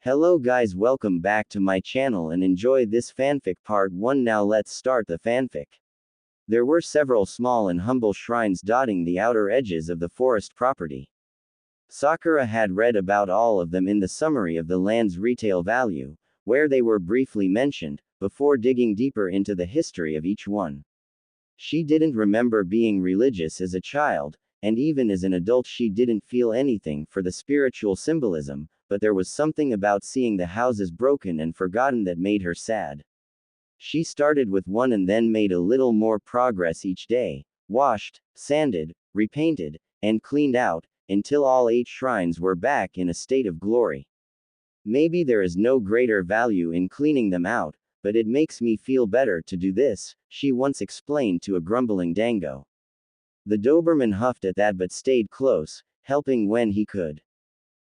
Hello guys, welcome back to my channel and enjoy this fanfic part 1. Now let's start the fanfic. There were several small and humble shrines dotting the outer edges of the forest property. Sakura had read about all of them in the summary of the land's retail value, where they were briefly mentioned, before digging deeper into the history of each one. She didn't remember being religious as a child, and even as an adult she didn't feel anything for the spiritual symbolism, but there was something about seeing the houses broken and forgotten that made her sad. She started with one and then made a little more progress each day, washed, sanded, repainted, and cleaned out, until all 8 shrines were back in a state of glory. Maybe there is no greater value in cleaning them out, but it makes me feel better to do this, she once explained to a grumbling Dango. The Doberman huffed at that but stayed close, helping when he could.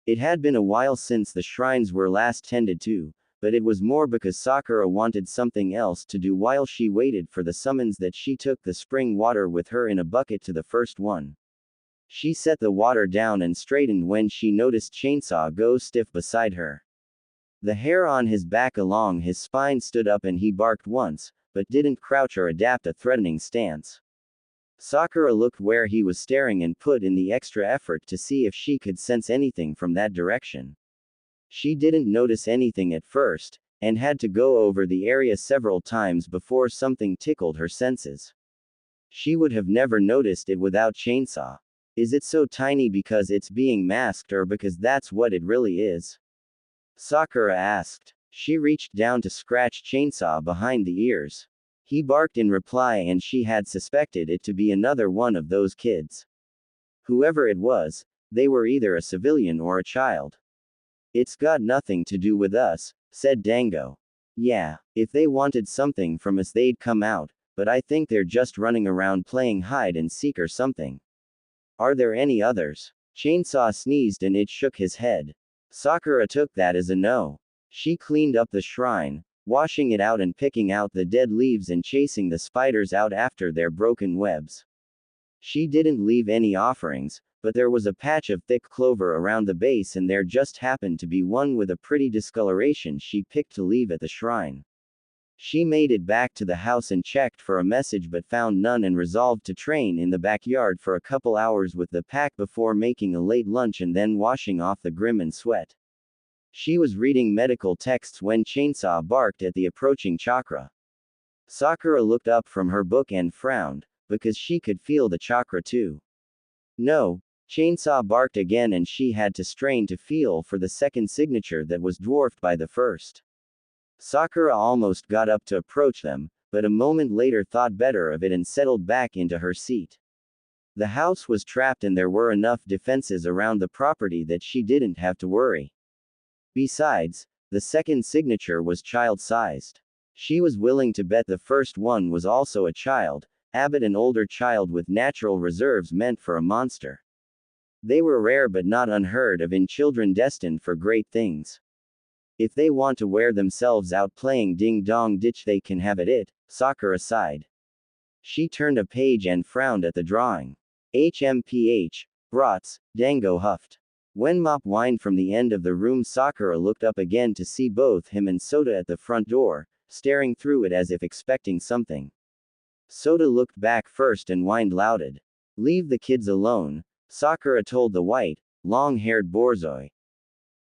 It had been a while since the shrines were last tended to, but it was more because Sakura wanted something else to do while she waited for the summons that she took the spring water with her in a bucket to the first one. She set the water down and straightened when she noticed Chainsaw go stiff beside her. The hair on his back along his spine stood up and he barked once, but didn't crouch or adapt a threatening stance. Sakura looked where he was staring and put in the extra effort to see if she could sense anything from that direction. She didn't notice anything at first, and had to go over the area several times before something tickled her senses. She would have never noticed it without Chainsaw. Is it so tiny because it's being masked or because that's what it really is? Sakura asked. She reached down to scratch Chainsaw behind the ears. He barked in reply and she had suspected it to be another one of those kids. Whoever it was, they were either a civilian or a child. It's got nothing to do with us, said Dango. Yeah, if they wanted something from us they'd come out, but I think they're just running around playing hide and seek or something. Are there any others? Chainsaw sneezed and it shook his head. Sakura took that as a no. She cleaned up the shrine, washing it out and picking out the dead leaves and chasing the spiders out after their broken webs. She didn't leave any offerings, but there was a patch of thick clover around the base and there just happened to be one with a pretty discoloration she picked to leave at the shrine. She made it back to the house and checked for a message but found none and resolved to train in the backyard for a couple hours with the pack before making a late lunch and then washing off the grim and sweat. She was reading medical texts when Chainsaw barked at the approaching chakra. Sakura looked up from her book and frowned, because she could feel the chakra too. No, Chainsaw barked again and she had to strain to feel for the second signature that was dwarfed by the first. Sakura almost got up to approach them, but a moment later thought better of it and settled back into her seat. The house was trapped and there were enough defenses around the property that she didn't have to worry. Besides, the second signature was child-sized. She was willing to bet the first one was also a child, Abbott, an older child with natural reserves meant for a monster. They were rare but not unheard of in children destined for great things. If they want to wear themselves out playing ding-dong ditch they can have it, Sakura sighed. She turned a page and frowned at the drawing. HMPH, brats, Dango huffed. When Mop whined from the end of the room Sakura looked up again to see both him and Soda at the front door, staring through it as if expecting something. Soda looked back first and whined louded. Leave the kids alone, Sakura told the white, long-haired borzoi.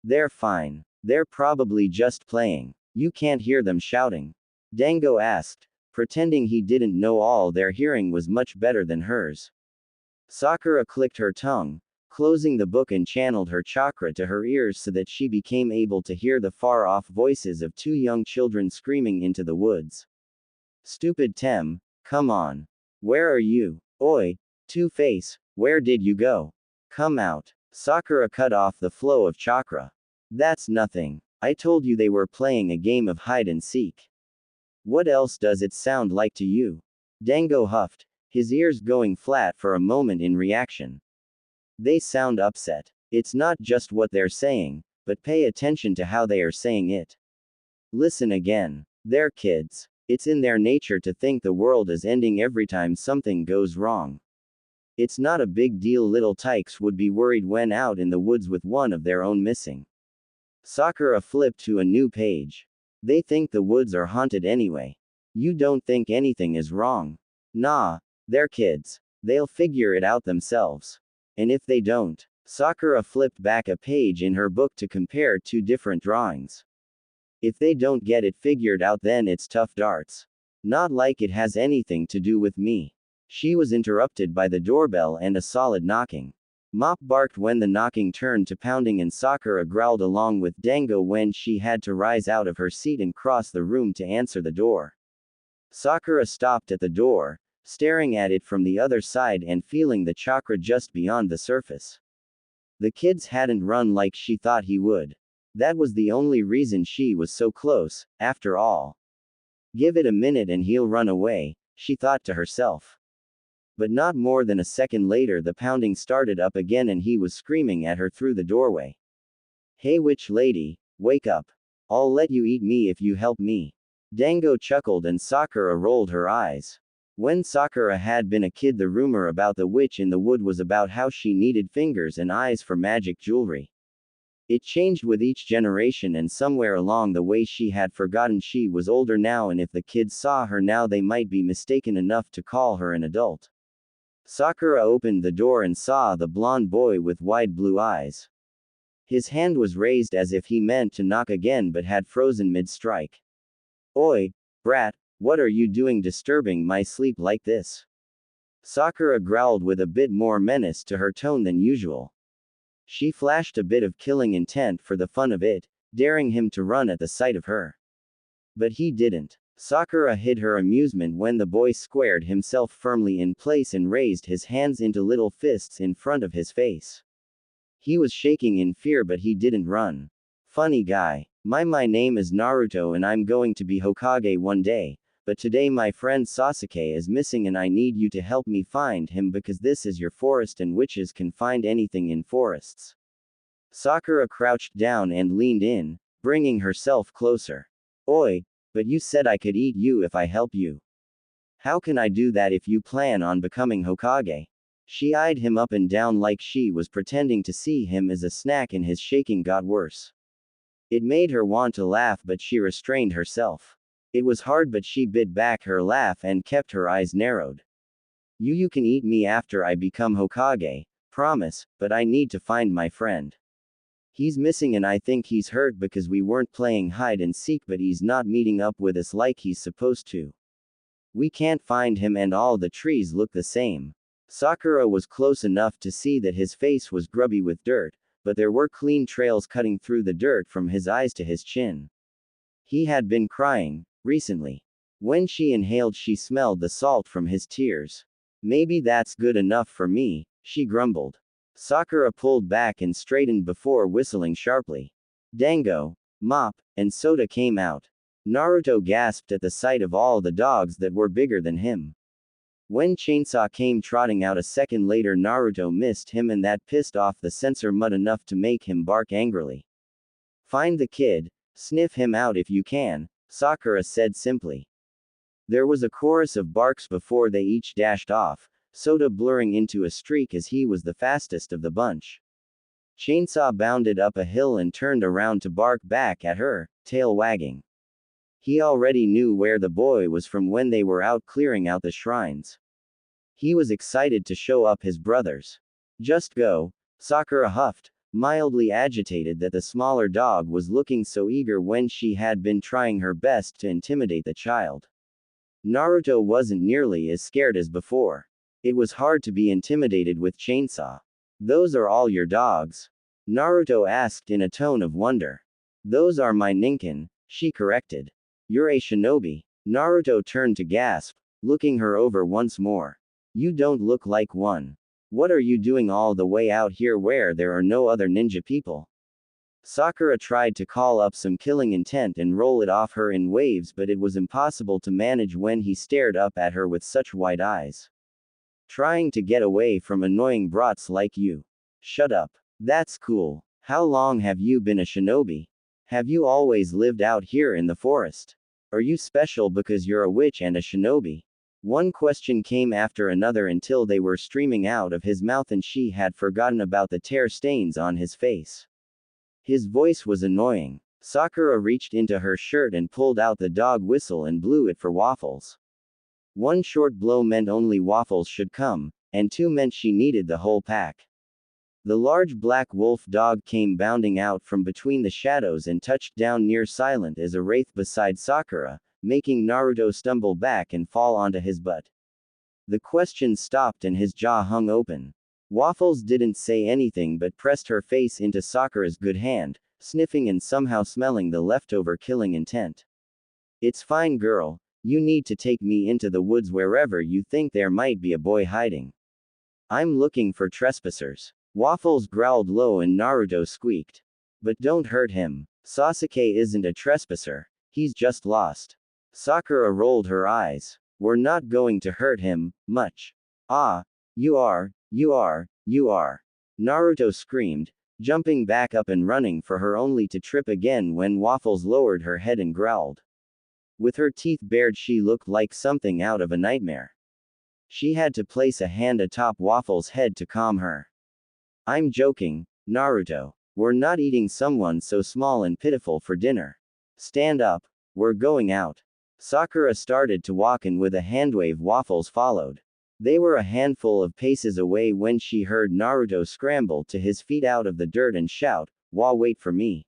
They're fine. They're probably just playing. You can't hear them shouting? Dango asked, pretending he didn't know all their hearing was much better than hers. Sakura clicked her tongue, closing the book and channeled her chakra to her ears so that she became able to hear the far-off voices of 2 young children screaming into the woods. Stupid Tem, come on. Where are you? Oi, Two-Face, where did you go? Come out. Sakura cut off the flow of chakra. That's nothing. I told you they were playing a game of hide and seek. What else does it sound like to you? Dango huffed, his ears going flat for a moment in reaction. They sound upset. It's not just what they're saying, but pay attention to how they are saying it. Listen again. They're kids. It's in their nature to think the world is ending every time something goes wrong. It's not a big deal. Little tykes would be worried when out in the woods with one of their own missing. Sakura flipped to a new page. They think the woods are haunted anyway. You don't think anything is wrong. Nah, they're kids. They'll figure it out themselves. And if they don't, Sakura flipped back a page in her book to compare two different drawings. If they don't get it figured out, then it's tough darts. Not like it has anything to do with me. She was interrupted by the doorbell and a solid knocking. Mop barked when the knocking turned to pounding, and Sakura growled along with Dango when she had to rise out of her seat and cross the room to answer the door. Sakura stopped at the door, staring at it from the other side and feeling the chakra just beyond the surface. The kids hadn't run like she thought he would. That was the only reason she was so close, after all. Give it a minute and he'll run away, she thought to herself. But not more than a second later, the pounding started up again and he was screaming at her through the doorway. Hey witch lady, wake up. I'll let you eat me if you help me. Dango chuckled and Sakura rolled her eyes. When Sakura had been a kid, the rumor about the witch in the wood was about how she needed fingers and eyes for magic jewelry. It changed with each generation, and somewhere along the way she had forgotten she was older now, and if the kids saw her now they might be mistaken enough to call her an adult. Sakura opened the door and saw the blonde boy with wide blue eyes. His hand was raised as if he meant to knock again but had frozen mid-strike. Oi, brat, what are you doing disturbing my sleep like this? Sakura growled with a bit more menace to her tone than usual. She flashed a bit of killing intent for the fun of it, daring him to run at the sight of her. But he didn't. Sakura hid her amusement when the boy squared himself firmly in place and raised his hands into little fists in front of his face. He was shaking in fear, but he didn't run. Funny guy. My name is Naruto and I'm going to be Hokage one day, but today my friend Sasuke is missing and I need you to help me find him because this is your forest and witches can find anything in forests. Sakura crouched down and leaned in, bringing herself closer. Oi, but you said I could eat you if I help you. How can I do that if you plan on becoming Hokage? She eyed him up and down like she was pretending to see him as a snack, and his shaking got worse. It made her want to laugh, but she restrained herself. It was hard, but she bit back her laugh and kept her eyes narrowed. You can eat me after I become Hokage, promise, but I need to find my friend. He's missing and I think he's hurt because we weren't playing hide and seek, but he's not meeting up with us like he's supposed to. We can't find him and all the trees look the same. Sakura was close enough to see that his face was grubby with dirt, but there were clean trails cutting through the dirt from his eyes to his chin. He had been crying, recently. When she inhaled, she smelled the salt from his tears. Maybe that's good enough for me, she grumbled. Sakura pulled back and straightened before whistling sharply. Dango, Mop, and Soda came out. Naruto gasped at the sight of all the dogs that were bigger than him. When Chainsaw came trotting out a second later, Naruto missed him and that pissed off the censor Mud enough to make him bark angrily. Find the kid, sniff him out if you can, Sakura said simply. There was a chorus of barks before they each dashed off, Soda blurring into a streak as he was the fastest of the bunch. Chainsaw bounded up a hill and turned around to bark back at her, tail wagging. He already knew where the boy was from when they were out clearing out the shrines. He was excited to show up his brothers. Just go, Sakura huffed, mildly agitated that the smaller dog was looking so eager when she had been trying her best to intimidate the child. Naruto wasn't nearly as scared as before. It was hard to be intimidated with Chainsaw. Those are all your dogs? Naruto asked in a tone of wonder. Those are my ninkin, she corrected. You're a shinobi. Naruto turned to gasp, looking her over once more. You don't look like one. What are you doing all the way out here where there are no other ninja people? Sakura tried to call up some killing intent and roll it off her in waves, but it was impossible to manage when he stared up at her with such wide eyes. Trying to get away from annoying brats like you. Shut up. That's cool. How long have you been a shinobi? Have you always lived out here in the forest? Are you special because you're a witch and a shinobi? One question came after another until they were streaming out of his mouth and she had forgotten about the tear stains on his face. His voice was annoying. Sakura reached into her shirt and pulled out the dog whistle and blew it for Waffles. One short blow meant only Waffles should come, and two meant she needed the whole pack. The large black wolf dog came bounding out from between the shadows and touched down near silent as a wraith beside Sakura, making Naruto stumble back and fall onto his butt. The question stopped and his jaw hung open. Waffles didn't say anything but pressed her face into Sakura's good hand, sniffing and somehow smelling the leftover killing intent. It's fine, girl. You need to take me into the woods wherever you think there might be a boy hiding. I'm looking for trespassers. Waffles growled low and Naruto squeaked. But don't hurt him. Sasuke isn't a trespasser. He's just lost. Sakura rolled her eyes. We're not going to hurt him, much. Ah, you are. Naruto screamed, jumping back up and running for her only to trip again when Waffles lowered her head and growled. With her teeth bared she looked like something out of a nightmare. She had to place a hand atop Waffles' head to calm her. I'm joking, Naruto. We're not eating someone so small and pitiful for dinner. Stand up. We're going out. Sakura started to walk and with a handwave Waffles followed. They were a handful of paces away when she heard Naruto scramble to his feet out of the dirt and shout, wait for me.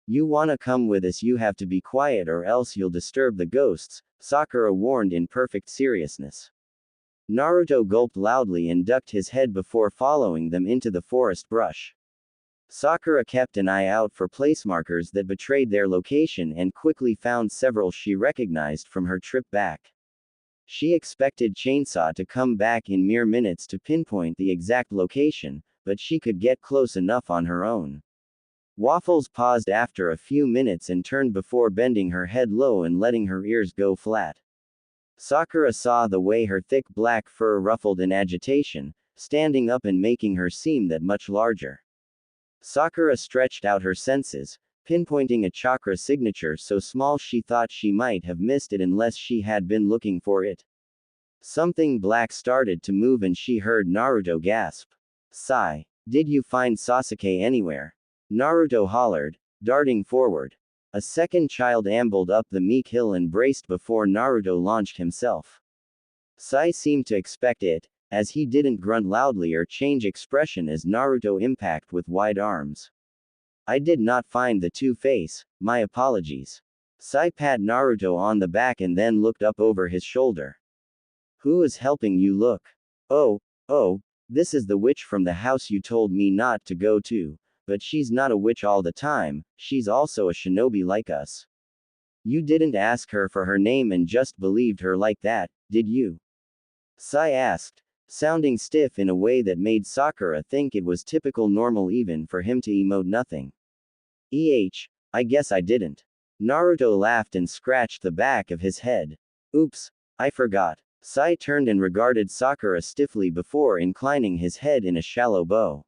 You wanna come with us, you have to be quiet or else you'll disturb the ghosts, Sakura warned in perfect seriousness. Naruto gulped loudly and ducked his head before following them into the forest brush. Sakura kept an eye out for place markers that betrayed their location and quickly found several she recognized from her trip back. She expected Chainsaw to come back in mere minutes to pinpoint the exact location, but she could get close enough on her own. Waffles paused after a few minutes and turned before bending her head low and letting her ears go flat. Sakura saw the way her thick black fur ruffled in agitation, standing up and making her seem that much larger. Sakura stretched out her senses, pinpointing a chakra signature so small she thought she might have missed it unless she had been looking for it. Something black started to move and she heard Naruto gasp. Sigh. Did you find Sasuke anywhere? Naruto hollered, darting forward. A second child ambled up the meek hill and braced before Naruto launched himself. Sai seemed to expect it, as he didn't grunt loudly or change expression as Naruto impacted with wide arms. I did not find the Two-Face, my apologies. Sai pat Naruto on the back and then looked up over his shoulder. Who is helping you look? Oh, this is the witch from the house you told me not to go to, but she's not a witch all the time, she's also a shinobi like us. You didn't ask her for her name and just believed her like that, did you? Sai asked, sounding stiff in a way that made Sakura think it was typical normal even for him to emote nothing. I guess I didn't. Naruto laughed and scratched the back of his head. Oops, I forgot. Sai turned and regarded Sakura stiffly before inclining his head in a shallow bow.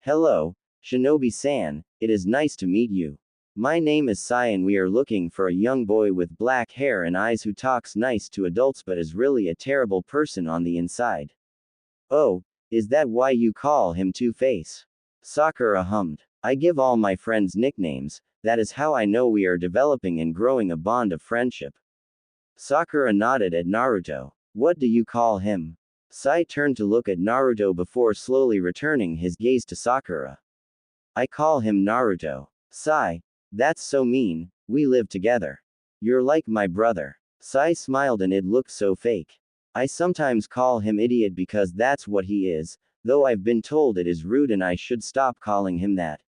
Hello, Shinobi-san, it is nice to meet you. My name is Sai and we are looking for a young boy with black hair and eyes who talks nice to adults but is really a terrible person on the inside. Oh, is that why you call him Two-Face? Sakura hummed. I give all my friends nicknames, that is how I know we are developing and growing a bond of friendship. Sakura nodded at Naruto. What do you call him? Sai turned to look at Naruto before slowly returning his gaze to Sakura. I call him Naruto. Sai. That's so mean, we live together. You're like my brother. Sai smiled and it looked so fake. I sometimes call him idiot because that's what he is, though I've been told it is rude and I should stop calling him that.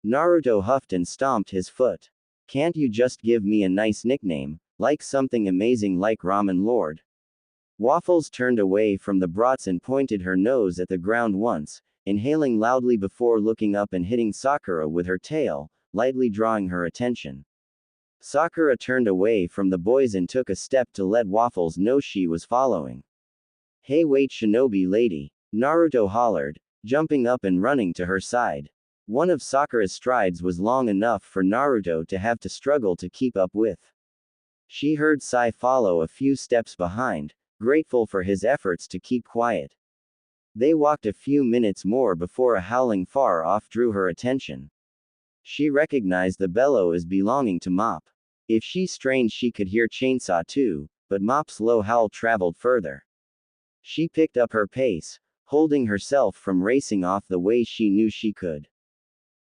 Naruto huffed and stomped his foot. Can't you just give me a nice nickname, like something amazing like Ramen Lord? Waffles turned away from the brats and pointed her nose at the ground once, inhaling loudly before looking up and hitting Sakura with her tail, lightly drawing her attention. Sakura turned away from the boys and took a step to let Waffles know she was following. Hey, wait, shinobi lady, Naruto hollered, jumping up and running to her side. One of Sakura's strides was long enough for Naruto to have to struggle to keep up with. She heard Sai follow a few steps behind, grateful for his efforts to keep quiet. They walked a few minutes more before a howling far off drew her attention. She recognized the bellow as belonging to Mop. If she strained, she could hear Chainsaw too, but Mop's low howl traveled further. She picked up her pace, holding herself from racing off the way she knew she could.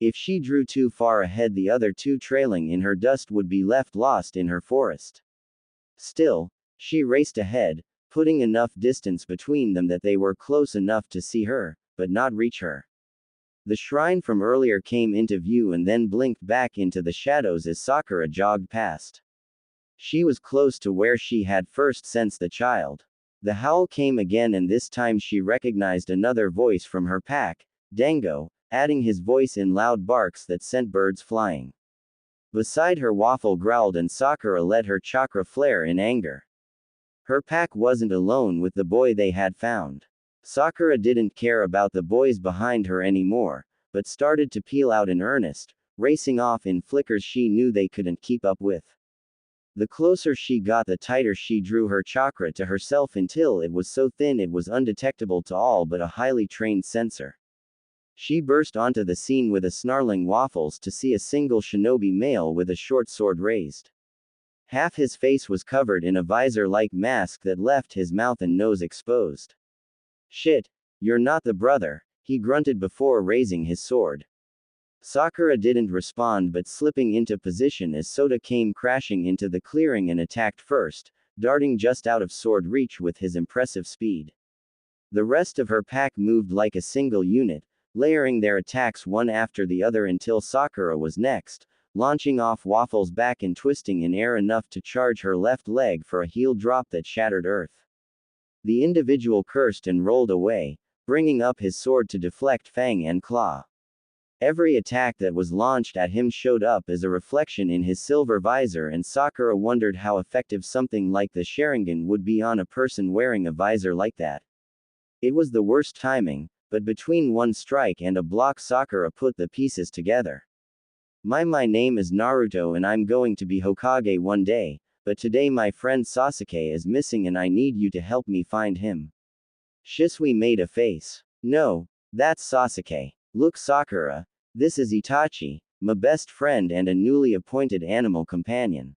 If she drew too far ahead, the other two trailing in her dust would be left lost in her forest. Still, she raced ahead, putting enough distance between them that they were close enough to see her, but not reach her. The shrine from earlier came into view and then blinked back into the shadows as Sakura jogged past. She was close to where she had first sensed the child. The howl came again, and this time she recognized another voice from her pack, Dango, adding his voice in loud barks that sent birds flying. Beside her, Waffle growled and Sakura let her chakra flare in anger. Her pack wasn't alone with the boy they had found. Sakura didn't care about the boys behind her anymore, but started to peel out in earnest, racing off in flickers she knew they couldn't keep up with. The closer she got, the tighter she drew her chakra to herself until it was so thin it was undetectable to all but a highly trained sensor. She burst onto the scene with a snarling Waffles to see a single shinobi male with a short sword raised. Half his face was covered in a visor-like mask that left his mouth and nose exposed. "Shit, you're not the brother," he grunted before raising his sword. Sakura didn't respond but slipping into position as Sota came crashing into the clearing and attacked first, darting just out of sword reach with his impressive speed. The rest of her pack moved like a single unit, layering their attacks one after the other until Sakura was next, launching off Waffles back and twisting in air enough to charge her left leg for a heel drop that shattered earth. The individual cursed and rolled away, bringing up his sword to deflect fang and claw. Every attack that was launched at him showed up as a reflection in his silver visor, and Sakura wondered how effective something like the Sharingan would be on a person wearing a visor like that. It was the worst timing, but between one strike and a block Sakura put the pieces together. My name is Naruto and I'm going to be Hokage one day, but today my friend Sasuke is missing and I need you to help me find him. Shisui made a face. No, that's Sasuke. Look, Sakura, this is Itachi, my best friend and a newly appointed animal companion.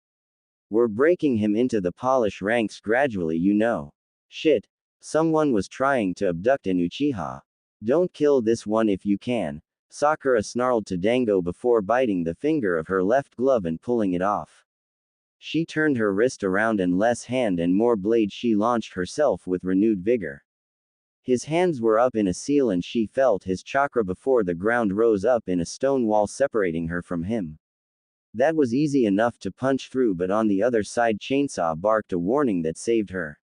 We're breaking him into the polish ranks gradually, you know. Shit, someone was trying to abduct an Uchiha. Don't kill this one if you can, Sakura snarled to Dango before biting the finger of her left glove and pulling it off. She turned her wrist around and less hand and more blade she launched herself with renewed vigor. His hands were up in a seal and she felt his chakra before the ground rose up in a stone wall separating her from him. That was easy enough to punch through, but on the other side Chainsaw barked a warning that saved her.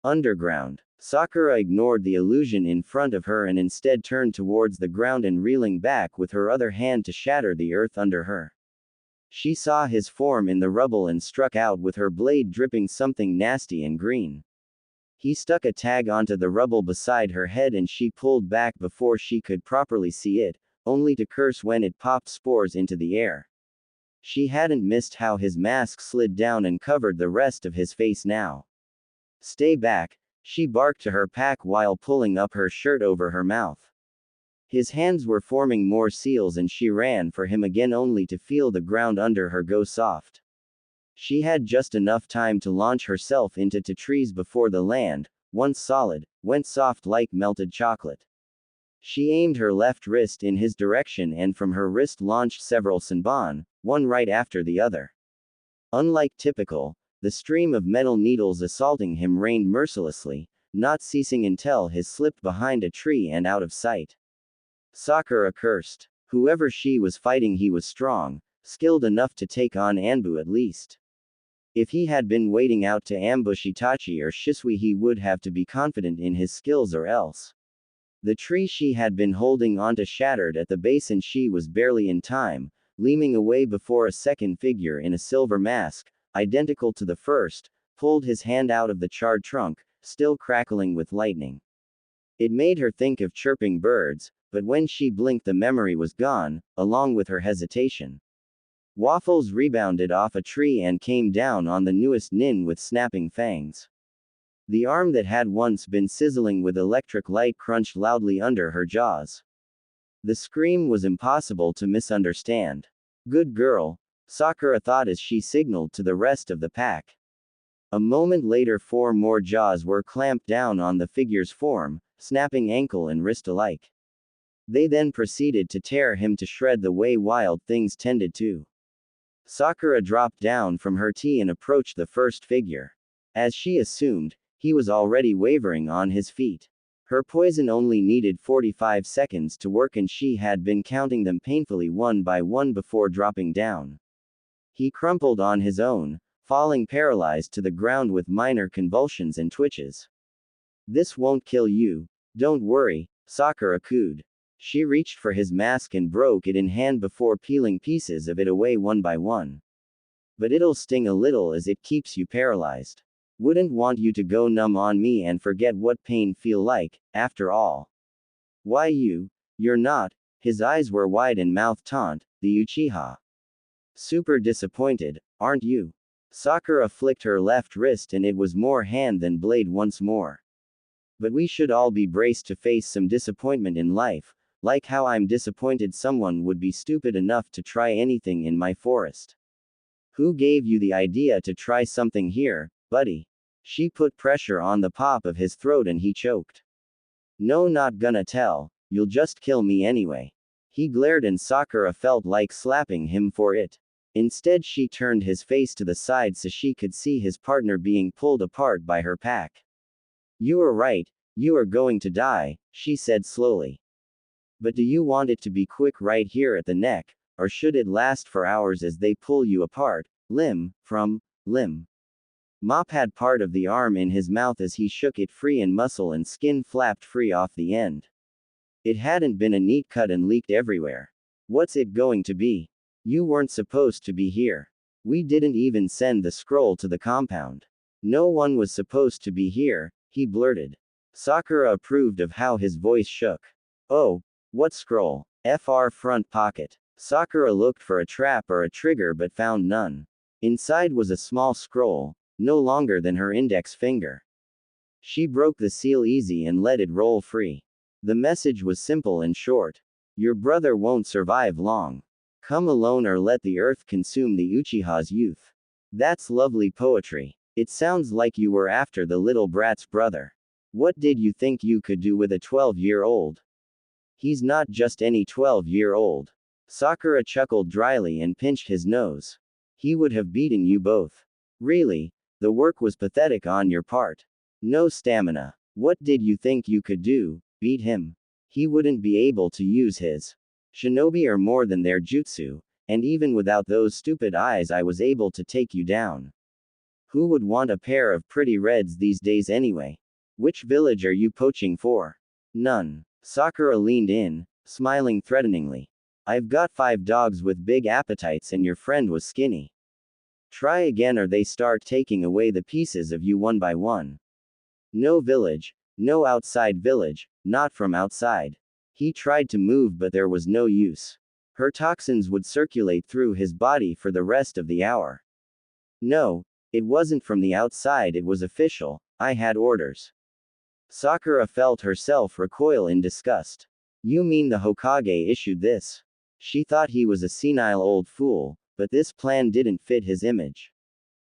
Underground. Sakura ignored the illusion in front of her and instead turned towards the ground and reeling back with her other hand to shatter the earth under her. She saw his form in the rubble and struck out with her blade dripping something nasty and green. He stuck a tag onto the rubble beside her head and she pulled back before she could properly see it, only to curse when it popped spores into the air. She hadn't missed how his mask slid down and covered the rest of his face now. Stay back, she barked to her pack while pulling up her shirt over her mouth. His hands were forming more seals and she ran for him again only to feel the ground under her go soft. She had just enough time to launch herself into two trees before the land, once solid, went soft like melted chocolate. She aimed her left wrist in his direction and from her wrist launched several senbon, one right after the other. Unlike typical, the stream of metal needles assaulting him rained mercilessly, not ceasing until he slipped behind a tree and out of sight. Sakura cursed. Whoever she was fighting, he was strong, skilled enough to take on Anbu at least. If he had been waiting out to ambush Itachi or Shisui, he would have to be confident in his skills or else. The tree she had been holding onto shattered at the base and she was barely in time, leaning away before a second figure in a silver mask, identical to the first, pulled his hand out of the charred trunk, still crackling with lightning. It made her think of chirping birds, but when she blinked the memory was gone, along with her hesitation. Waffles rebounded off a tree and came down on the newest nin with snapping fangs. The arm that had once been sizzling with electric light crunched loudly under her jaws. The scream was impossible to misunderstand. Good girl, Sakura thought as she signaled to the rest of the pack. A moment later, 4 more jaws were clamped down on the figure's form, snapping ankle and wrist alike. They then proceeded to tear him to shred the way wild things tended to. Sakura dropped down from her tea and approached the first figure. As she assumed, he was already wavering on his feet. Her poison only needed 45 seconds to work and she had been counting them painfully one by one before dropping down. He crumpled on his own, falling paralyzed to the ground with minor convulsions and twitches. This won't kill you, don't worry, Sakura cooed. She reached for his mask and broke it in hand before peeling pieces of it away one by one. But it'll sting a little as it keeps you paralyzed. Wouldn't want you to go numb on me and forget what pain feel like, after all. Why you're not. His eyes were wide and mouth taunt, the Uchiha. Super disappointed, aren't you? Sakura flicked her left wrist and it was more hand than blade once more. But we should all be braced to face some disappointment in life, like how I'm disappointed someone would be stupid enough to try anything in my forest. Who gave you the idea to try something here, buddy? She put pressure on the pop of his throat and he choked. No, not gonna tell, you'll just kill me anyway. He glared and Sakura felt like slapping him for it. Instead she turned his face to the side so she could see his partner being pulled apart by her pack. You are right, you are going to die, she said slowly. But do you want it to be quick right here at the neck, or should it last for hours as they pull you apart, limb from limb? Mop had part of the arm in his mouth as he shook it free and muscle and skin flapped free off the end. It hadn't been a neat cut and leaked everywhere. What's it going to be? You weren't supposed to be here. We didn't even send the scroll to the compound. No one was supposed to be here, he blurted. Sakura approved of how his voice shook. Oh, what scroll? FR front pocket. Sakura looked for a trap or a trigger but found none. Inside was a small scroll, no longer than her index finger. She broke the seal easy and let it roll free. The message was simple and short. Your brother won't survive long. Come alone or let the earth consume the Uchiha's youth. That's lovely poetry. It sounds like you were after the little brat's brother. What did you think you could do with a 12-year-old? He's not just any 12-year-old. Sakura chuckled dryly and pinched his nose. He would have beaten you both. Really, the work was pathetic on your part. No stamina. What did you think you could do, beat him? He wouldn't be able to use his shinobi or more than their jutsu, and even without those stupid eyes I was able to take you down. Who would want a pair of pretty reds these days anyway? Which village are you poaching for? None. Sakura leaned in, smiling threateningly. I've got 5 dogs with big appetites and your friend was skinny. Try again or they start taking away the pieces of you one by one. No village, no outside village, not from outside. He tried to move but there was no use. Her toxins would circulate through his body for the rest of the hour. No, it wasn't from the outside, it was official, I had orders. Sakura felt herself recoil in disgust. You mean the Hokage issued this? She thought he was a senile old fool, but this plan didn't fit his image.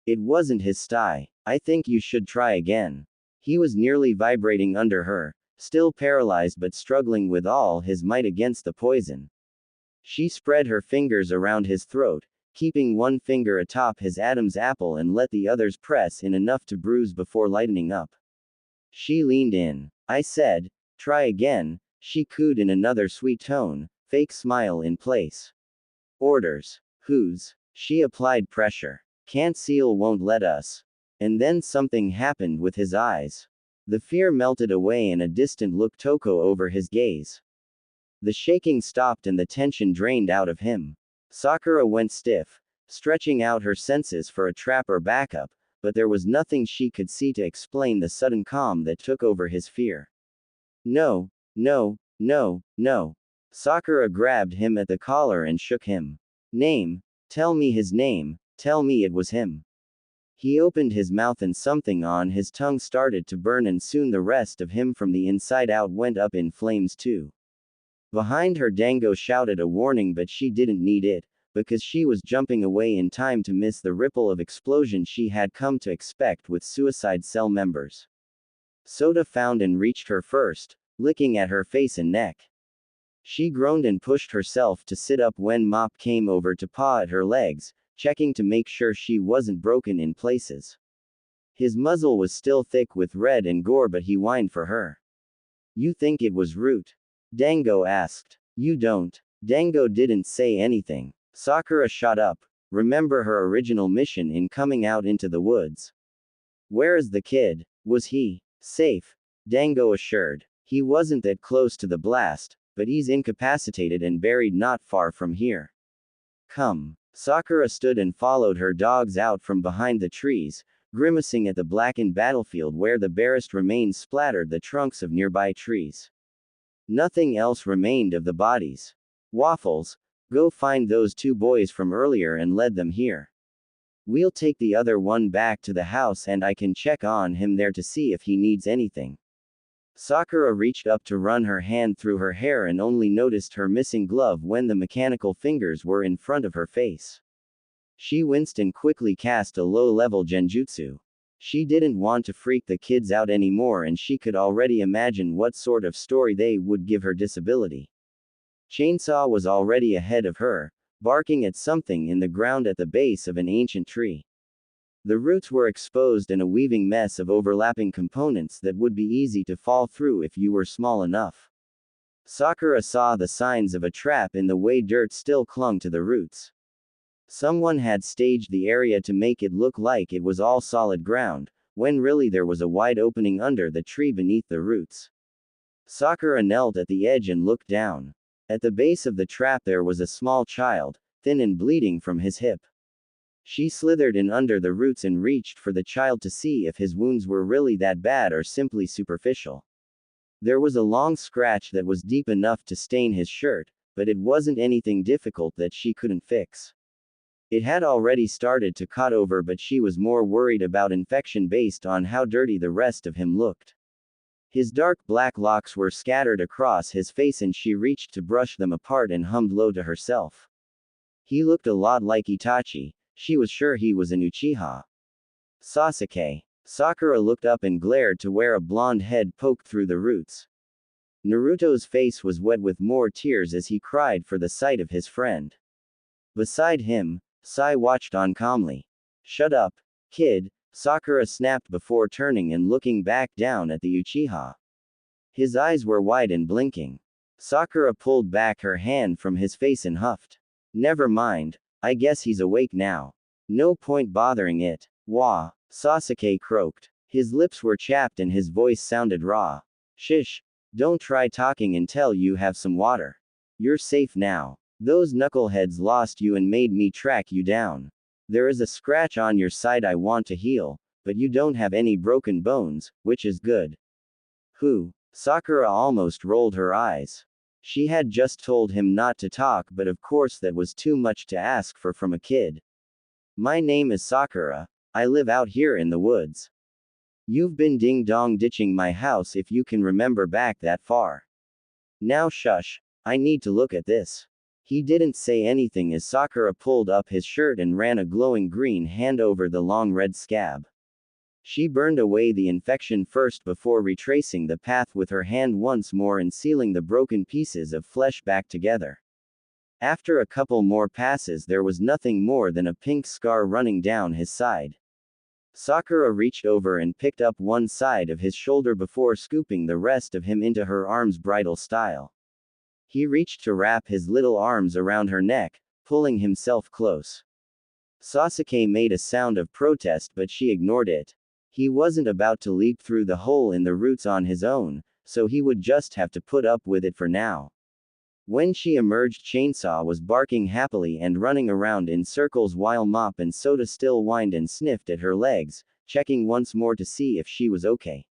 It wasn't his style. I think you should try again. He was nearly vibrating under her, still paralyzed but struggling with all his might against the poison. She spread her fingers around his throat, keeping one finger atop his Adam's apple and let the others press in enough to bruise before lightening up. She leaned in. I said, try again, she cooed in another sweet tone, fake smile in place. Orders. Whose? She applied pressure. Can't seal won't let us. And then something happened with his eyes. The fear melted away and a distant look took over his gaze. The shaking stopped and the tension drained out of him. Sakura went stiff, stretching out her senses for a trap or backup, but there was nothing she could see to explain the sudden calm that took over his fear. No, no, no, no. Sakura grabbed him at the collar and shook him. Name. Tell me his name, tell me it was him. He opened his mouth and something on his tongue started to burn and soon the rest of him from the inside out went up in flames too. Behind her, Dango shouted a warning, but she didn't need it, because she was jumping away in time to miss the ripple of explosion she had come to expect with suicide cell members. Soda found and reached her first, licking at her face and neck. She groaned and pushed herself to sit up when Mop came over to paw at her legs, checking to make sure she wasn't broken in places. His muzzle was still thick with red and gore, but he whined for her. "You think it was Root?" Dango asked. "You don't." Dango didn't say anything. Sakura shot up. Remember her original mission in coming out into the woods. "Where is the kid? Was he safe?" Dango assured. "He wasn't that close to the blast, but he's incapacitated and buried not far from here. Come." Sakura stood and followed her dogs out from behind the trees, grimacing at the blackened battlefield where the barest remains splattered the trunks of nearby trees. Nothing else remained of the bodies. "Waffles, go find those two boys from earlier and lead them here. We'll take the other one back to the house and I can check on him there to see if he needs anything." Sakura reached up to run her hand through her hair and only noticed her missing glove when the mechanical fingers were in front of her face. She winced and quickly cast a low-level genjutsu. She didn't want to freak the kids out anymore, and she could already imagine what sort of story they would give her disability. Chainsaw was already ahead of her, barking at something in the ground at the base of an ancient tree. The roots were exposed in a weaving mess of overlapping components that would be easy to fall through if you were small enough. Sakura saw the signs of a trap in the way dirt still clung to the roots. Someone had staged the area to make it look like it was all solid ground, when really there was a wide opening under the tree beneath the roots. Sakura knelt at the edge and looked down. At the base of the trap there was a small child, thin and bleeding from his hip. She slithered in under the roots and reached for the child to see if his wounds were really that bad or simply superficial. There was a long scratch that was deep enough to stain his shirt, but it wasn't anything difficult that she couldn't fix. It had already started to cut over, but she was more worried about infection based on how dirty the rest of him looked. His dark black locks were scattered across his face and she reached to brush them apart and hummed low to herself. He looked a lot like Itachi. She was sure he was an Uchiha. "Sasuke." Sakura looked up and glared to where a blonde head poked through the roots. Naruto's face was wet with more tears as he cried for the sight of his friend. Beside him, Sai watched on calmly. "Shut up, kid," Sakura snapped before turning and looking back down at the Uchiha. His eyes were wide and blinking. Sakura pulled back her hand from his face and huffed. "Never mind. I guess he's awake now. No point bothering it." "Wah," Sasuke croaked. His lips were chapped and his voice sounded raw. "Shish. Don't try talking until you have some water. You're safe now. Those knuckleheads lost you and made me track you down. There is a scratch on your side I want to heal, but you don't have any broken bones, which is good." "Who?" Sakura almost rolled her eyes. She had just told him not to talk, but of course that was too much to ask for from a kid. "My name is Sakura. I live out here in the woods. You've been ding-dong ditching my house if you can remember back that far. Now shush. I need to look at this." He didn't say anything as Sakura pulled up his shirt and ran a glowing green hand over the long red scab. She burned away the infection first before retracing the path with her hand once more and sealing the broken pieces of flesh back together. After a couple more passes there was nothing more than a pink scar running down his side. Sakura reached over and picked up one side of his shoulder before scooping the rest of him into her arms bridal style. He reached to wrap his little arms around her neck, pulling himself close. Sasuke made a sound of protest but she ignored it. He wasn't about to leap through the hole in the roots on his own, so he would just have to put up with it for now. When she emerged, Chainsaw was barking happily and running around in circles while Mop and Soda still whined and sniffed at her legs, checking once more to see if she was okay.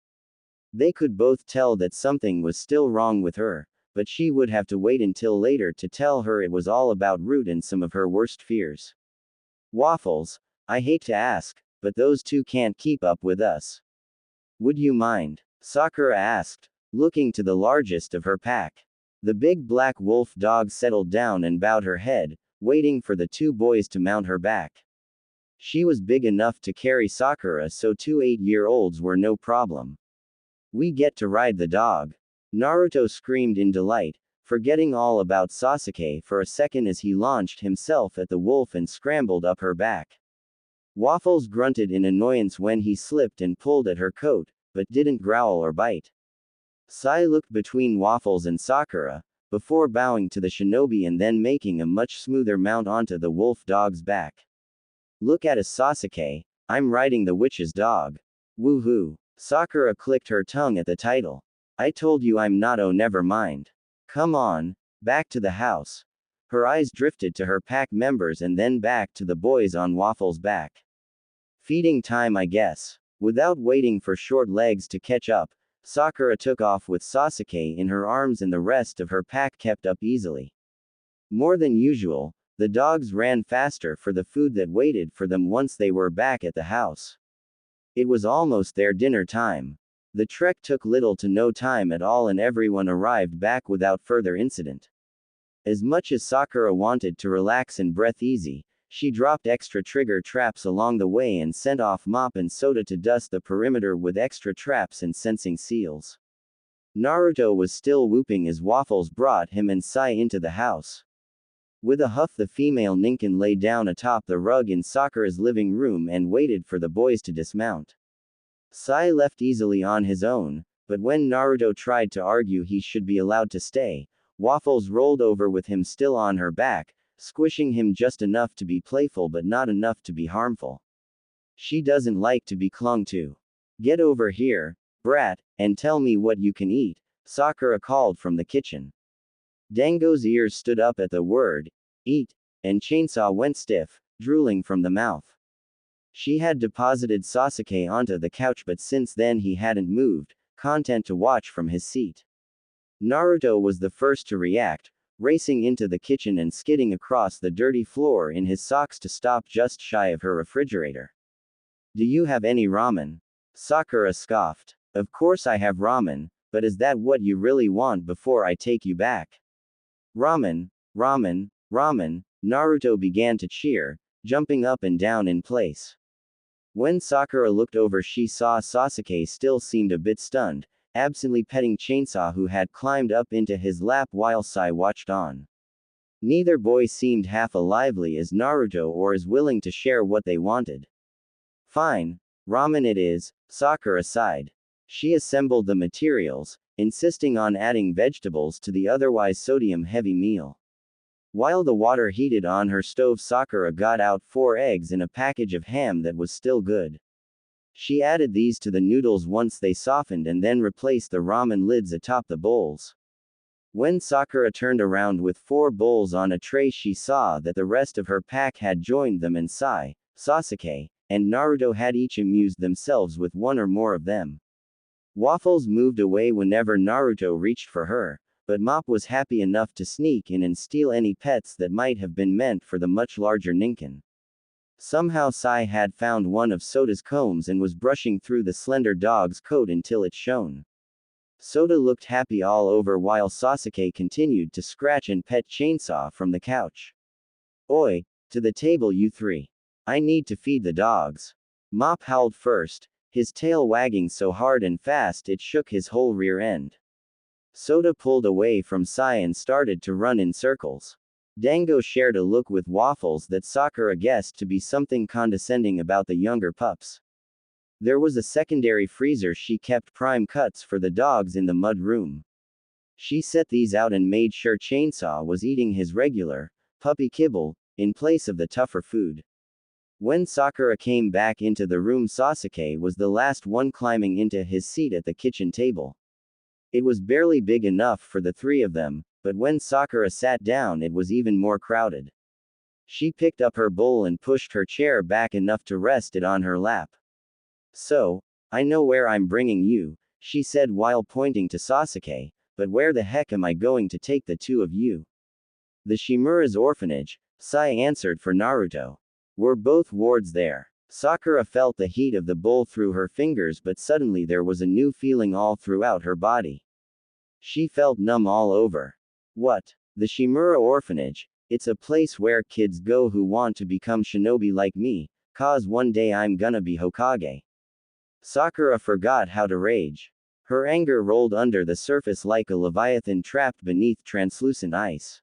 They could both tell that something was still wrong with her, but she would have to wait until later to tell her it was all about Root and some of her worst fears. "Waffles, I hate to ask, but those two can't keep up with us. Would you mind?" Sakura asked, looking to the largest of her pack. The big black wolf dog settled down and bowed her head, waiting for the two boys to mount her back. She was big enough to carry Sakura, so 2 8-year-olds were no problem. We get to ride the dog. Naruto screamed in delight, forgetting all about Sasuke for a second as he launched himself at the wolf and scrambled up her back. Waffles grunted in annoyance when he slipped and pulled at her coat, but didn't growl or bite. Sai looked between Waffles and Sakura, before bowing to the shinobi and then making a much smoother mount onto the wolf dog's back. Look at us, Sasuke, I'm riding the witch's dog. Woohoo! Sakura clicked her tongue at the title. I told you I'm not. Oh, never mind. Come on, back to the house. Her eyes drifted to her pack members and then back to the boys on Waffles' back. Feeding time, I guess. Without waiting for short legs to catch up, Sakura took off with Sasuke in her arms and the rest of her pack kept up easily. More than usual, the dogs ran faster for the food that waited for them once they were back at the house. It was almost their dinner time. The trek took little to no time at all and everyone arrived back without further incident. As much as Sakura wanted to relax and breathe easy, she dropped extra trigger traps along the way and sent off Mop and Soda to dust the perimeter with extra traps and sensing seals. Naruto was still whooping as Waffles brought him and Sai into the house. With a huff, the female Ninken lay down atop the rug in Sakura's living room and waited for the boys to dismount. Sai left easily on his own, but when Naruto tried to argue he should be allowed to stay, Waffles rolled over with him still on her back, squishing him just enough to be playful but not enough to be harmful. She doesn't like to be clung to. Get over here, brat, and tell me what you can eat, Sakura called from the kitchen. Dango's ears stood up at the word, eat, and Chainsaw went stiff, drooling from the mouth. She had deposited Sasuke onto the couch, but since then he hadn't moved, content to watch from his seat. Naruto was the first to react, racing into the kitchen and skidding across the dirty floor in his socks to stop just shy of her refrigerator. Do you have any ramen? Sakura scoffed. Of course I have ramen, but is that what you really want before I take you back? Ramen, ramen, ramen, Naruto began to cheer, jumping up and down in place. When Sakura looked over, she saw Sasuke still seemed a bit stunned, absently petting Chainsaw, who had climbed up into his lap while Sai watched on. Neither boy seemed half as lively as Naruto or as willing to share what they wanted. Fine, ramen it is, Sakura sighed. She assembled the materials, insisting on adding vegetables to the otherwise sodium-heavy meal. While the water heated on her stove, Sakura got out 4 eggs and a package of ham that was still good. She added these to the noodles once they softened and then replaced the ramen lids atop the bowls. When Sakura turned around with 4 bowls on a tray, she saw that the rest of her pack had joined them and Sai, Sasuke, and Naruto had each amused themselves with one or more of them. Waffles moved away whenever Naruto reached for her, but Mop was happy enough to sneak in and steal any pets that might have been meant for the much larger Ninken. Somehow Sai had found one of Soda's combs and was brushing through the slender dog's coat until it shone. Soda looked happy all over while Sasuke continued to scratch and pet Chainsaw from the couch. Oi, to the table you 3. I need to feed the dogs. Mop howled first, his tail wagging so hard and fast it shook his whole rear end. Soda pulled away from Sai and started to run in circles. Dango shared a look with Waffles that Sakura guessed to be something condescending about the younger pups. There was a secondary freezer she kept prime cuts for the dogs in the mud room. She set these out and made sure Chainsaw was eating his regular, puppy kibble, in place of the tougher food. When Sakura came back into the room, Sasuke was the last one climbing into his seat at the kitchen table. It was barely big enough for the 3 of them, but when Sakura sat down it was even more crowded. She picked up her bowl and pushed her chair back enough to rest it on her lap. So, I know where I'm bringing you, she said while pointing to Sasuke, but where the heck am I going to take the 2 of you? The Shimura's orphanage, Sai answered for Naruto. We're both wards there. Sakura felt the heat of the bowl through her fingers, but suddenly there was a new feeling all throughout her body. She felt numb all over. What? The Shimura Orphanage. It's a place where kids go who want to become shinobi like me, 'cause one day I'm gonna be Hokage. Sakura forgot how to rage. Her anger rolled under the surface like a leviathan trapped beneath translucent ice.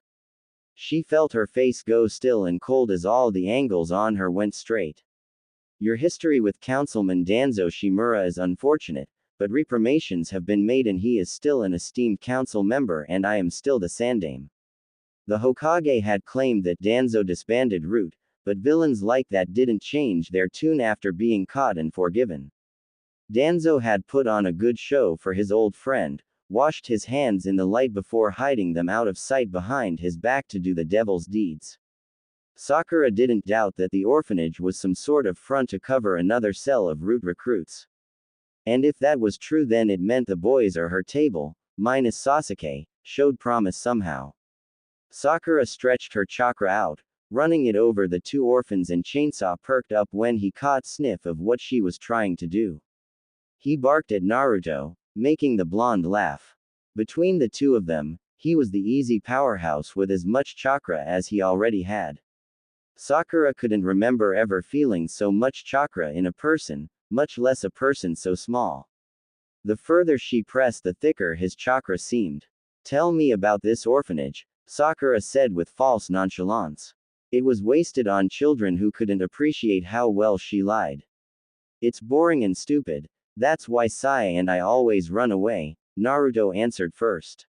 She felt her face go still and cold as all the angles on her went straight. Your history with Councilman Danzo Shimura is unfortunate, but reprimations have been made and he is still an esteemed council member and I am still the Sandame. The Hokage had claimed that Danzo disbanded Root, but villains like that didn't change their tune after being caught and forgiven. Danzo had put on a good show for his old friend, washed his hands in the light before hiding them out of sight behind his back to do the devil's deeds. Sakura didn't doubt that the orphanage was some sort of front to cover another cell of Root recruits. And if that was true, then it meant the boys at her table, minus Sasuke, showed promise somehow. Sakura stretched her chakra out, running it over the two orphans, and Chainsaw perked up when he caught sniff of what she was trying to do. He barked at Naruto, making the blonde laugh. Between the two of them, he was the easy powerhouse with as much chakra as he already had. Sakura couldn't remember ever feeling so much chakra in a person, much less a person so small. The further she pressed, the thicker his chakra seemed. Tell me about this orphanage, Sakura said with false nonchalance. It was wasted on children who couldn't appreciate how well she lied. It's boring and stupid. That's why Sai and I always run away, Naruto answered first.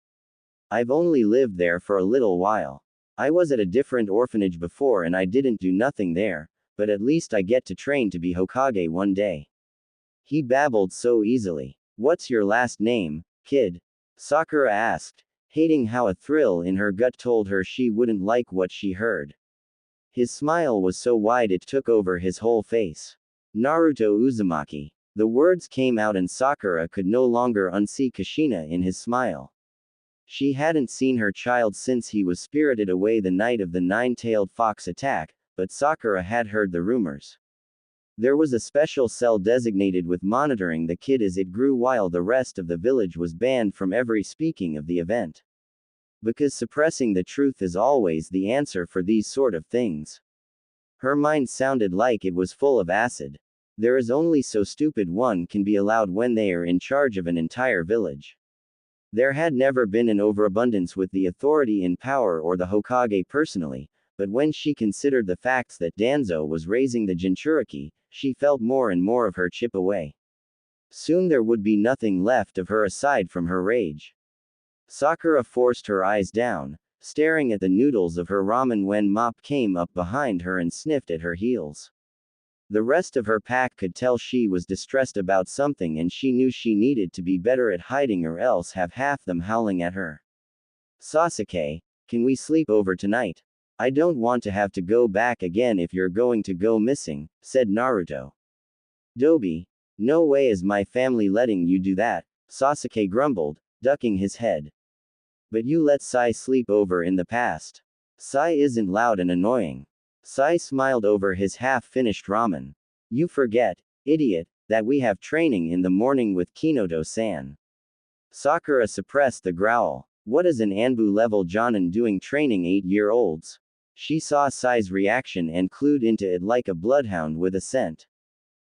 I've only lived there for a little while. I was at a different orphanage before and I didn't do nothing there, but at least I get to train to be Hokage one day. He babbled so easily. What's your last name, kid? Sakura asked, hating how a thrill in her gut told her she wouldn't like what she heard. His smile was so wide it took over his whole face. Naruto Uzumaki. The words came out and Sakura could no longer unsee Kushina in his smile. She hadn't seen her child since he was spirited away the night of the nine-tailed fox attack, but Sakura had heard the rumors. There was a special cell designated with monitoring the kid as it grew while the rest of the village was banned from every speaking of the event. Because suppressing the truth is always the answer for these sort of things. Her mind sounded like it was full of acid. There is only so stupid one can be allowed when they are in charge of an entire village. There had never been an overabundance with the authority in power or the Hokage personally, but when she considered the facts that Danzo was raising the Jinchuriki, she felt more and more of her chip away. Soon there would be nothing left of her aside from her rage. Sakura forced her eyes down, staring at the noodles of her ramen when Mop came up behind her and sniffed at her heels. The rest of her pack could tell she was distressed about something and she knew she needed to be better at hiding or else have half them howling at her. Sasuke, can we sleep over tonight? I don't want to have to go back again if you're going to go missing, said Naruto. Dobi, no way is my family letting you do that, Sasuke grumbled, ducking his head. But you let Sai sleep over in the past. Sai isn't loud and annoying. Sai smiled over his half-finished ramen. You forget, idiot, that we have training in the morning with Kinoto-san. Sakura suppressed the growl. What is an Anbu-level Jonin doing training 8-year-olds? She saw Sai's reaction and clued into it like a bloodhound with a scent.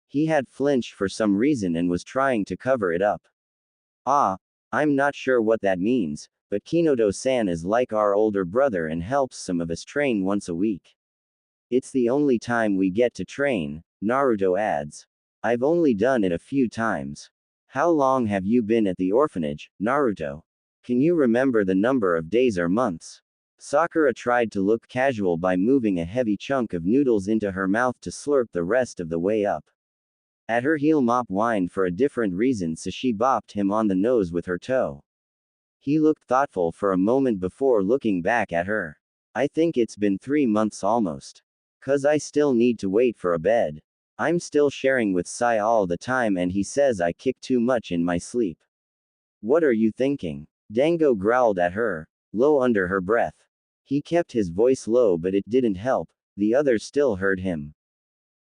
He had flinched for some reason and was trying to cover it up. Ah, I'm not sure what that means, but Kinoto-san is like our older brother and helps some of us train once a week. It's the only time we get to train, Naruto adds. I've only done it a few times. How long have you been at the orphanage, Naruto? Can you remember the number of days or months? Sakura tried to look casual by moving a heavy chunk of noodles into her mouth to slurp the rest of the way up. At her heel, Mop whined for a different reason, so she bopped him on the nose with her toe. He looked thoughtful for a moment before looking back at her. I think it's been 3 months almost. 'Cause I still need to wait for a bed. I'm still sharing with Sai all the time and he says I kick too much in my sleep. What are you thinking? Dango growled at her, low under her breath. He kept his voice low but it didn't help, the others still heard him.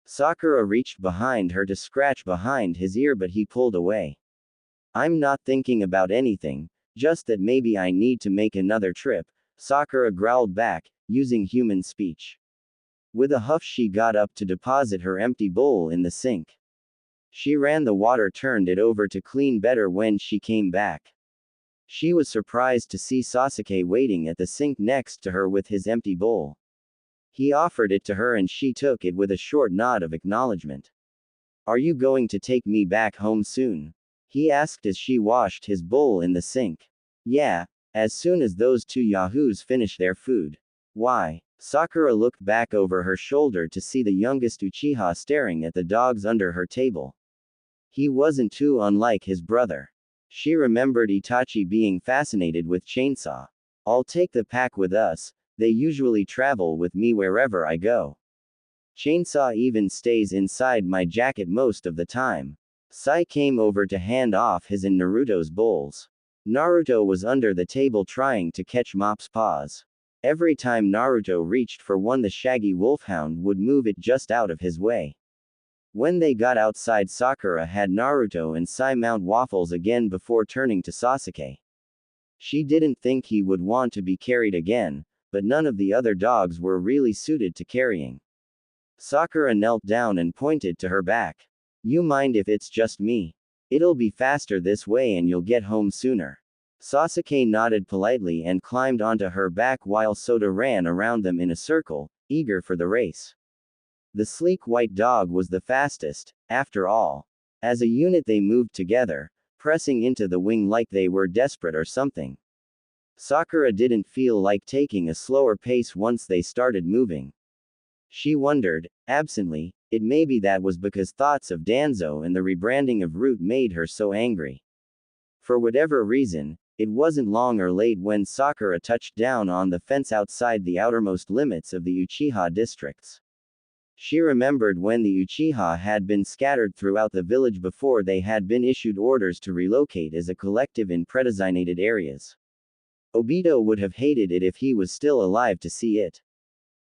Sakura reached behind her to scratch behind his ear but he pulled away. I'm not thinking about anything, Just that maybe I need to make another trip, Sakura growled back, using human speech. With a huff she got up to deposit her empty bowl in the sink. She ran the water, turned it over to clean better when she came back. She was surprised to see Sasuke waiting at the sink next to her with his empty bowl. He offered it to her and she took it with a short nod of acknowledgement. Are you going to take me back home soon? He asked as she washed his bowl in the sink. Yeah, as soon as those two yahoos finish their food. Why? Sakura looked back over her shoulder to see the youngest Uchiha staring at the dogs under her table. He wasn't too unlike his brother. She remembered Itachi being fascinated with Chainsaw. I'll take the pack with us, they usually travel with me wherever I go. Chainsaw even stays inside my jacket most of the time. Sai came over to hand off his and Naruto's bowls. Naruto was under the table trying to catch Mop's paws. Every time Naruto reached for one, the shaggy wolfhound would move it just out of his way. When they got outside, Sakura had Naruto and Sai mount Waffles again before turning to Sasuke. She didn't think he would want to be carried again, but none of the other dogs were really suited to carrying. Sakura knelt down and pointed to her back. You mind if it's just me? It'll be faster this way and you'll get home sooner. Sasuke nodded politely and climbed onto her back while Sota ran around them in a circle, eager for the race. The sleek white dog was the fastest, after all. As a unit they moved together, pressing into the wing like they were desperate or something. Sakura didn't feel like taking a slower pace once they started moving. She wondered, absently, it may be that was because thoughts of Danzo and the rebranding of Root made her so angry. For whatever reason, it wasn't long or late when Sakura touched down on the fence outside the outermost limits of the Uchiha districts. She remembered when the Uchiha had been scattered throughout the village before they had been issued orders to relocate as a collective in predesignated areas. Obito would have hated it if he was still alive to see it.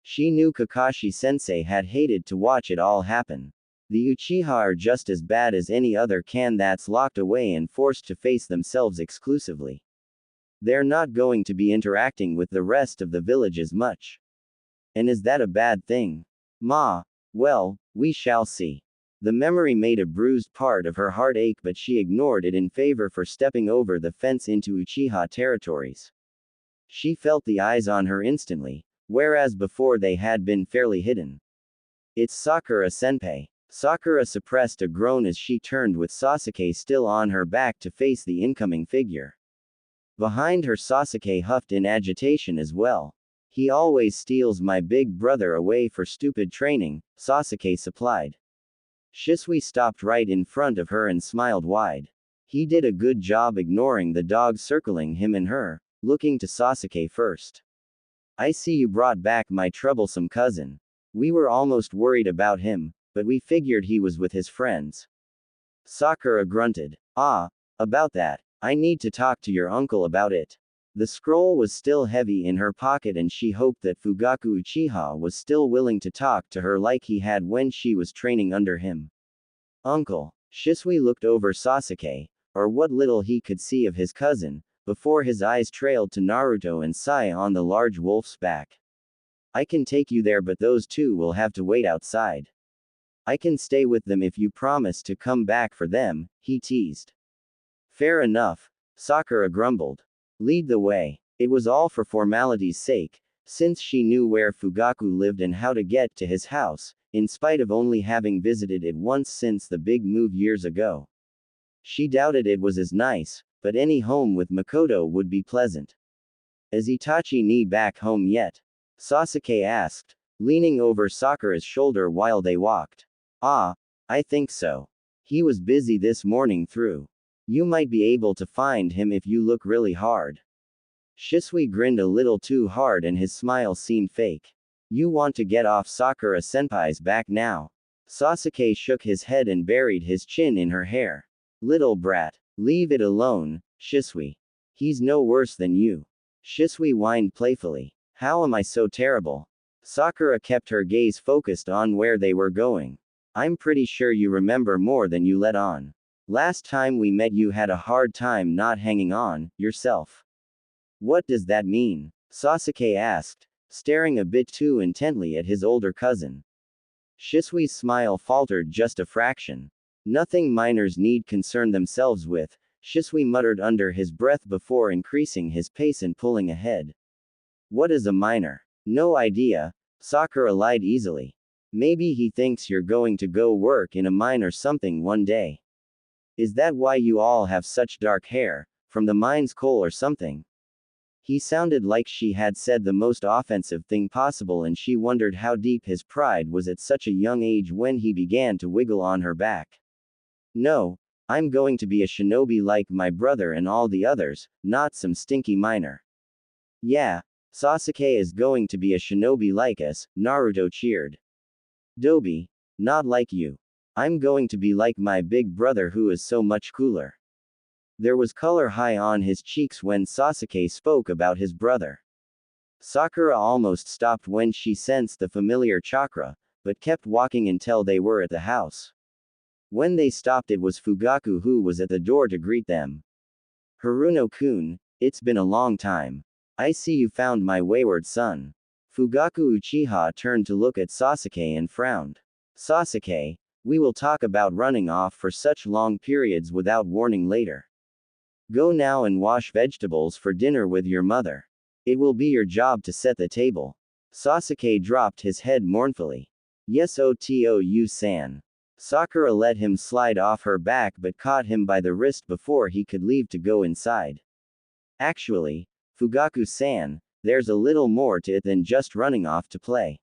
She knew Kakashi-sensei had hated to watch it all happen. The Uchiha are just as bad as any other clan that's locked away and forced to face themselves exclusively. They're not going to be interacting with the rest of the village as much. And is that a bad thing? Ma. Well, we shall see. The memory made a bruised part of her heart ache, but she ignored it in favor for stepping over the fence into Uchiha territories. She felt the eyes on her instantly, whereas before they had been fairly hidden. It's Sakura-senpai. Sakura suppressed a groan as she turned with Sasuke still on her back to face the incoming figure. Behind her, Sasuke huffed in agitation as well. He always steals my big brother away for stupid training, Sasuke supplied. Shisui stopped right in front of her and smiled wide. He did a good job ignoring the dogs circling him and her, looking to Sasuke first. I see you brought back my troublesome cousin. We were almost worried about him, but we figured he was with his friends. Sakura grunted. Ah, about that. I need to talk to your uncle about it. The scroll was still heavy in her pocket and she hoped that Fugaku Uchiha was still willing to talk to her like he had when she was training under him. Uncle. Shisui looked over Sasuke, or what little he could see of his cousin, before his eyes trailed to Naruto and Sai on the large wolf's back. I can take you there, but those two will have to wait outside. I can stay with them if you promise to come back for them, he teased. Fair enough, Sakura grumbled. Lead the way. It was all for formality's sake, since she knew where Fugaku lived and how to get to his house, in spite of only having visited it once since the big move years ago. She doubted it was as nice, but any home with Makoto would be pleasant. Is Itachi ni back home yet? Sasuke asked, leaning over Sakura's shoulder while they walked. Ah, I think so. He was busy this morning through. You might be able to find him if you look really hard. Shisui grinned a little too hard and his smile seemed fake. You want to get off Sakura-senpai's back now? Sasuke shook his head and buried his chin in her hair. Little brat. Leave it alone, Shisui. He's no worse than you. Shisui whined playfully. How am I so terrible? Sakura kept her gaze focused on where they were going. I'm pretty sure you remember more than you let on. Last time we met you had a hard time not hanging on, yourself. What does that mean? Sasuke asked, staring a bit too intently at his older cousin. Shisui's smile faltered just a fraction. Nothing minors need concern themselves with, Shisui muttered under his breath before increasing his pace and pulling ahead. What is a minor? No idea, Sakura lied easily. Maybe he thinks you're going to go work in a mine or something one day. Is that why you all have such dark hair, from the mine's coal or something? He sounded like she had said the most offensive thing possible, and she wondered how deep his pride was at such a young age when he began to wiggle on her back. No, I'm going to be a shinobi like my brother and all the others, not some stinky miner. Yeah, Sasuke is going to be a shinobi like us, Naruto cheered. Dobi, not like you. I'm going to be like my big brother who is so much cooler. There was color high on his cheeks when Sasuke spoke about his brother. Sakura almost stopped when she sensed the familiar chakra, but kept walking until they were at the house. When they stopped, it was Fugaku who was at the door to greet them. Haruno-kun, it's been a long time. I see you found my wayward son. Fugaku Uchiha turned to look at Sasuke and frowned. Sasuke, we will talk about running off for such long periods without warning later. Go now and wash vegetables for dinner with your mother. It will be your job to set the table. Sasuke dropped his head mournfully. Yes, Otou-san. Sakura let him slide off her back but caught him by the wrist before he could leave to go inside. Actually, Fugaku-san, there's a little more to it than just running off to play.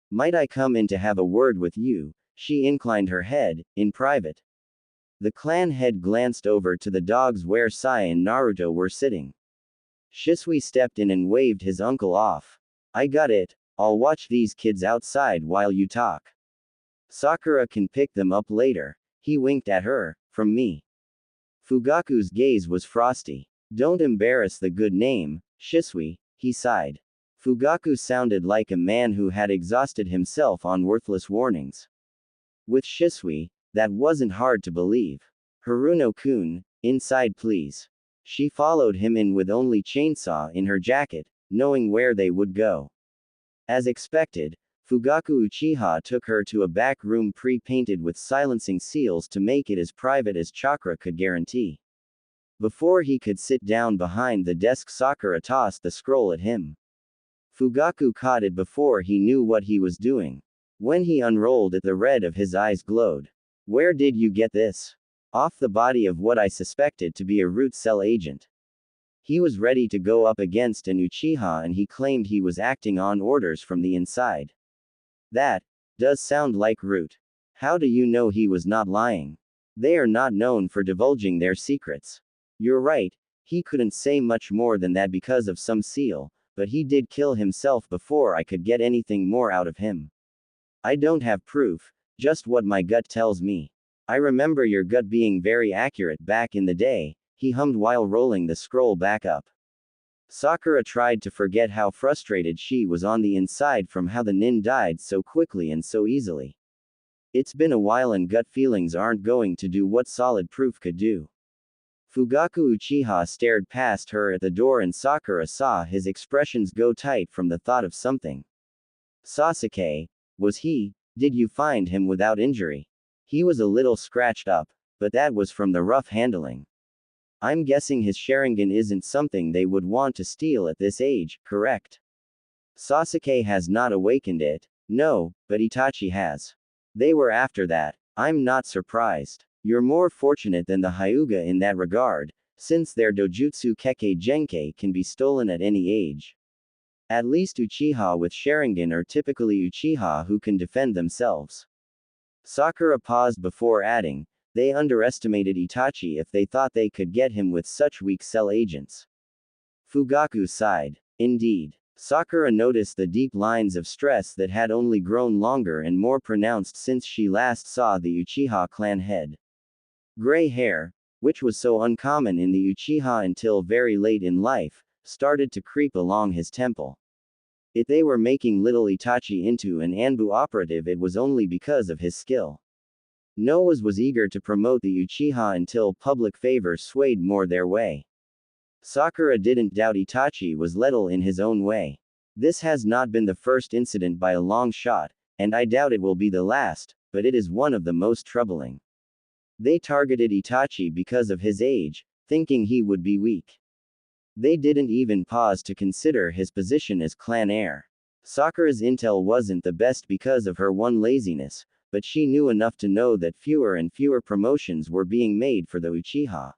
Might I come in to have a word with you? She inclined her head, in private. The clan head glanced over to the dogs where Sai and Naruto were sitting. Shisui stepped in and waved his uncle off. I got it, I'll watch these kids outside while you talk. Sakura can pick them up later, he winked at her, from me. Fugaku's gaze was frosty. Don't embarrass the good name, Shisui, he sighed. Fugaku sounded like a man who had exhausted himself on worthless warnings. With Shisui, that wasn't hard to believe. Haruno-kun, inside please. She followed him in with only chainsaw in her jacket, knowing where they would go. As expected, Fugaku Uchiha took her to a back room pre-painted with silencing seals to make it as private as Chakra could guarantee. Before he could sit down behind the desk, Sakura tossed the scroll at him. Fugaku caught it before he knew what he was doing. When he unrolled it, the red of his eyes glowed. Where did you get this? Off the body of what I suspected to be a root cell agent. He was ready to go up against an Uchiha and he claimed he was acting on orders from the inside. That does sound like root. How do you know he was not lying? They are not known for divulging their secrets. You're right, he couldn't say much more than that because of some seal, but he did kill himself before I could get anything more out of him. I don't have proof, just what my gut tells me. I remember your gut being very accurate back in the day, he hummed while rolling the scroll back up. Sakura tried to forget how frustrated she was on the inside from how the nin died so quickly and so easily. It's been a while and gut feelings aren't going to do what solid proof could do. Fugaku Uchiha stared past her at the door and Sakura saw his expressions go tight from the thought of something. Sasuke, did you find him without injury? He was a little scratched up, but that was from the rough handling. I'm guessing his Sharingan isn't something they would want to steal at this age, correct? Sasuke has not awakened it. No, but Itachi has. They were after that. I'm not surprised. You're more fortunate than the Hyuga in that regard, since their dojutsu Kekkei Genkai can be stolen at any age. At least Uchiha with Sharingan are typically Uchiha who can defend themselves. Sakura paused before adding, they underestimated Itachi if they thought they could get him with such weak cell agents. Fugaku sighed. Indeed. Sakura noticed the deep lines of stress that had only grown longer and more pronounced since she last saw the Uchiha clan head. Gray hair, which was so uncommon in the Uchiha until very late in life, started to creep along his temple. If they were making little Itachi into an Anbu operative, it was only because of his skill. Noah's was eager to promote the Uchiha until public favor swayed more their way. Sakura didn't doubt Itachi was lethal in his own way. This has not been the first incident by a long shot, and I doubt it will be the last, but it is one of the most troubling. They targeted Itachi because of his age, thinking he would be weak. They didn't even pause to consider his position as clan heir. Sakura's intel wasn't the best because of her one laziness, but she knew enough to know that fewer and fewer promotions were being made for the Uchiha.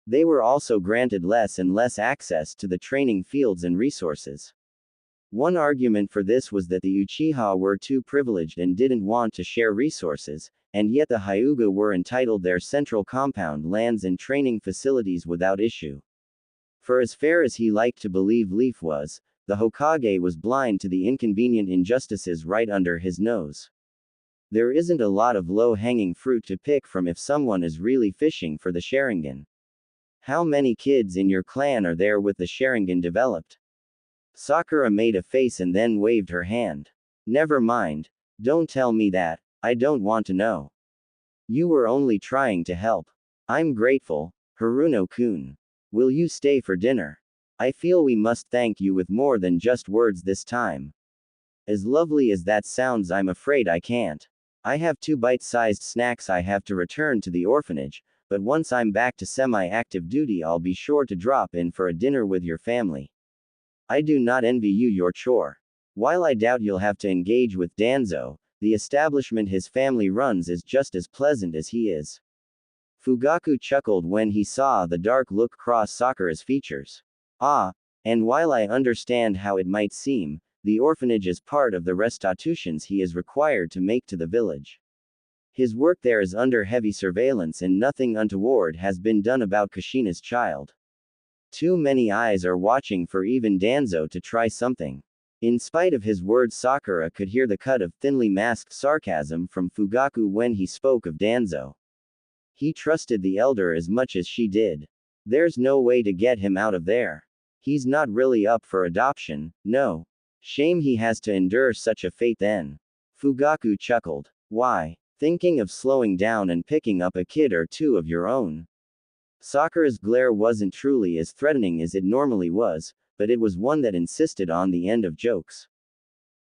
They were also granted less and less access to the training fields and resources. One argument for this was that the Uchiha were too privileged and didn't want to share resources, and yet the Hyuga were entitled their central compound lands and training facilities without issue. For as fair as he liked to believe Leaf was, the Hokage was blind to the inconvenient injustices right under his nose. There isn't a lot of low-hanging fruit to pick from if someone is really fishing for the Sharingan. How many kids in your clan are there with the Sharingan developed? Sakura made a face and then waved her hand. Never mind. Don't tell me that. I don't want to know. You were only trying to help. I'm grateful, Haruno-kun. Will you stay for dinner? I feel we must thank you with more than just words this time. As lovely as that sounds, I'm afraid I can't. I have 2 bite-sized snacks I have to return to the orphanage, but once I'm back to semi-active duty I'll be sure to drop in for a dinner with your family. I do not envy you your chore. While I doubt you'll have to engage with Danzo, the establishment his family runs is just as pleasant as he is. Fugaku chuckled when he saw the dark look cross Sakura's features. Ah, and while I understand how it might seem, the orphanage is part of the restitutions he is required to make to the village. His work there is under heavy surveillance and nothing untoward has been done about Kushina's child. Too many eyes are watching for even Danzo to try something. In spite of his words, Sakura could hear the cut of thinly masked sarcasm from Fugaku when he spoke of Danzo. He trusted the elder as much as she did. There's no way to get him out of there. He's not really up for adoption, no. Shame he has to endure such a fate then. Fugaku chuckled. Why? Thinking of slowing down and picking up a kid or 2 of your own? Sakura's glare wasn't truly as threatening as it normally was, but it was one that insisted on the end of jokes.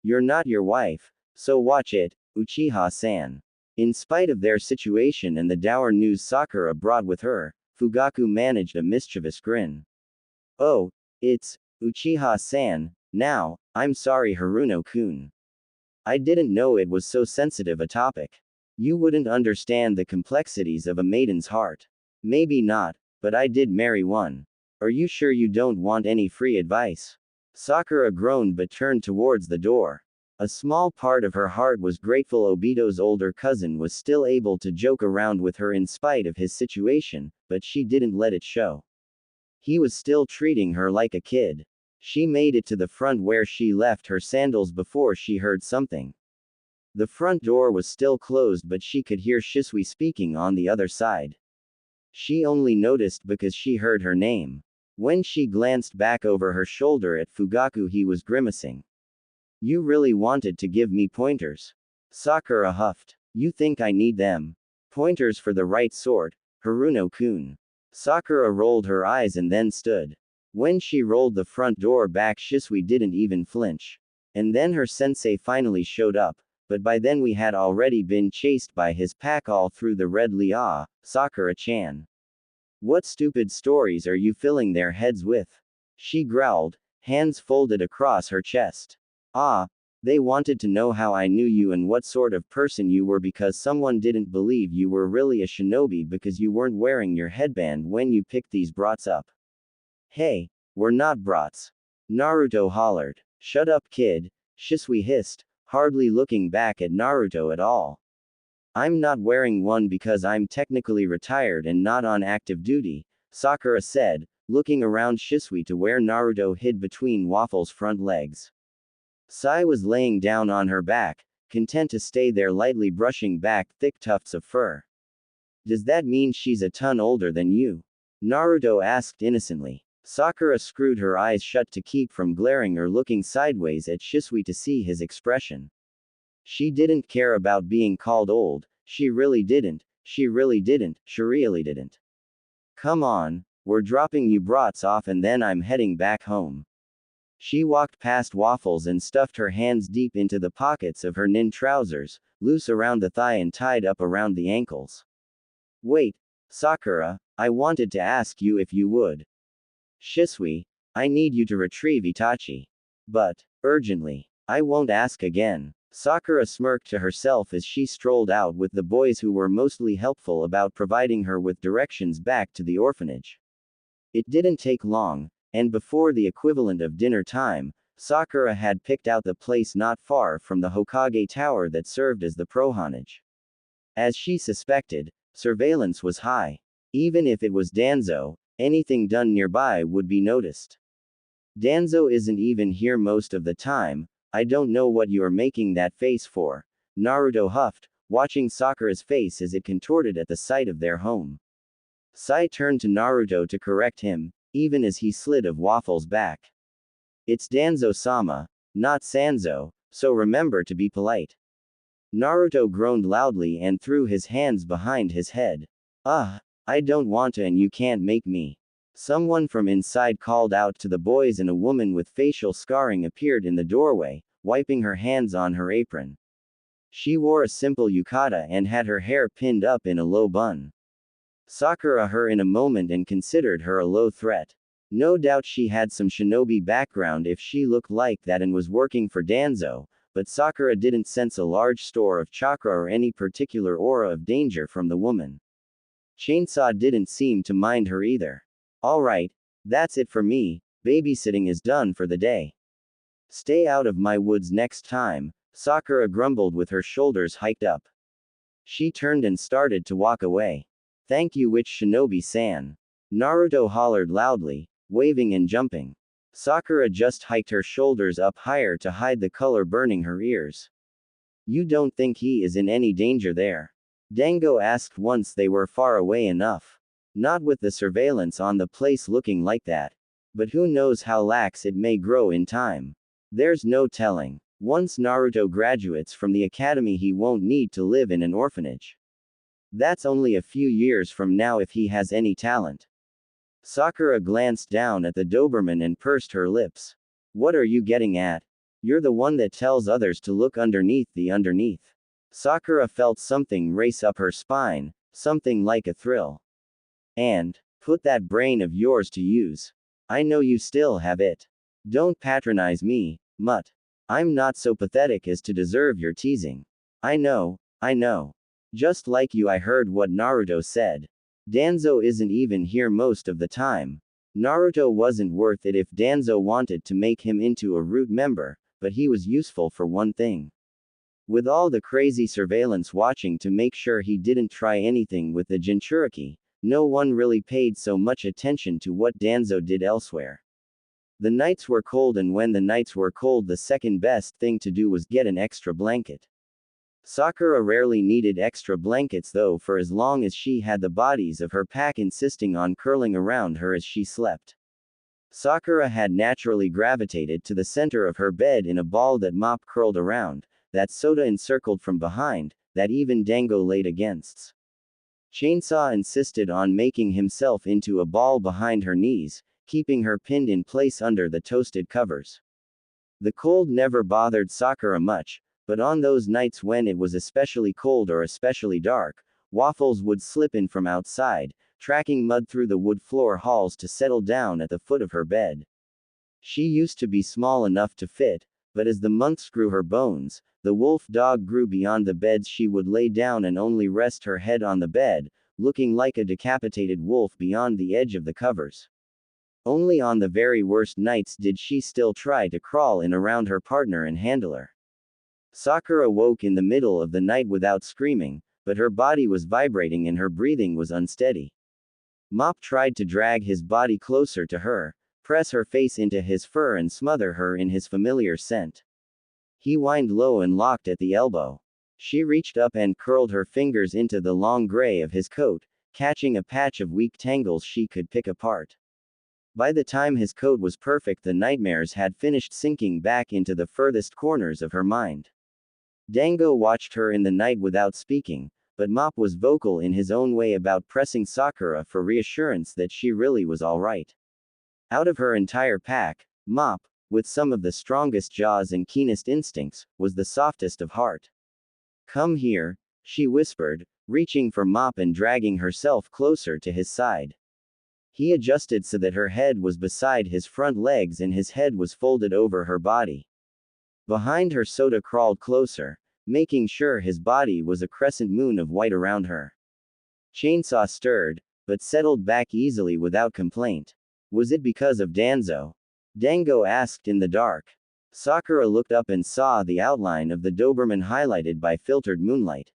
You're not your wife, so watch it, Uchiha-san. In spite of their situation and the dour news Sakura brought with her, Fugaku managed a mischievous grin. Oh, it's Uchiha-san. Now, I'm sorry Haruno-kun. I didn't know it was so sensitive a topic. You wouldn't understand the complexities of a maiden's heart. Maybe not, but I did marry one. Are you sure you don't want any free advice? Sakura groaned but turned towards the door. A small part of her heart was grateful Obito's older cousin was still able to joke around with her in spite of his situation, but she didn't let it show. He was still treating her like a kid. She made it to the front where she left her sandals before she heard something. The front door was still closed but she could hear Shisui speaking on the other side. She only noticed because she heard her name. When she glanced back over her shoulder at Fugaku he was grimacing. You really wanted to give me pointers? Sakura huffed. You think I need them? Pointers for the right sort, Haruno-kun. Sakura rolled her eyes and then stood. When she rolled the front door back Shisui didn't even flinch. And then her sensei finally showed up, but by then we had already been chased by his pack all through the Red Lia, Sakura-chan. What stupid stories are you filling their heads with? She growled, hands folded across her chest. Ah, they wanted to know how I knew you and what sort of person you were because someone didn't believe you were really a shinobi because you weren't wearing your headband when you picked these brats up. Hey, we're not brats. Naruto hollered. Shut up kid, Shisui hissed, hardly looking back at Naruto at all. I'm not wearing one because I'm technically retired and not on active duty, Sakura said, looking around Shisui to where Naruto hid between Waffle's front legs. Sai was laying down on her back, content to stay there lightly brushing back thick tufts of fur. Does that mean she's a ton older than you? Naruto asked innocently. Sakura screwed her eyes shut to keep from glaring or looking sideways at Shisui to see his expression. She didn't care about being called old, She really didn't. She really didn't. She really didn't. Come on, we're dropping you brats off and then I'm heading back home. She walked past Waffles and stuffed her hands deep into the pockets of her nin trousers, loose around the thigh and tied up around the ankles. Wait, Sakura, I wanted to ask you if you would. Shisui, I need you to retrieve Itachi. But, urgently. I won't ask again. Sakura smirked to herself as she strolled out with the boys who were mostly helpful about providing her with directions back to the orphanage. It didn't take long, and before the equivalent of dinner time, Sakura had picked out the place not far from the Hokage Tower that served as the prohanage. As she suspected, surveillance was high. Even if it was Danzo, anything done nearby would be noticed. Danzo isn't even here most of the time. I don't know what you're making that face for, Naruto huffed, watching Sakura's face as it contorted at the sight of their home. Sai turned to Naruto to correct him, even as he slid of Waffles' back. It's Danzo-sama, not Sanzo, so remember to be polite. Naruto groaned loudly and threw his hands behind his head. I don't want to and you can't make me. Someone from inside called out to the boys and a woman with facial scarring appeared in the doorway, wiping her hands on her apron. She wore a simple yukata and had her hair pinned up in a low bun. Sakura her in a moment and considered her a low threat. No doubt she had some shinobi background if she looked like that and was working for Danzo, but Sakura didn't sense a large store of chakra or any particular aura of danger from the woman. Chainsaw didn't seem to mind her either. Alright, that's it for me, babysitting is done for the day. Stay out of my woods next time, Sakura grumbled with her shoulders hiked up. She turned and started to walk away. Thank you Witch Shinobi-san. Naruto hollered loudly, waving and jumping. Sakura just hiked her shoulders up higher to hide the color burning her ears. You don't think he is in any danger there? Dango asked once they were far away enough. Not with the surveillance on the place looking like that. But who knows how lax it may grow in time. There's no telling. Once Naruto graduates from the academy he won't need to live in an orphanage. That's only a few years from now if he has any talent. Sakura glanced down at the Doberman and pursed her lips. What are you getting at? You're the one that tells others to look underneath the underneath. Sakura felt something race up her spine, something like a thrill. And, put that brain of yours to use. I know you still have it. Don't patronize me, mutt. I'm not so pathetic as to deserve your teasing. I know. Just like you I heard what Naruto said. Danzo isn't even here most of the time. Naruto wasn't worth it if Danzo wanted to make him into a root member, but he was useful for one thing. With all the crazy surveillance watching to make sure he didn't try anything with the Jinchuriki, no one really paid so much attention to what Danzo did elsewhere. The nights were cold and when the nights were cold the second best thing to do was get an extra blanket. Sakura rarely needed extra blankets though for as long as she had the bodies of her pack insisting on curling around her as she slept. Sakura had naturally gravitated to the center of her bed in a ball that Mop curled around, that Soda encircled from behind, that even Dango laid against. Chainsaw insisted on making himself into a ball behind her knees, keeping her pinned in place under the toasted covers. The cold never bothered Sakura much, but on those nights when it was especially cold or especially dark, Waffles would slip in from outside, tracking mud through the wood floor halls to settle down at the foot of her bed. She used to be small enough to fit, but as the months grew her bones, the wolf dog grew beyond the beds she would lay down and only rest her head on the bed, looking like a decapitated wolf beyond the edge of the covers. Only on the very worst nights did she still try to crawl in around her partner and handle her. Sakura woke in the middle of the night without screaming, but her body was vibrating and her breathing was unsteady. Mop tried to drag his body closer to her, press her face into his fur and smother her in his familiar scent. He whined low and locked at the elbow. She reached up and curled her fingers into the long gray of his coat, catching a patch of weak tangles she could pick apart. By the time his coat was perfect the nightmares had finished sinking back into the furthest corners of her mind. Dango watched her in the night without speaking, but Mop was vocal in his own way about pressing Sakura for reassurance that she really was alright. Out of her entire pack, Mop, with some of the strongest jaws and keenest instincts, was the softest of heart. Come here, she whispered, reaching for Mop and dragging herself closer to his side. He adjusted so that her head was beside his front legs and his head was folded over her body. Behind her, Sota crawled closer, making sure his body was a crescent moon of white around her. Chainsaw stirred, but settled back easily without complaint. Was it because of Danzo? Dango asked in the dark. Sakura looked up and saw the outline of the Doberman highlighted by filtered moonlight.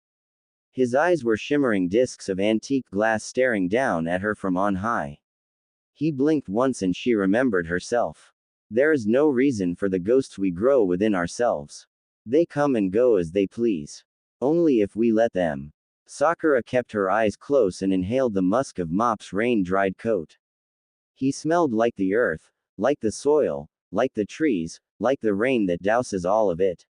His eyes were shimmering discs of antique glass staring down at her from on high. He blinked once and she remembered herself. There is no reason for the ghosts we grow within ourselves. They come and go as they please. Only if we let them. Sakura kept her eyes close and inhaled the musk of Mop's rain-dried coat. He smelled like the earth, like the soil, like the trees, like the rain that douses all of it.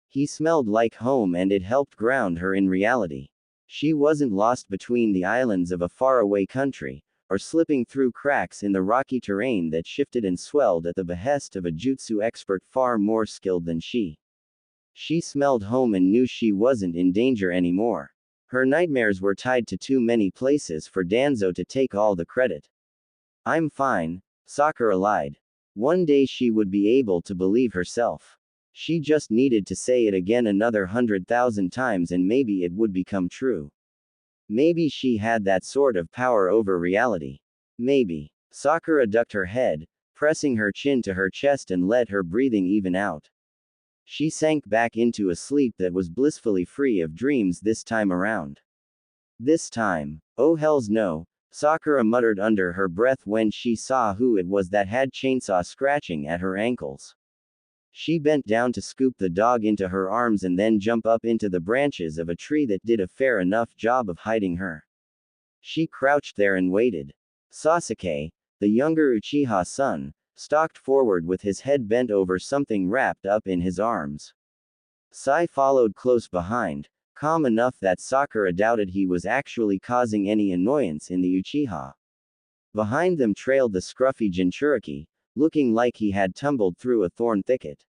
He smelled like home and it helped ground her in reality. She wasn't lost between the islands of a faraway country, or slipping through cracks in the rocky terrain that shifted and swelled at the behest of a jutsu expert far more skilled than she. She smelled home and knew she wasn't in danger anymore. Her nightmares were tied to too many places for Danzo to take all the credit. I'm fine, Sakura lied. One day she would be able to believe herself. She just needed to say it again another 100,000 times and maybe it would become true. Maybe she had that sort of power over reality. Maybe. Sakura ducked her head, pressing her chin to her chest and let her breathing even out. She sank back into a sleep that was blissfully free of dreams this time around. This time. Oh hells no, Sakura muttered under her breath when she saw who it was that had Chainsaw scratching at her ankles. She bent down to scoop the dog into her arms and then jump up into the branches of a tree that did a fair enough job of hiding her. She crouched there and waited. Sasuke, the younger Uchiha son, stalked forward with his head bent over something wrapped up in his arms. Sai followed close behind, calm enough that Sakura doubted he was actually causing any annoyance in the Uchiha. Behind them trailed the scruffy Jinchuriki, looking like he had tumbled through a thorn thicket.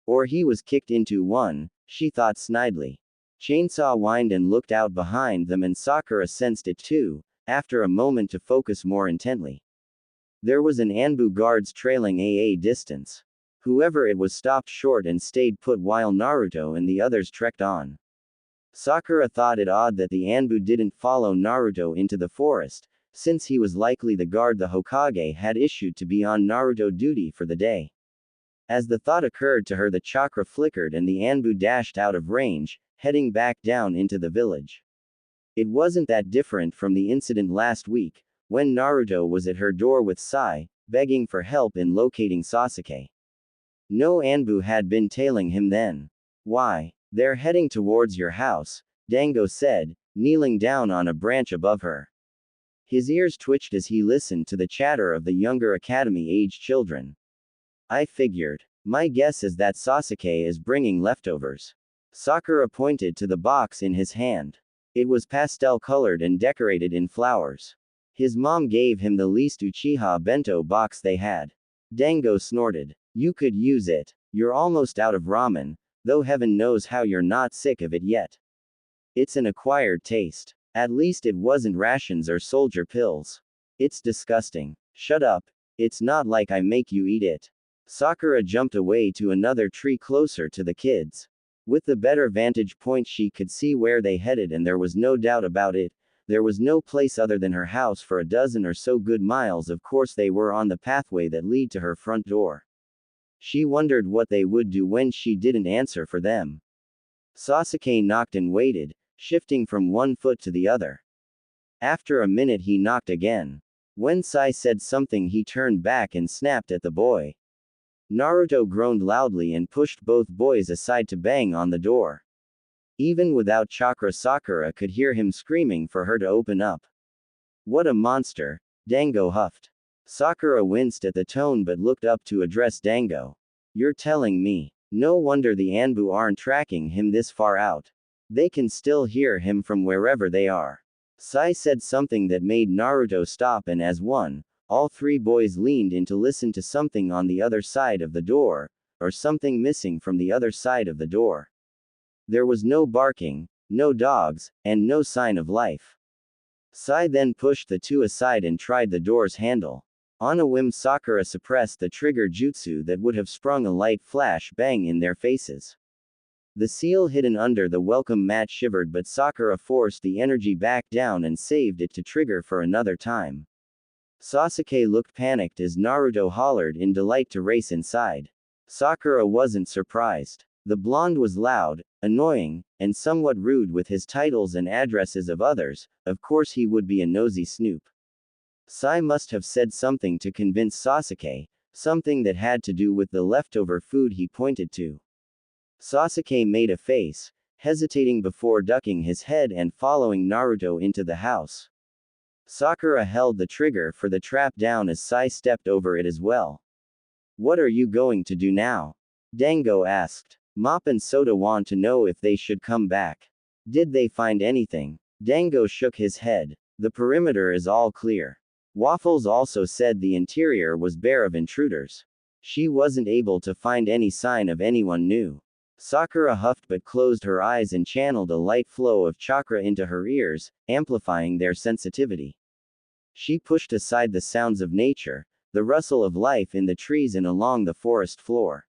Or he was kicked into one, she thought snidely. Chainsaw whined and looked out behind them and Sakura sensed it too, after a moment to focus more intently. There was an Anbu guards trailing a distance. Whoever it was stopped short and stayed put while Naruto and the others trekked on. Sakura thought it odd that the Anbu didn't follow Naruto into the forest, since he was likely the guard the Hokage had issued to be on Naruto duty for the day. As the thought occurred to her, the chakra flickered and the Anbu dashed out of range, heading back down into the village. It wasn't that different from the incident last week, when Naruto was at her door with Sai, begging for help in locating Sasuke. No Anbu had been tailing him then. Why? They're heading towards your house, Dango said, kneeling down on a branch above her. His ears twitched as he listened to the chatter of the younger academy-aged children. I figured. My guess is that Sasuke is bringing leftovers. Sakura pointed to the box in his hand. It was pastel-colored and decorated in flowers. His mom gave him the least Uchiha bento box they had. Dango snorted. You could use it. You're almost out of ramen, though heaven knows how you're not sick of it yet. It's an acquired taste. At least it wasn't rations or soldier pills. It's disgusting. Shut up. It's not like I make you eat it. Sakura jumped away to another tree closer to the kids. With the better vantage point she could see where they headed and there was no doubt about it, there was no place other than her house for a dozen or so good miles. Of course they were on the pathway that lead to her front door. She wondered what they would do when she didn't answer for them. Sasuke knocked and waited, shifting from one foot to the other. After a minute he knocked again. When Sai said something he turned back and snapped at the boy. Naruto groaned loudly and pushed both boys aside to bang on the door. Even without chakra, Sakura could hear him screaming for her to open up. What a monster, Dango huffed. Sakura winced at the tone but looked up to address Dango. You're telling me. No wonder the Anbu aren't tracking him this far out. They can still hear him from wherever they are. Sai said something that made Naruto stop, and as one, all three boys leaned in to listen to something on the other side of the door, or something missing from the other side of the door. There was no barking, no dogs, and no sign of life. Sai then pushed the two aside and tried the door's handle. On a whim, Sakura suppressed the trigger jutsu that would have sprung a light flash bang in their faces. The seal hidden under the welcome mat shivered, but Sakura forced the energy back down and saved it to trigger for another time. Sasuke looked panicked as Naruto hollered in delight to race inside. Sakura wasn't surprised. The blonde was loud, annoying, and somewhat rude with his titles and addresses of others. Of course he would be a nosy snoop. Sai must have said something to convince Sasuke, something that had to do with the leftover food he pointed to. Sasuke made a face, hesitating before ducking his head and following Naruto into the house. Sakura held the trigger for the trap down as Sai stepped over it as well. "What are you going to do now?" Dango asked. Mop and Soda want to know if they should come back. Did they find anything? Dango shook his head. The perimeter is all clear. Waffles also said the interior was bare of intruders. She wasn't able to find any sign of anyone new. Sakura huffed but closed her eyes and channeled a light flow of chakra into her ears, amplifying their sensitivity. She pushed aside the sounds of nature, the rustle of life in the trees and along the forest floor.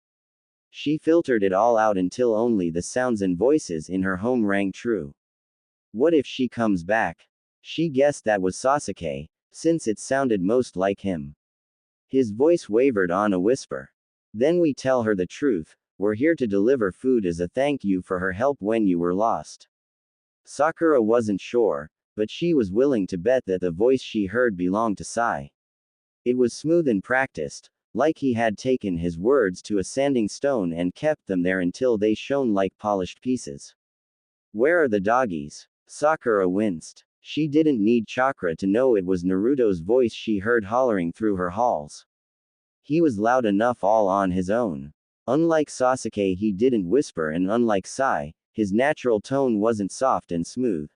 She filtered it all out until only the sounds and voices in her home rang true. What if she comes back? She guessed that was Sasuke, since it sounded most like him. His voice wavered on a whisper. "Then we tell her the truth. We're here to deliver food as a thank you for her help when you were lost." Sakura wasn't sure, but she was willing to bet that the voice she heard belonged to Sai. It was smooth and practiced, like he had taken his words to a sanding stone and kept them there until they shone like polished pieces. "Where are the doggies?" Sakura winced. She didn't need chakra to know it was Naruto's voice she heard hollering through her halls. He was loud enough all on his own. Unlike Sasuke, he didn't whisper, and unlike Sai, his natural tone wasn't soft and smooth.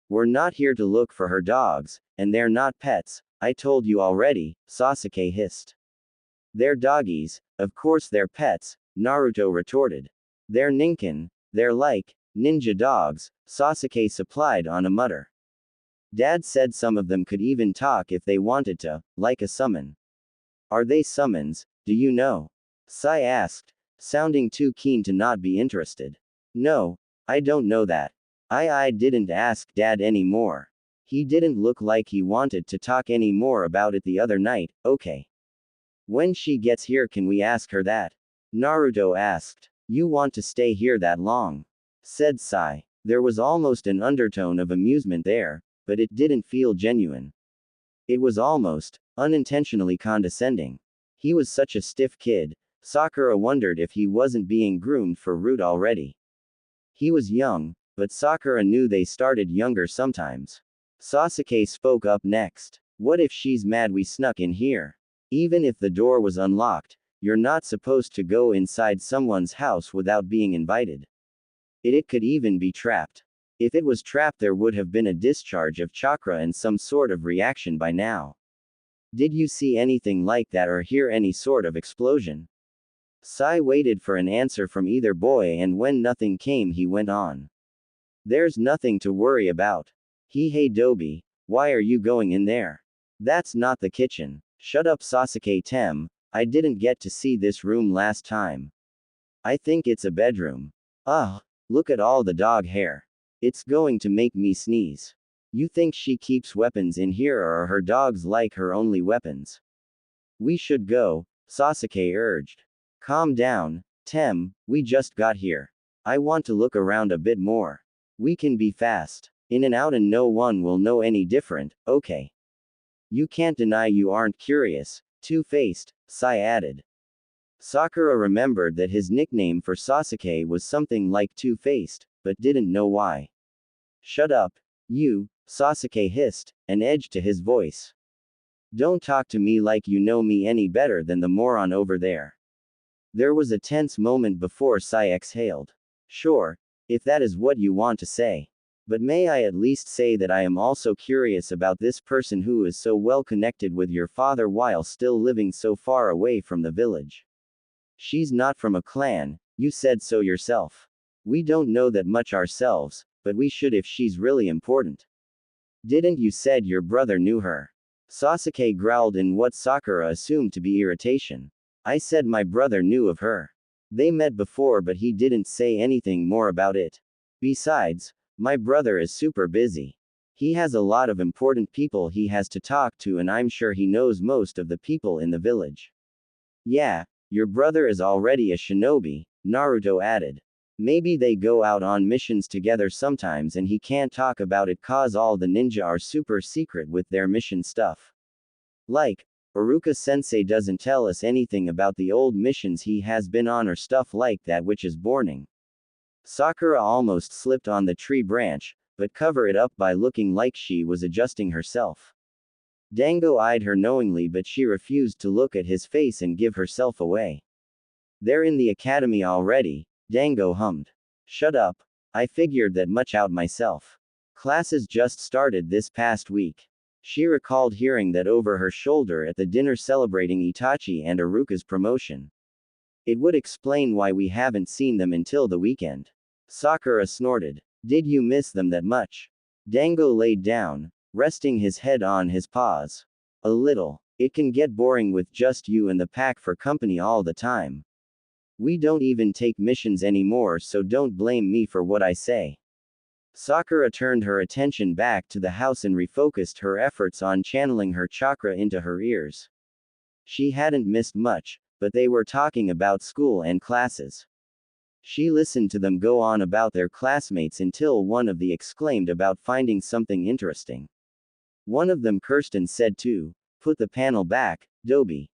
"We're not here to look for her dogs, and they're not pets, I told you already," Sasuke hissed. "They're doggies, of course they're pets," Naruto retorted. "They're ninkin, they're like ninja dogs," Sasuke supplied on a mutter. "Dad said some of them could even talk if they wanted to, like a summon." "Are they summons, do you know?" Sai asked, sounding too keen to not be interested. "No, I don't know that. I didn't ask Dad anymore. He didn't look like he wanted to talk any more about it the other night." "Okay. When she gets here can we ask her that?" Naruto asked. "You want to stay here that long?" said Sai. There was almost an undertone of amusement there, but it didn't feel genuine. It was almost unintentionally condescending. He was such a stiff kid. Sakura wondered if he wasn't being groomed for Root already. He was young, but Sakura knew they started younger sometimes. Sasuke spoke up next. "What if she's mad we snuck in here? Even if the door was unlocked, you're not supposed to go inside someone's house without being invited. It could even be trapped. If it was trapped, there would have been a discharge of chakra and some sort of reaction by now. Did you see anything like that or hear any sort of explosion?" Sai waited for an answer from either boy, and when nothing came he went on. "There's nothing to worry about. Hey Dobi, why are you going in there? That's not the kitchen." "Shut up Sasuke Tem, I didn't get to see this room last time. I think it's a bedroom. Ugh, look at all the dog hair. It's going to make me sneeze. You think she keeps weapons in here, or are her dogs like her only weapons?" "We should go," Sasuke urged. "Calm down, Tem, we just got here. I want to look around a bit more. We can be fast. In and out and no one will know any different, okay? You can't deny you aren't curious, two-faced," Sai added. Sakura remembered that his nickname for Sasuke was something like two-faced, but didn't know why. "Shut up, you," Sasuke hissed, an edge to his voice. "Don't talk to me like you know me any better than the moron over there." There was a tense moment before Sai exhaled. "Sure, If that is what you want to say. But may I at least say that I am also curious about this person who is so well connected with your father while still living so far away from the village. She's not from a clan, you said so yourself. We don't know that much ourselves, but we should if she's really important. Didn't you said your brother knew her? Sasuke growled in what Sakura assumed to be irritation. I said my brother knew of her. They met before but he didn't say anything more about it. Besides, my brother is super busy. He has a lot of important people he has to talk to and I'm sure he knows most of the people in the village. Yeah, your brother is already a shinobi, Naruto added. Maybe they go out on missions together sometimes and he can't talk about it cause all the ninja are super secret with their mission stuff. Like, Iruka-sensei doesn't tell us anything about the old missions he has been on or stuff like that which is boring. Sakura almost slipped on the tree branch, but covered it up by looking like she was adjusting herself. Dango eyed her knowingly but she refused to look at his face and give herself away. They're in the academy already, Dango hummed. Shut up, I figured that much out myself. Classes just started this past week. She recalled hearing that over her shoulder at the dinner celebrating Itachi and Iruka's promotion. It would explain why we haven't seen them until the weekend. Sakura snorted. Did you miss them that much? Dango laid down, resting his head on his paws. A little. It can get boring with just you and the pack for company all the time. We don't even take missions anymore so don't blame me for what I say. Sakura turned her attention back to the house and refocused her efforts on channeling her chakra into her ears. She hadn't missed much, but they were talking about school and classes. She listened to them go on about their classmates until one of them exclaimed about finding something interesting. One of them cursed and said to, put the panel back, Dobi.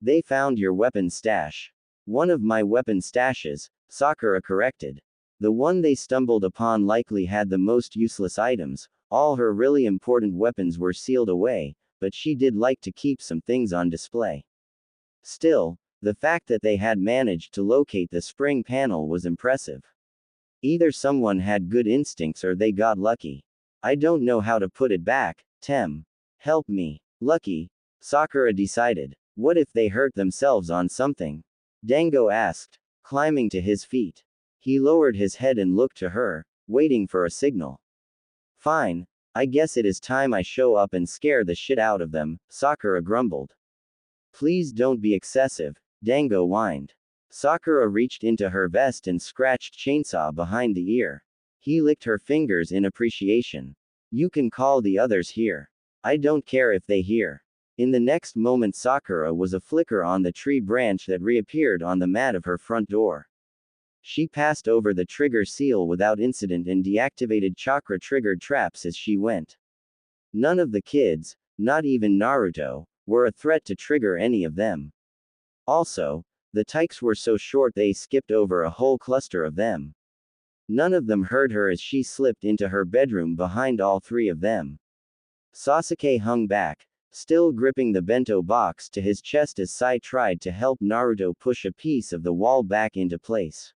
They found your weapon stash. One of my weapon stashes, Sakura corrected. The one they stumbled upon likely had the most useless items, all her really important weapons were sealed away, but she did like to keep some things on display. Still, the fact that they had managed to locate the spring panel was impressive. Either someone had good instincts or they got lucky. I don't know how to put it back, Tem. Help me. Lucky? Sakura decided. What if they hurt themselves on something? Dango asked, climbing to his feet. He lowered his head and looked to her, waiting for a signal. Fine, I guess it is time I show up and scare the shit out of them, Sakura grumbled. Please don't be excessive, Dango whined. Sakura reached into her vest and scratched Chainsaw behind the ear. He licked her fingers in appreciation. You can call the others here. I don't care if they hear. In the next moment Sakura was a flicker on the tree branch that reappeared on the mat of her front door. She passed over the trigger seal without incident and deactivated chakra-triggered traps as she went. None of the kids, not even Naruto, were a threat to trigger any of them. Also, the tykes were so short they skipped over a whole cluster of them. None of them heard her as she slipped into her bedroom behind all three of them. Sasuke hung back, still gripping the bento box to his chest as Sai tried to help Naruto push a piece of the wall back into place.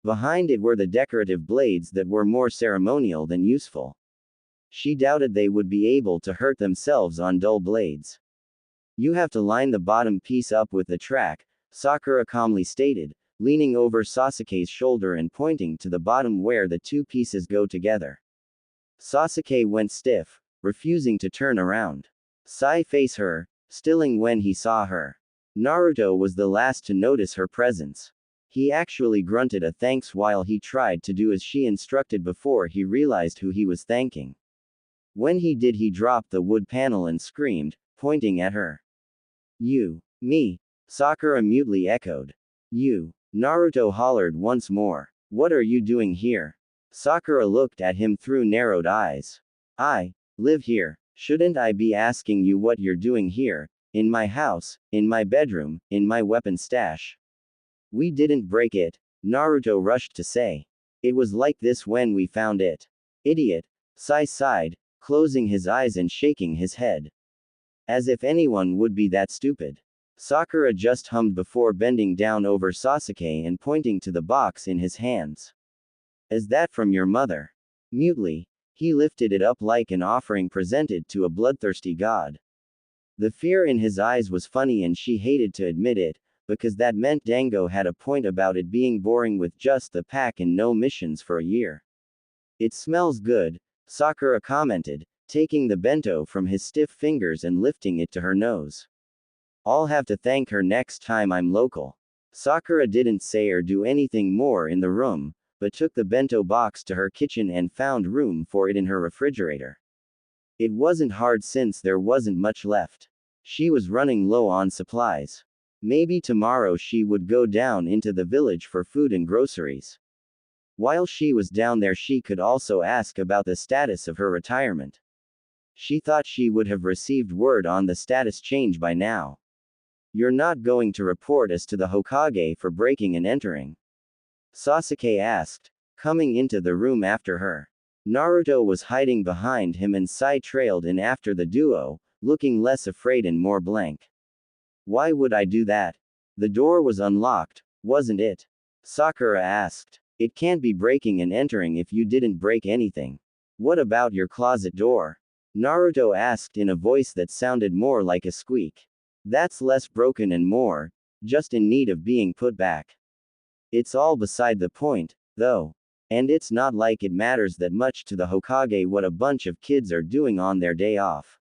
Behind it were the decorative blades that were more ceremonial than useful. She doubted they would be able to hurt themselves on dull blades. You have to line the bottom piece up with the track, Sakura calmly stated, leaning over Sasuke's shoulder and pointing to the bottom where the two pieces go together. Sasuke went stiff, refusing to turn around. Sai faced her, stilling when he saw her. Naruto was the last to notice her presence. He actually grunted a thanks while he tried to do as she instructed before he realized who he was thanking. When he did he dropped the wood panel and screamed, pointing at her. You. Me. Sakura mutely echoed. You. Naruto hollered once more. What are you doing here? Sakura looked at him through narrowed eyes. I live here. Shouldn't I be asking you what you're doing here? In my house, in my bedroom, in my weapon stash. We didn't break it, Naruto rushed to say. It was like this when we found it. Idiot. Sai sighed, closing his eyes and shaking his head. As if anyone would be that stupid. Sakura just hummed before bending down over Sasuke and pointing to the box in his hands. Is that from your mother? Mutely, he lifted it up like an offering presented to a bloodthirsty god. The fear in his eyes was funny and she hated to admit it, because that meant Dango had a point about it being boring with just the pack and no missions for a year. It smells good, Sakura commented, taking the bento from his stiff fingers and lifting it to her nose. I'll have to thank her next time I'm local. Sakura didn't say or do anything more in the room, but took the bento box to her kitchen and found room for it in her refrigerator. It wasn't hard since there wasn't much left. She was running low on supplies. Maybe tomorrow she would go down into the village for food and groceries. While she was down there, she could also ask about the status of her retirement. She thought she would have received word on the status change by now. You're not going to report us to the Hokage for breaking and entering? Sasuke asked, coming into the room after her. Naruto was hiding behind him and Sai trailed in after the duo, looking less afraid and more blank. Why would I do that? The door was unlocked, wasn't it? Sakura asked. It can't be breaking and entering if you didn't break anything. What about your closet door? Naruto asked in a voice that sounded more like a squeak. That's less broken and more, just in need of being put back. It's all beside the point, though. And it's not like it matters that much to the Hokage what a bunch of kids are doing on their day off.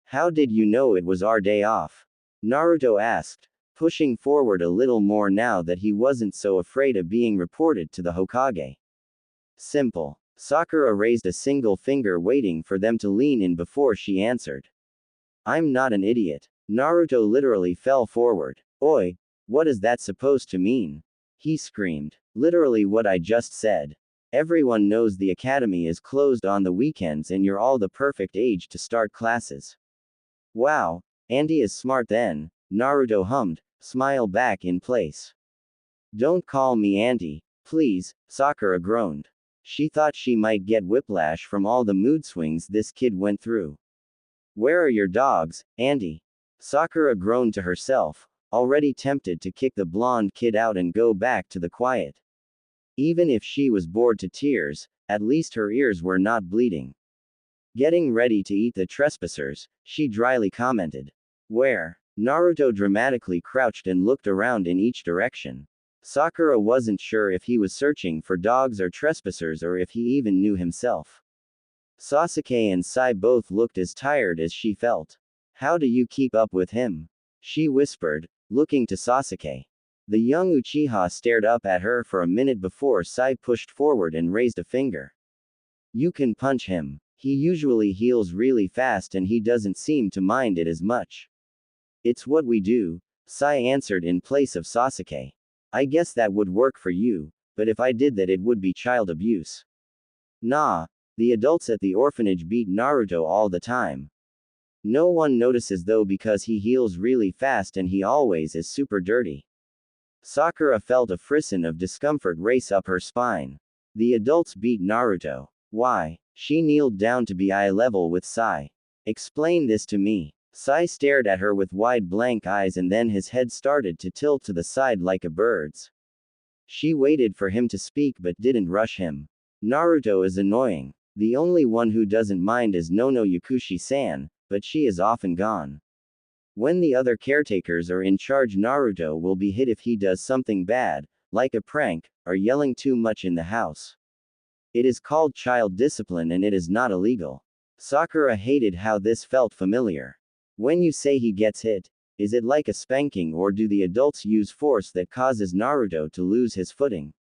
How did you know it was our day off? Naruto asked, pushing forward a little more now that he wasn't so afraid of being reported to the Hokage. Simple. Sakura raised a single finger waiting for them to lean in before she answered. I'm not an idiot. Naruto literally fell forward. Oi, what is that supposed to mean? He screamed. Literally what I just said. Everyone knows the academy is closed on the weekends and you're all the perfect age to start classes. Wow, Auntie is smart then, Naruto hummed, smile back in place. Don't call me Auntie, please, Sakura groaned. She thought she might get whiplash from all the mood swings this kid went through. Where are your dogs, Auntie? Sakura groaned to herself, already tempted to kick the blonde kid out and go back to the quiet. Even if she was bored to tears, at least her ears were not bleeding. Getting ready to eat the trespassers, she dryly commented. Where? Naruto dramatically crouched and looked around in each direction. Sakura wasn't sure if he was searching for dogs or trespassers or if he even knew himself. Sasuke and Sai both looked as tired as she felt. How do you keep up with him? She whispered, looking to Sasuke. The young Uchiha stared up at her for a minute before Sai pushed forward and raised a finger. You can punch him. He usually heals really fast and he doesn't seem to mind it as much. It's what we do, Sai answered in place of Sasuke. I guess that would work for you, but if I did that it would be child abuse. Nah, the adults at the orphanage beat Naruto all the time. No one notices though because he heals really fast and he always is super dirty. Sakura felt a frisson of discomfort race up her spine. The adults beat Naruto. Why? She kneeled down to be eye level with Sai. Explain this to me. Sai stared at her with wide blank eyes and then his head started to tilt to the side like a bird's. She waited for him to speak but didn't rush him. Naruto is annoying. The only one who doesn't mind is Nono Yakushi-san, but she is often gone. When the other caretakers are in charge, Naruto will be hit if he does something bad, like a prank, or yelling too much in the house. It is called child discipline and it is not illegal. Sakura hated how this felt familiar. When you say he gets hit, is it like a spanking or do the adults use force that causes Naruto to lose his footing?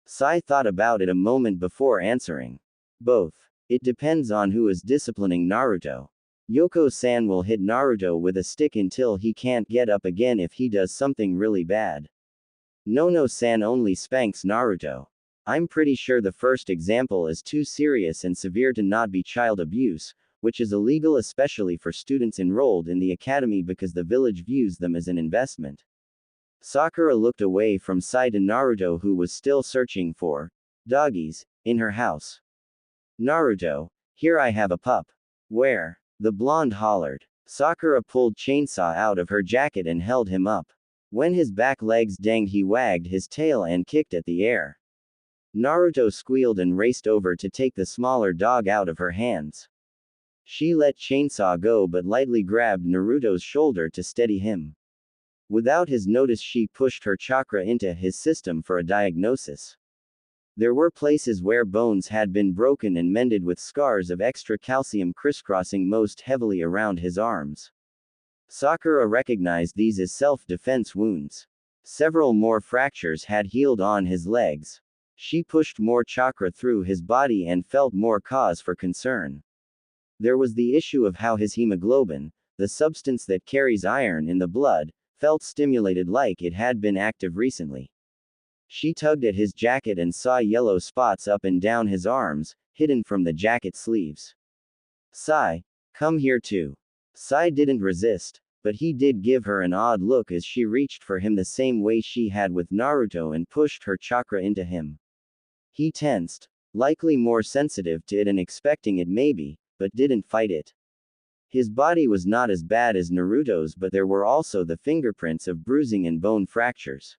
Sai thought about it a moment before answering. Both. It depends on who is disciplining Naruto. Yoko-san will hit Naruto with a stick until he can't get up again if he does something really bad. Nono-san only spanks Naruto. I'm pretty sure the first example is too serious and severe to not be child abuse, which is illegal especially for students enrolled in the academy because the village views them as an investment. Sakura looked away from Sai to Naruto who was still searching for doggies in her house. Naruto, here I have a pup. Where? The blonde hollered. Sakura pulled Chainsaw out of her jacket and held him up. When his back legs danged he wagged his tail and kicked at the air. Naruto squealed and raced over to take the smaller dog out of her hands. She let Chainsaw go but lightly grabbed Naruto's shoulder to steady him. Without his notice, she pushed her chakra into his system for a diagnosis. There were places where bones had been broken and mended with scars of extra calcium crisscrossing most heavily around his arms. Sakura recognized these as self-defense wounds. Several more fractures had healed on his legs. She pushed more chakra through his body and felt more cause for concern. There was the issue of how his hemoglobin, the substance that carries iron in the blood, felt stimulated like it had been active recently. She tugged at his jacket and saw yellow spots up and down his arms, hidden from the jacket sleeves. Sai, come here too. Sai didn't resist, but he did give her an odd look as she reached for him the same way she had with Naruto and pushed her chakra into him. He tensed, likely more sensitive to it and expecting it maybe, but didn't fight it. His body was not as bad as Naruto's, but there were also the fingerprints of bruising and bone fractures.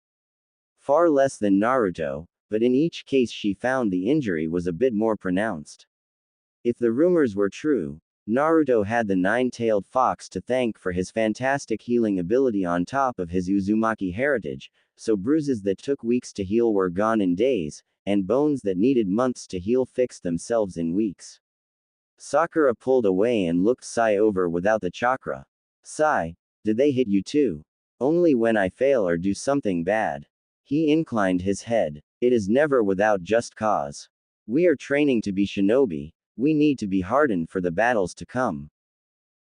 Far less than Naruto, but in each case she found the injury was a bit more pronounced. If the rumors were true, Naruto had the nine-tailed fox to thank for his fantastic healing ability on top of his Uzumaki heritage, so bruises that took weeks to heal were gone in days, and bones that needed months to heal fixed themselves in weeks. Sakura pulled away and looked Sai over without the chakra. Sai, did they hit you too? Only when I fail or do something bad. He inclined his head. It is never without just cause. We are training to be shinobi, we need to be hardened for the battles to come.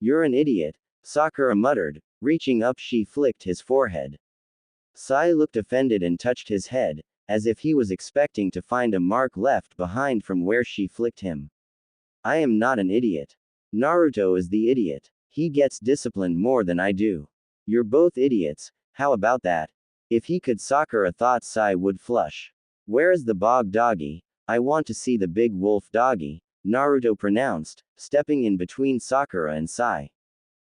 You're an idiot, Sakura muttered. Reaching up, she flicked his forehead. Sai looked offended and touched his head, as if he was expecting to find a mark left behind from where she flicked him. I am not an idiot. Naruto is the idiot. He gets disciplined more than I do. You're both idiots, how about that? If he could, Sakura thought Sai would flush. Where is the bog doggy? I want to see the big wolf doggy, Naruto pronounced, stepping in between Sakura and Sai.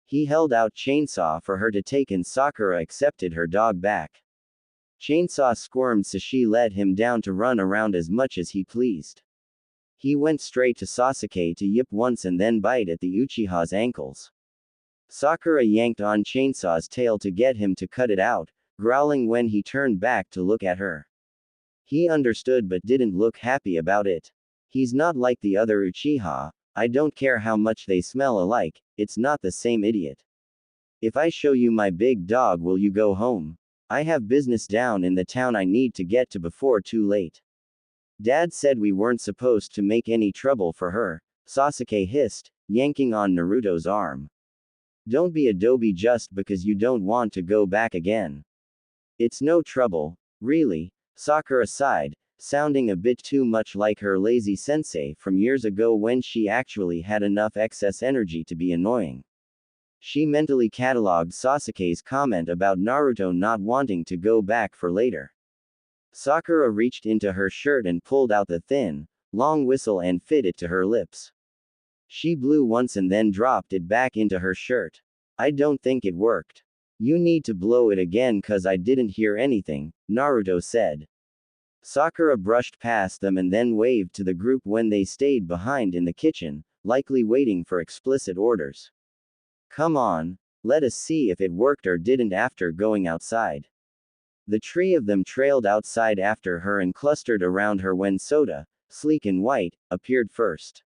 He held out Chainsaw for her to take and Sakura accepted her dog back. Chainsaw squirmed so she let him down to run around as much as he pleased. He went straight to Sasuke to yip once and then bite at the Uchiha's ankles. Sakura yanked on Chainsaw's tail to get him to cut it out, growling when he turned back to look at her. He understood but didn't look happy about it. He's not like the other Uchiha, I don't care how much they smell alike, it's not the same idiot. If I show you my big dog, will you go home? I have business down in the town I need to get to before too late. Dad said we weren't supposed to make any trouble for her, Sasuke hissed, yanking on Naruto's arm. Don't be a doby just because you don't want to go back again. It's no trouble, really, Sakura sighed, sounding a bit too much like her lazy sensei from years ago when she actually had enough excess energy to be annoying. She mentally catalogued Sasuke's comment about Naruto not wanting to go back for later. Sakura reached into her shirt and pulled out the thin, long whistle and fit it to her lips. She blew once and then dropped it back into her shirt. I don't think it worked. You need to blow it again cause I didn't hear anything, Naruto said. Sakura brushed past them and then waved to the group when they stayed behind in the kitchen, likely waiting for explicit orders. Come on, let us see if it worked or didn't after going outside. The three of them trailed outside after her and clustered around her when Sota, sleek and white, appeared first.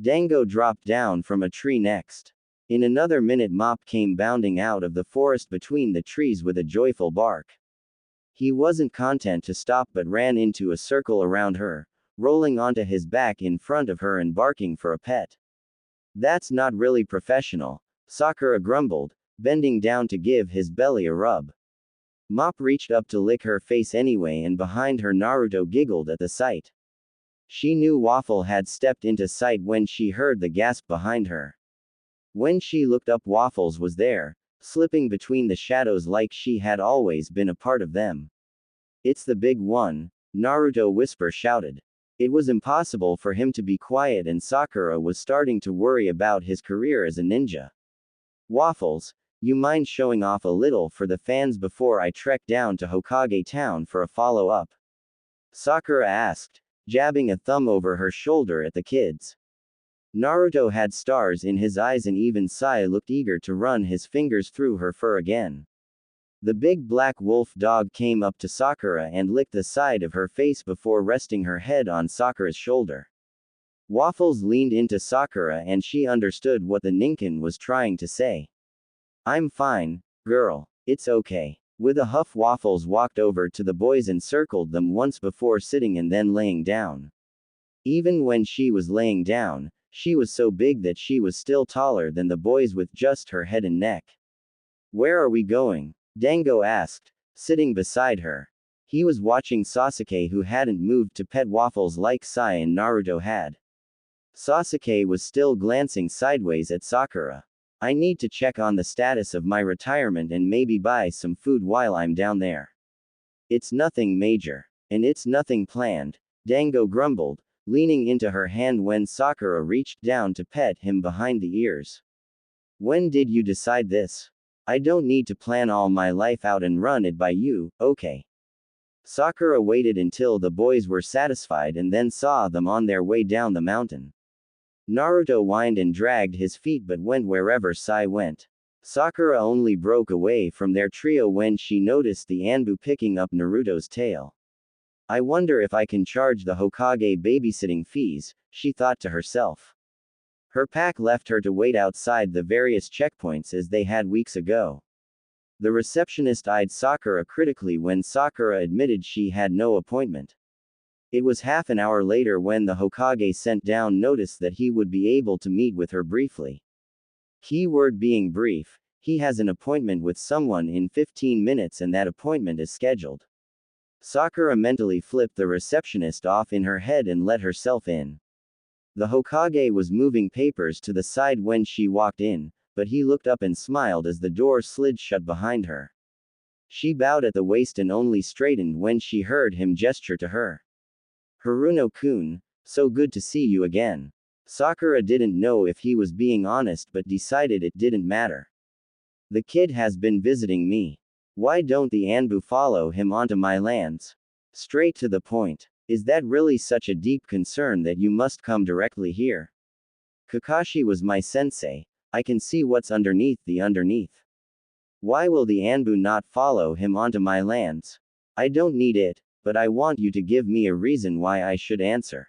Dango dropped down from a tree next. In another minute Mop came bounding out of the forest between the trees with a joyful bark. He wasn't content to stop but ran into a circle around her, rolling onto his back in front of her and barking for a pet. That's not really professional, Sakura grumbled, bending down to give his belly a rub. Mop reached up to lick her face anyway and behind her Naruto giggled at the sight. She knew Waffle had stepped into sight when she heard the gasp behind her. When she looked up, Waffles was there, slipping between the shadows like she had always been a part of them. It's the big one, Naruto whisper shouted. It was impossible for him to be quiet and Sakura was starting to worry about his career as a ninja. Waffles, you mind showing off a little for the fans before I trek down to Hokage Town for a follow-up? Sakura asked, jabbing a thumb over her shoulder at the kids. Naruto had stars in his eyes and even Sai looked eager to run his fingers through her fur again. The big black wolf dog came up to Sakura and licked the side of her face before resting her head on Sakura's shoulder. Waffles leaned into Sakura and she understood what the Ninken was trying to say. I'm fine, girl. It's okay. With a huff, Waffles walked over to the boys and circled them once before sitting and then laying down. Even when she was laying down, she was so big that she was still taller than the boys with just her head and neck. Where are we going? Dango asked, sitting beside her. He was watching Sasuke, who hadn't moved to pet Waffles like Sai and Naruto had. Sasuke was still glancing sideways at Sakura. I need to check on the status of my retirement and maybe buy some food while I'm down there. It's nothing major. And it's nothing planned, Dango grumbled, leaning into her hand when Sakura reached down to pet him behind the ears. When did you decide this? I don't need to plan all my life out and run it by you, okay? Sakura waited until the boys were satisfied and then saw them on their way down the mountain. Naruto whined and dragged his feet but went wherever Sai went. Sakura only broke away from their trio when she noticed the Anbu picking up Naruto's tail. I wonder if I can charge the Hokage babysitting fees, she thought to herself. Her pack left her to wait outside the various checkpoints as they had weeks ago. The receptionist eyed Sakura critically when Sakura admitted she had no appointment. It was half an hour later when the Hokage sent down notice that he would be able to meet with her briefly. Keyword being brief, he has an appointment with someone in 15 minutes and that appointment is scheduled. Sakura mentally flipped the receptionist off in her head and let herself in. The Hokage was moving papers to the side when she walked in, but he looked up and smiled as the door slid shut behind her. She bowed at the waist and only straightened when she heard him gesture to her. Haruno-kun, so good to see you again. Sakura didn't know if he was being honest but decided it didn't matter. The kid has been visiting me. Why don't the Anbu follow him onto my lands? Straight to the point. Is that really such a deep concern that you must come directly here? Kakashi was my sensei. I can see what's underneath the underneath. Why will the Anbu not follow him onto my lands? I don't need it, but I want you to give me a reason why I should answer.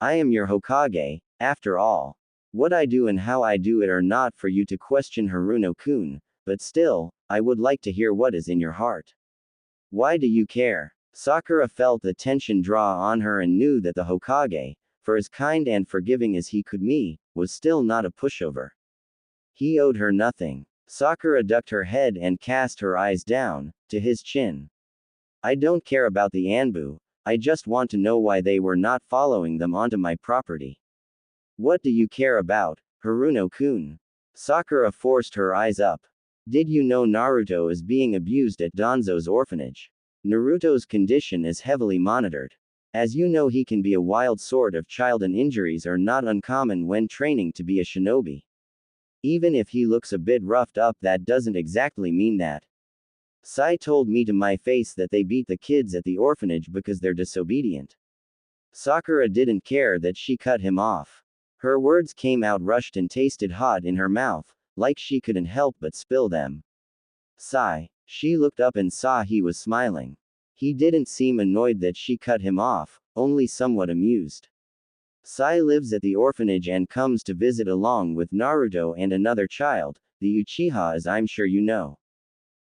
I am your Hokage, after all. What I do and how I do it are not for you to question, Haruno-kun, but still, I would like to hear what is in your heart. Why do you care? Sakura felt the tension draw on her and knew that the Hokage, for as kind and forgiving as he could be, was still not a pushover. He owed her nothing. Sakura ducked her head and cast her eyes down, to his chin. I don't care about the Anbu, I just want to know why they were not following them onto my property. What do you care about, Haruno-kun? Sakura forced her eyes up. Did you know Naruto is being abused at Danzo's orphanage? Naruto's condition is heavily monitored. As you know, he can be a wild sort of child and injuries are not uncommon when training to be a shinobi. Even if he looks a bit roughed up, that doesn't exactly mean that. Sai told me to my face that they beat the kids at the orphanage because they're disobedient. Sakura didn't care that she cut him off. Her words came out rushed and tasted hot in her mouth, like she couldn't help but spill them. Sai. She looked up and saw he was smiling. He didn't seem annoyed that she cut him off, only somewhat amused. Sai lives at the orphanage and comes to visit along with Naruto and another child, the Uchiha, as I'm sure you know.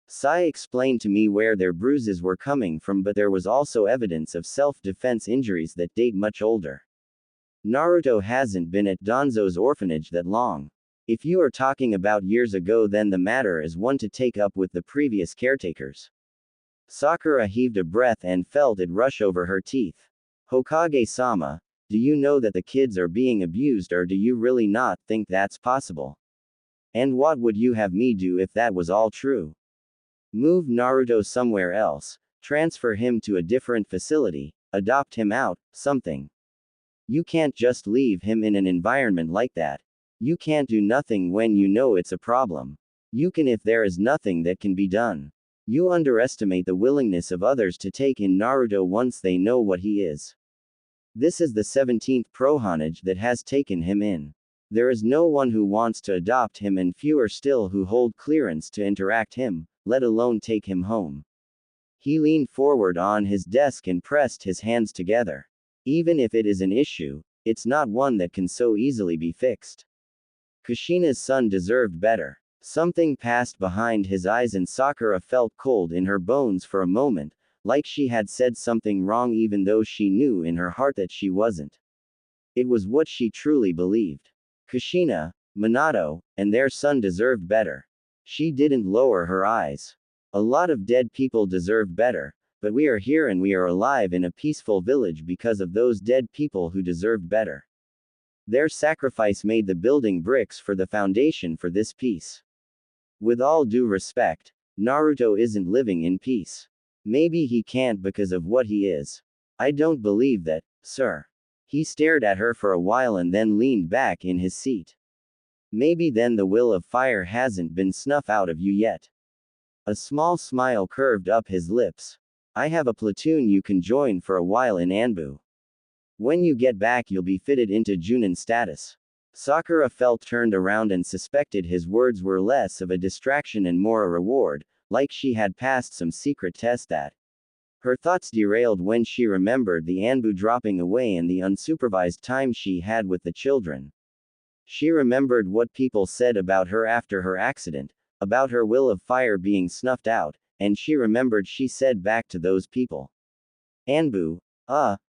Sai explained to me where their bruises were coming from, but there was also evidence of self-defense injuries that date much older. Naruto hasn't been at Danzo's orphanage that long. If you are talking about years ago, then the matter is one to take up with the previous caretakers. Sakura heaved a breath and felt it rush over her teeth. Hokage-sama, do you know that the kids are being abused, or do you really not think that's possible? And what would you have me do if that was all true? Move Naruto somewhere else, transfer him to a different facility, adopt him out, something. You can't just leave him in an environment like that. You can't do nothing when you know it's a problem. You can if there is nothing that can be done. You underestimate the willingness of others to take in Naruto once they know what he is. This is the 17th Prohonage that has taken him in. There is no one who wants to adopt him and fewer still who hold clearance to interact him, let alone take him home. He leaned forward on his desk and pressed his hands together. Even if it is an issue, it's not one that can so easily be fixed. Kushina's son deserved better. Something passed behind his eyes and Sakura felt cold in her bones for a moment, like she had said something wrong even though she knew in her heart that she wasn't. It was what she truly believed. Kushina, Minato, and their son deserved better. She didn't lower her eyes. A lot of dead people deserve better, but we are here and we are alive in a peaceful village because of those dead people who deserved better. Their sacrifice made the building bricks for the foundation for this peace. With all due respect, Naruto isn't living in peace. Maybe he can't because of what he is. I don't believe that, sir. He stared at her for a while and then leaned back in his seat. Maybe then the will of fire hasn't been snuffed out of you yet. A small smile curved up his lips. I have a platoon you can join for a while in Anbu. When you get back you'll be fitted into Junin status. Sakura felt turned around and suspected his words were less of a distraction and more a reward, like she had passed some secret test that. Her thoughts derailed when she remembered the Anbu dropping away and the unsupervised time she had with the children. She remembered what people said about her after her accident, about her will of fire being snuffed out, and she remembered she said back to those people. Anbu,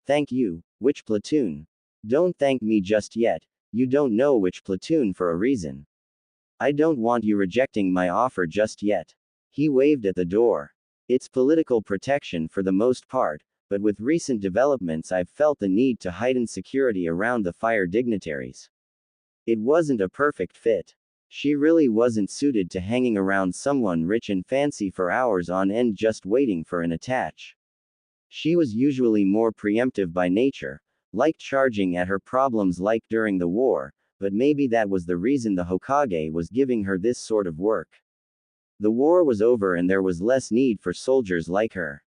thank you, which platoon? Don't thank me just yet, you don't know which platoon for a reason. I don't want you rejecting my offer just yet. He waved at the door. It's political protection for the most part, but with recent developments I've felt the need to heighten security around the fire dignitaries. It wasn't a perfect fit. She really wasn't suited to hanging around someone rich and fancy for hours on end just waiting for an attach. She was usually more preemptive by nature, liked charging at her problems like during the war, but maybe that was the reason the Hokage was giving her this sort of work. The war was over and there was less need for soldiers like her.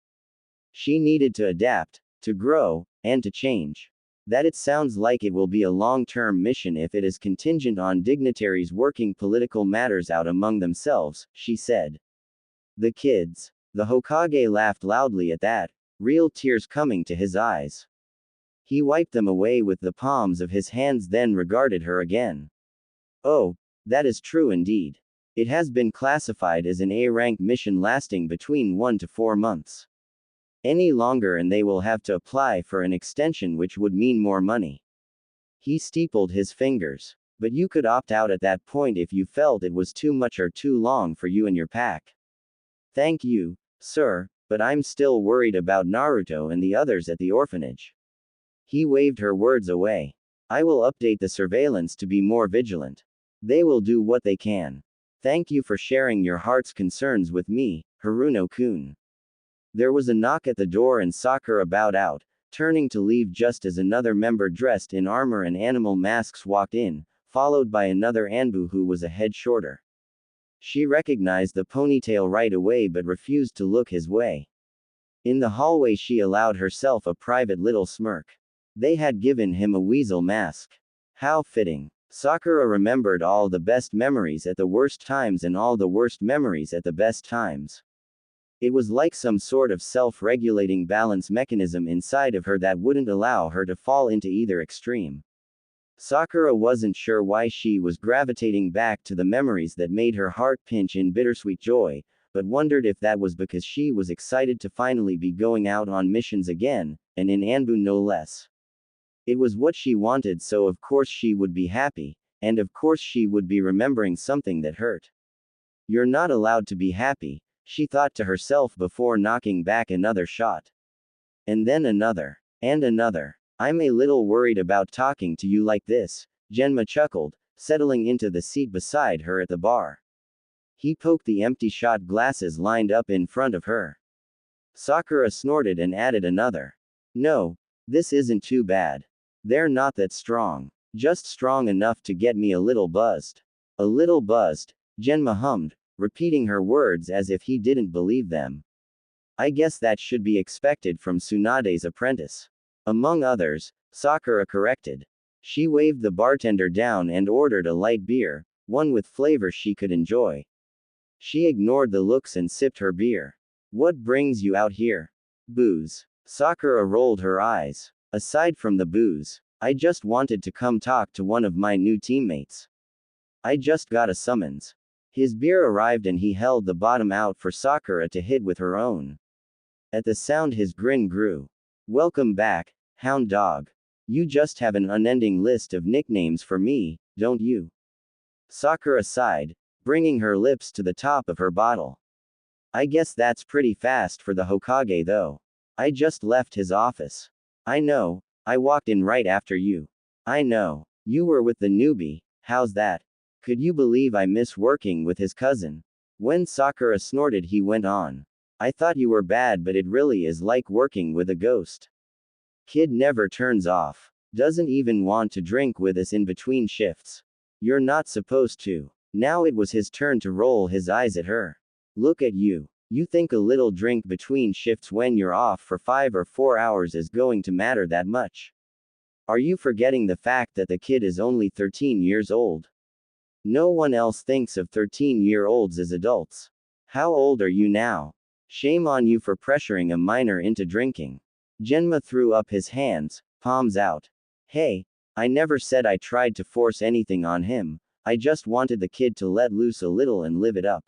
She needed to adapt, to grow, and to change. That it sounds like it will be a long-term mission if it is contingent on dignitaries working political matters out among themselves, she said. The kids. The Hokage laughed loudly at that, real tears coming to his eyes. He wiped them away with the palms of his hands then regarded her again. Oh, that is true indeed. It has been classified as an A-rank mission lasting between 1 to 4 months. Any longer and they will have to apply for an extension which would mean more money. He steepled his fingers. But you could opt out at that point if you felt it was too much or too long for you and your pack. Thank you, sir, but I'm still worried about Naruto and the others at the orphanage. He waved her words away. I will update the surveillance to be more vigilant. They will do what they can. Thank you for sharing your heart's concerns with me, Haruno-kun. There was a knock at the door and Sakura bowed out, turning to leave just as another member dressed in armor and animal masks walked in, followed by another Anbu who was a head shorter. She recognized the ponytail right away but refused to look his way. In the hallway she allowed herself a private little smirk. They had given him a weasel mask. How fitting. Sakura remembered all the best memories at the worst times and all the worst memories at the best times. It was like some sort of self-regulating balance mechanism inside of her that wouldn't allow her to fall into either extreme. Sakura wasn't sure why she was gravitating back to the memories that made her heart pinch in bittersweet joy, but wondered if that was because she was excited to finally be going out on missions again, and in Anbu no less. It was what she wanted, so of course she would be happy, and of course she would be remembering something that hurt. You're not allowed to be happy, she thought to herself before knocking back another shot. And then another. And another. I'm a little worried about talking to you like this, Genma chuckled, settling into the seat beside her at the bar. He poked the empty shot glasses lined up in front of her. Sakura snorted and added another. No, this isn't too bad. They're not that strong. Just strong enough to get me a little buzzed. A little buzzed, Genma hummed, repeating her words as if he didn't believe them. I guess that should be expected from Tsunade's apprentice. Among others, Sakura corrected. She waved the bartender down and ordered a light beer, one with flavor she could enjoy. She ignored the looks and sipped her beer. What brings you out here? Booze. Sakura rolled her eyes. Aside from the booze, I just wanted to come talk to one of my new teammates. I just got a summons. His beer arrived and he held the bottom out for Sakura to hit with her own. At the sound his grin grew. Welcome back, hound dog. You just have an unending list of nicknames for me, don't you? Sakura sighed, bringing her lips to the top of her bottle. I guess that's pretty fast for the Hokage though. I just left his office. I know, I walked in right after you. I know, you were with the newbie, how's that? Could you believe I miss working with his cousin? When Sakura snorted he went on. I thought you were bad but it really is like working with a ghost. Kid never turns off. Doesn't even want to drink with us in between shifts. You're not supposed to. Now it was his turn to roll his eyes at her. Look at you. You think a little drink between shifts when you're off for 5 or 4 hours is going to matter that much? Are you forgetting the fact that the kid is only 13 years old? No one else thinks of 13-year-olds as adults. How old are you now? Shame on you for pressuring a minor into drinking. Genma threw up his hands, palms out. Hey, I never said I tried to force anything on him, I just wanted the kid to let loose a little and live it up.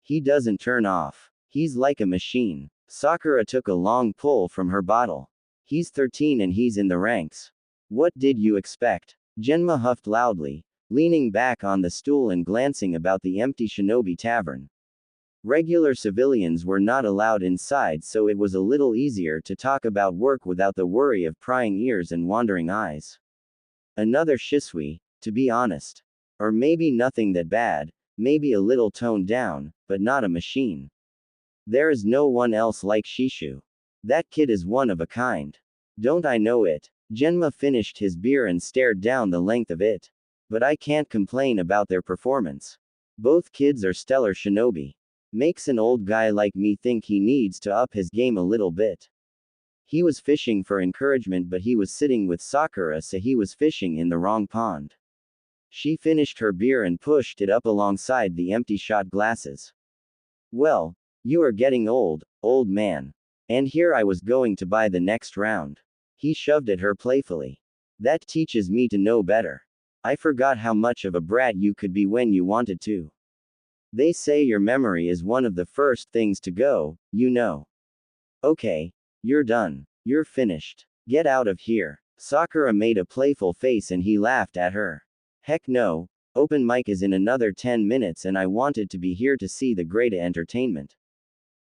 He doesn't turn off. He's like a machine. Sakura took a long pull from her bottle. He's 13 and he's in the ranks. What did you expect? Genma huffed loudly, leaning back on the stool and glancing about the empty shinobi tavern. Regular civilians were not allowed inside, so it was a little easier to talk about work without the worry of prying ears and wandering eyes. Another Shisui, to be honest. Or maybe nothing that bad, maybe a little toned down, but not a machine. There is no one else like Shishu. That kid is one of a kind. Don't I know it? Genma finished his beer and stared down the length of it. But I can't complain about their performance. Both kids are stellar shinobi. Makes an old guy like me think he needs to up his game a little bit. He was fishing for encouragement but he was sitting with Sakura, so he was fishing in the wrong pond. She finished her beer and pushed it up alongside the empty shot glasses. Well, you are getting old, old man. And here I was going to buy the next round. He shoved at her playfully. That teaches me to know better. I forgot how much of a brat you could be when you wanted to. They say your memory is one of the first things to go, you know. Okay, you're done. You're finished. Get out of here. Sakura made a playful face and he laughed at her. Heck no, open mic is in another 10 minutes and I wanted to be here to see the great entertainment.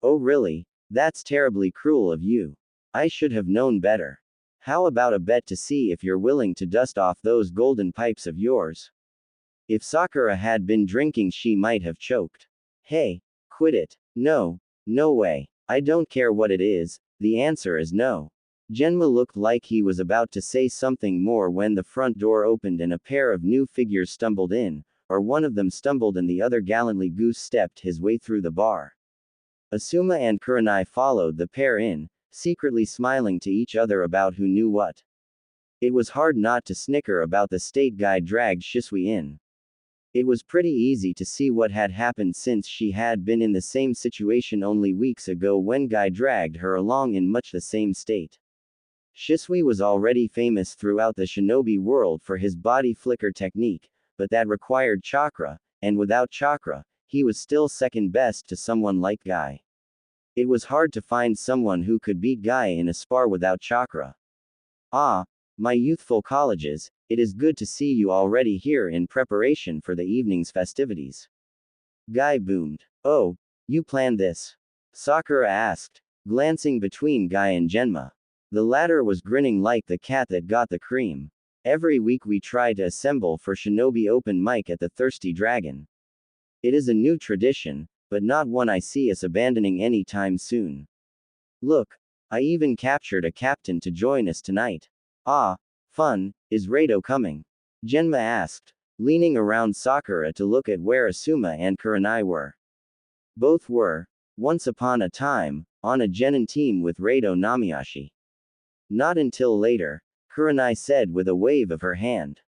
Oh really? That's terribly cruel of you. I should have known better. How about a bet to see if you're willing to dust off those golden pipes of yours? If Sakura had been drinking she might have choked. Hey, quit it. No, no way. I don't care what it is, the answer is no. Genma looked like he was about to say something more when the front door opened and a pair of new figures stumbled in, or one of them stumbled and the other gallantly goose-stepped his way through the bar. Asuma and Kurenai followed the pair in, secretly smiling to each other about who knew what. It was hard not to snicker about the state guy dragged Shisui in. It was pretty easy to see what had happened since she had been in the same situation only weeks ago when Guy dragged her along in much the same state. Shisui was already famous throughout the shinobi world for his body flicker technique, but that required chakra, and without chakra, he was still second best to someone like Guy. It was hard to find someone who could beat Guy in a spar without chakra. Ah, my youthful colleges, it is good to see you already here in preparation for the evening's festivities. Guy boomed. Oh, you planned this? Sakura asked, glancing between Guy and Genma. The latter was grinning like the cat that got the cream. Every week we try to assemble for Shinobi Open Mic at the Thirsty Dragon. It is a new tradition, but not one I see us abandoning any time soon. Look, I even captured a captain to join us tonight. Ah, fun, is Rado coming? Genma asked, leaning around Sakura to look at where Asuma and Kurenai were. Both were, once upon a time, on a genin team with Rado Namiyashi. Not until later, Kurenai said with a wave of her hand.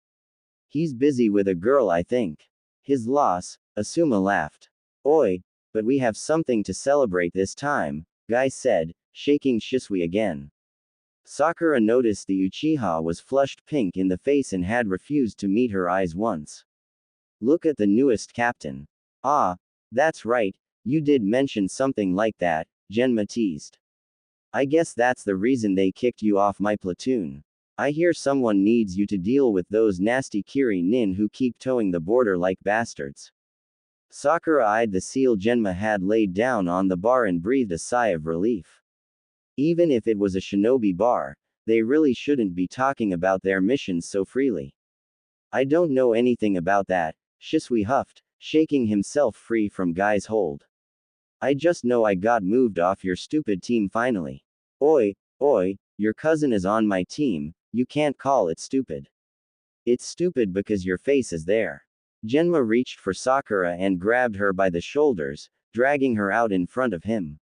He's busy with a girl, I think. His loss, Asuma laughed. Oi, but we have something to celebrate this time, Guy said, shaking Shisui again. Sakura noticed the Uchiha was flushed pink in the face and had refused to meet her eyes once. Look at the newest captain. Ah, that's right, you did mention something like that, Genma teased. I guess that's the reason they kicked you off my platoon. I hear someone needs you to deal with those nasty Kiri Nin who keep towing the border like bastards. Sakura eyed the seal Genma had laid down on the bar and breathed a sigh of relief. Even if it was a shinobi bar, they really shouldn't be talking about their missions so freely. I don't know anything about that, Shisui huffed, shaking himself free from Guy's hold. I just know I got moved off your stupid team finally. Oi, your cousin is on my team, you can't call it stupid. It's stupid because your face is there. Genma reached for Sakura and grabbed her by the shoulders, dragging her out in front of him.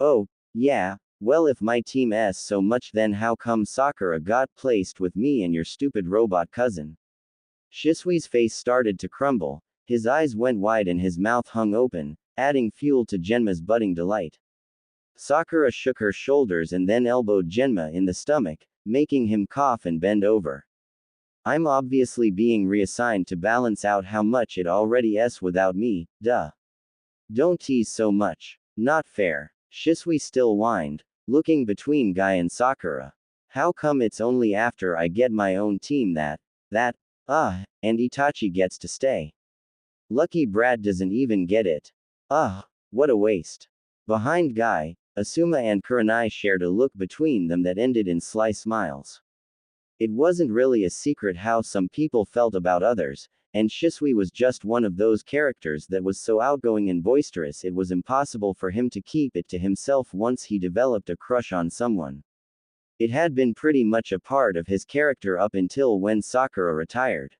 Oh, yeah, well if my team s so much then how come Sakura got placed with me and your stupid robot cousin? Shisui's face started to crumble, his eyes went wide and his mouth hung open, adding fuel to Genma's budding delight. Sakura shook her shoulders and then elbowed Genma in the stomach, making him cough and bend over. I'm obviously being reassigned to balance out how much it already s without me, duh. Don't tease so much. Not fair. Shisui still whined, looking between Guy and Sakura. How come it's only after I get my own team and Itachi gets to stay? Lucky Brat doesn't even get it. What a waste. Behind Guy, Asuma and Kurenai shared a look between them that ended in sly smiles. It wasn't really a secret how some people felt about others, and Shisui was just one of those characters that was so outgoing and boisterous it was impossible for him to keep it to himself once he developed a crush on someone. It had been pretty much a part of his character up until when Sakura retired.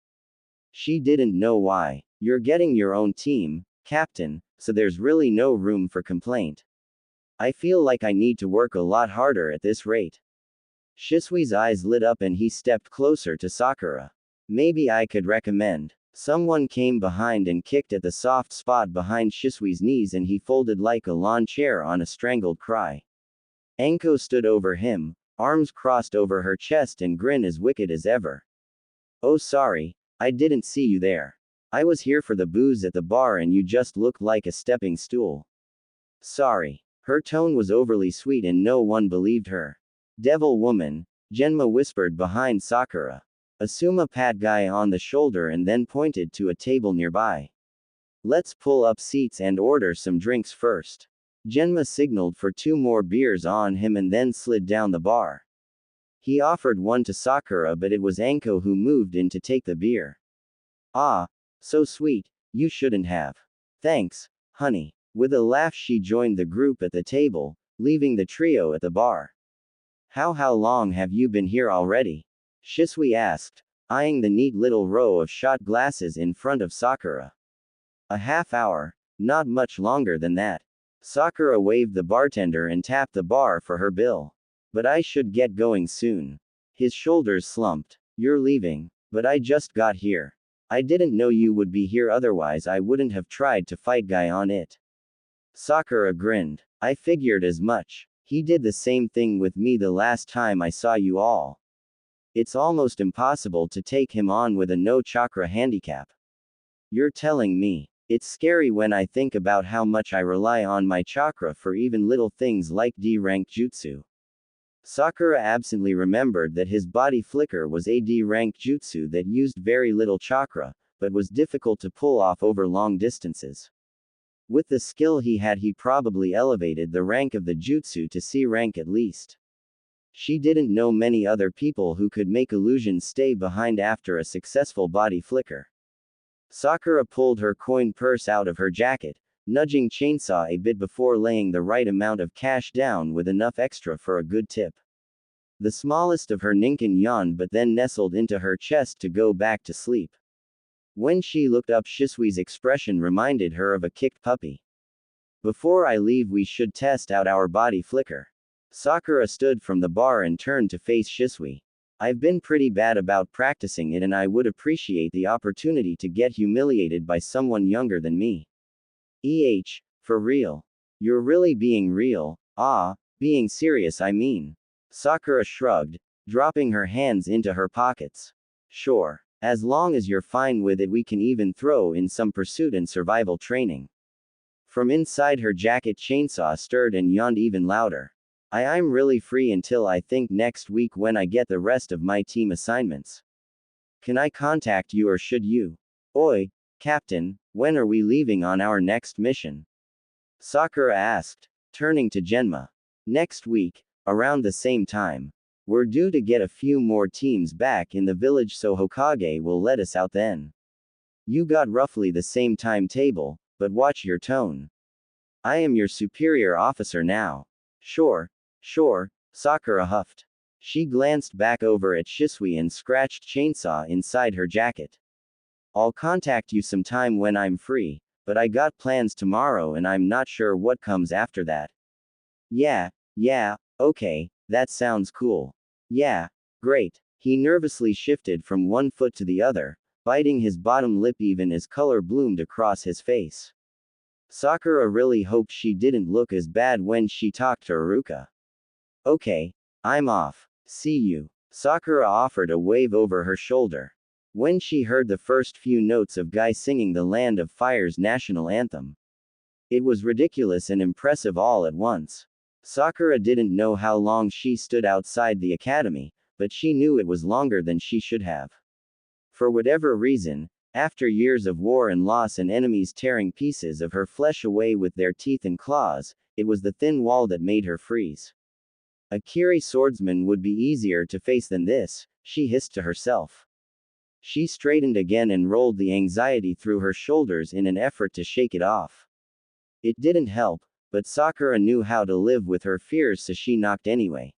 She didn't know why. You're getting your own team, Captain, so there's really no room for complaint. I feel like I need to work a lot harder at this rate. Shisui's eyes lit up and he stepped closer to Sakura. Maybe I could recommend. Someone came behind and kicked at the soft spot behind Shisui's knees and he folded like a lawn chair on a strangled cry. Anko stood over him, arms crossed over her chest and grin as wicked as ever. Oh sorry, I didn't see you there. I was here for the booze at the bar and you just looked like a stepping stool. Sorry. Her tone was overly sweet and no one believed her. Devil woman, Genma whispered behind Sakura. Asuma pat Guy on the shoulder and then pointed to a table nearby. Let's pull up seats and order some drinks first. Genma signaled for 2 more beers on him and then slid down the bar. He offered one to Sakura but it was Anko who moved in to take the beer. Ah, so sweet, you shouldn't have. Thanks, honey. With a laugh she joined the group at the table, leaving the trio at the bar. How long have you been here already? Shisui asked, eyeing the neat little row of shot glasses in front of Sakura. A half hour, not much longer than that. Sakura waved the bartender and tapped the bar for her bill. But I should get going soon. His shoulders slumped. You're leaving, but I just got here. I didn't know you would be here otherwise I wouldn't have tried to fight Guy on it. Sakura grinned. I figured as much. He did the same thing with me the last time I saw you all. It's almost impossible to take him on with a no chakra handicap. You're telling me. It's scary when I think about how much I rely on my chakra for even little things like D-rank jutsu. Sakura absently remembered that his body flicker was a D-rank jutsu that used very little chakra, but was difficult to pull off over long distances. With the skill he had he probably elevated the rank of the jutsu to C rank at least. She didn't know many other people who could make illusions stay behind after a successful body flicker. Sakura pulled her coin purse out of her jacket, nudging Chainsaw a bit before laying the right amount of cash down with enough extra for a good tip. The smallest of her Ninken yawned but then nestled into her chest to go back to sleep. When she looked up, Shisui's expression reminded her of a kicked puppy. Before I leave, we should test out our body flicker. Sakura stood from the bar and turned to face Shisui. I've been pretty bad about practicing it and I would appreciate the opportunity to get humiliated by someone younger than me. For real? You're really being real? Being serious I mean. Sakura shrugged, dropping her hands into her pockets. Sure. As long as you're fine with it, we can even throw in some pursuit and survival training. From inside her jacket, Chainsaw stirred and yawned even louder. I'm really free until I think next week when I get the rest of my team assignments. Can I contact you or should you? Oi, Captain, when are we leaving on our next mission? Sakura asked, turning to Genma. Next week, around the same time. We're due to get a few more teams back in the village, so Hokage will let us out then. You got roughly the same timetable, but watch your tone. I am your superior officer now. Sure, Sakura huffed. She glanced back over at Shisui and scratched Chainsaw inside her jacket. I'll contact you sometime when I'm free, but I got plans tomorrow and I'm not sure what comes after that. Yeah, okay, that sounds cool. Yeah, great. He nervously shifted from one foot to the other, biting his bottom lip even as color bloomed across his face. Sakura really hoped she didn't look as bad when she talked to Iruka. Okay, I'm off. See you. Sakura offered a wave over her shoulder. When she heard the first few notes of Guy singing the Land of Fire's national anthem, it was ridiculous and impressive all at once. Sakura didn't know how long she stood outside the academy, but she knew it was longer than she should have. For whatever reason, after years of war and loss and enemies tearing pieces of her flesh away with their teeth and claws, it was the thin wall that made her freeze. A Kiri swordsman would be easier to face than this, she hissed to herself. She straightened again and rolled the anxiety through her shoulders in an effort to shake it off. It didn't help, but Sakura knew how to live with her fears, so she knocked anyway.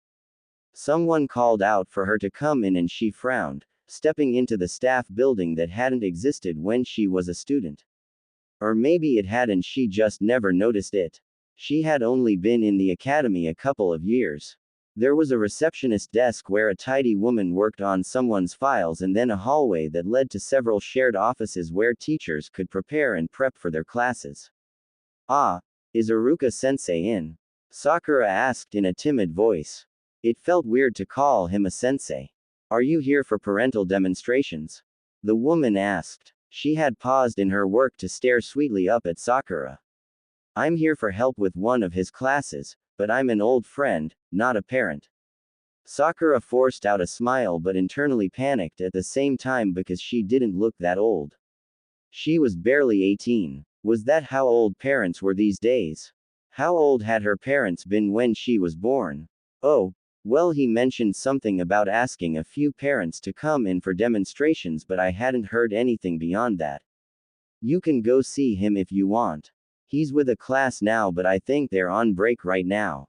Someone called out for her to come in and she frowned, stepping into the staff building that hadn't existed when she was a student. Or maybe it had and she just never noticed it. She had only been in the academy a couple of years. There was a receptionist desk where a tidy woman worked on someone's files and then a hallway that led to several shared offices where teachers could prepare and prep for their classes. Is Iruka-sensei in? Sakura asked in a timid voice. It felt weird to call him a sensei. Are you here for parental demonstrations? The woman asked. She had paused in her work to stare sweetly up at Sakura. I'm here for help with one of his classes, but I'm an old friend, not a parent. Sakura forced out a smile but internally panicked at the same time because she didn't look that old. She was barely 18. Was that how old parents were these days? How old had her parents been when she was born? Oh, well, he mentioned something about asking a few parents to come in for demonstrations, but I hadn't heard anything beyond that. You can go see him if you want. He's with a class now, but I think they're on break right now.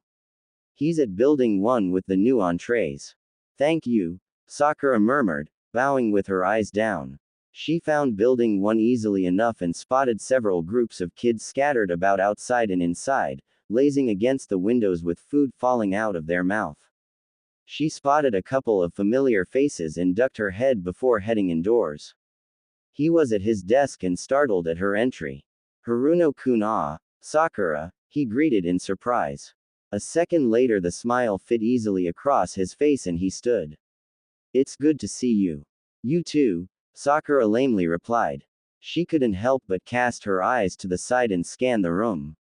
He's at Building 1 with the new entrees. Thank you, Sakura murmured, bowing with her eyes down. She found Building 1 easily enough and spotted several groups of kids scattered about outside and inside, lazing against the windows with food falling out of their mouth. She spotted a couple of familiar faces and ducked her head before heading indoors. He was at his desk and startled at her entry. Haruno-kun, Sakura, he greeted in surprise. A second later the smile fit easily across his face and he stood. It's good to see you. You too, Sakura lamely replied. She couldn't help but cast her eyes to the side and scan the room.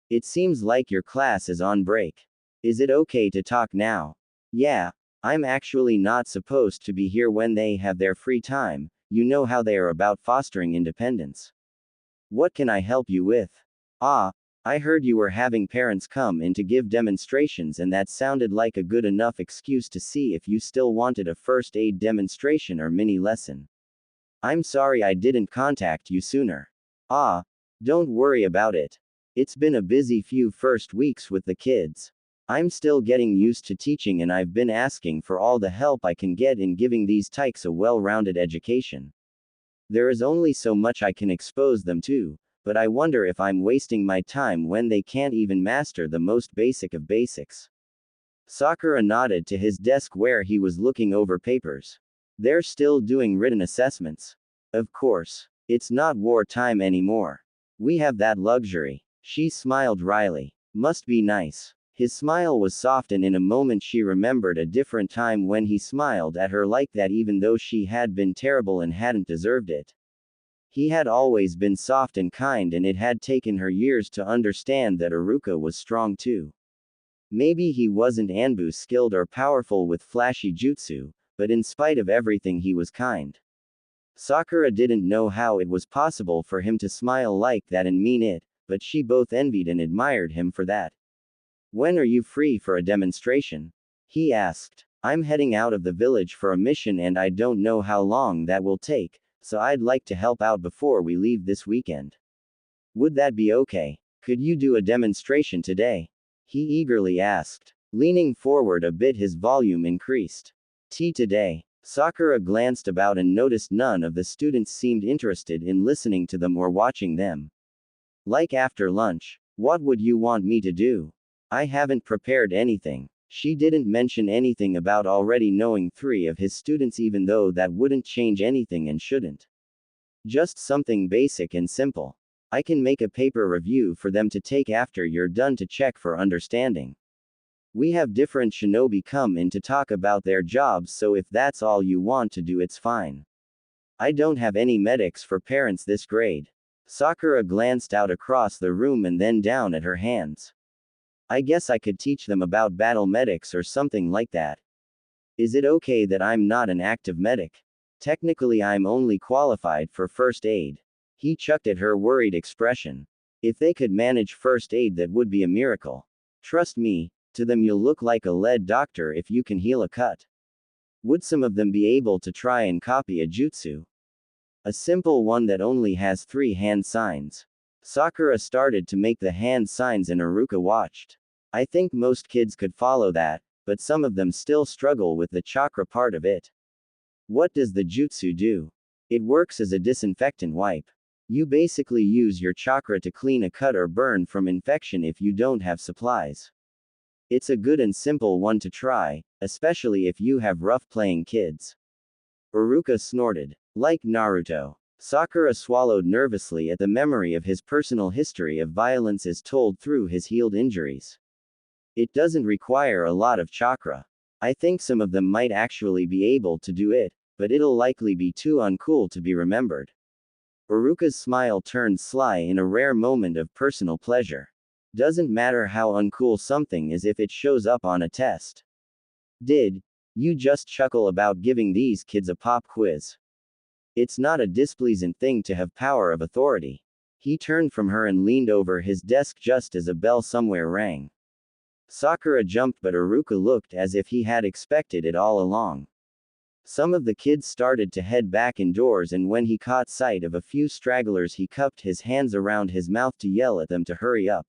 It seems like your class is on break. Is it okay to talk now? Yeah, I'm actually not supposed to be here when they have their free time, you know how they are about fostering independence. What can I help you with? I heard you were having parents come in to give demonstrations and that sounded like a good enough excuse to see if you still wanted a first aid demonstration or mini lesson. I'm sorry I didn't contact you sooner. Don't worry about it. It's been a busy few first weeks with the kids. I'm still getting used to teaching and I've been asking for all the help I can get in giving these tykes a well-rounded education. There is only so much I can expose them to, but I wonder if I'm wasting my time when they can't even master the most basic of basics. Sakura nodded to his desk where he was looking over papers. They're still doing written assessments. Of course. It's not wartime anymore. We have that luxury. She smiled wryly. Must be nice. His smile was soft, and in a moment she remembered a different time when he smiled at her like that, even though she had been terrible and hadn't deserved it. He had always been soft and kind, and it had taken her years to understand that Iruka was strong too. Maybe he wasn't Anbu skilled or powerful with flashy jutsu, but in spite of everything he was kind. Sakura didn't know how it was possible for him to smile like that and mean it, but she both envied and admired him for that. When are you free for a demonstration? He asked. I'm heading out of the village for a mission and I don't know how long that will take, so I'd like to help out before we leave this weekend. Would that be okay? Could you do a demonstration today? He eagerly asked. Leaning forward a bit, his volume increased. Tea today. Sakura glanced about and noticed none of the students seemed interested in listening to them or watching them. Like after lunch. What would you want me to do? I haven't prepared anything. She didn't mention anything about already knowing 3 of his students, even though that wouldn't change anything and shouldn't. Just something basic and simple. I can make a paper review for them to take after you're done to check for understanding. We have different shinobi come in to talk about their jobs, so if that's all you want to do, it's fine. I don't have any medics for parents this grade. Sakura glanced out across the room and then down at her hands. I guess I could teach them about battle medics or something like that. Is it okay that I'm not an active medic? Technically, I'm only qualified for first aid. He chucked at her worried expression. If they could manage first aid, that would be a miracle. Trust me, to them you'll look like a lead doctor if you can heal a cut. Would some of them be able to try and copy a jutsu? A simple one that only has 3 hand signs. Sakura started to make the hand signs and Iruka watched. I think most kids could follow that, but some of them still struggle with the chakra part of it. What does the jutsu do? It works as a disinfectant wipe. You basically use your chakra to clean a cut or burn from infection if you don't have supplies. It's a good and simple one to try, especially if you have rough playing kids. Iruka snorted. Like Naruto. Sakura swallowed nervously at the memory of his personal history of violence as told through his healed injuries. It doesn't require a lot of chakra. I think some of them might actually be able to do it, but it'll likely be too uncool to be remembered. Iruka's smile turned sly in a rare moment of personal pleasure. Doesn't matter how uncool something is if it shows up on a test. Did you just chuckle about giving these kids a pop quiz? It's not a displeasant thing to have power of authority. He turned from her and leaned over his desk just as a bell somewhere rang. Sakura jumped, but Iruka looked as if he had expected it all along. Some of the kids started to head back indoors, and when he caught sight of a few stragglers, he cupped his hands around his mouth to yell at them to hurry up.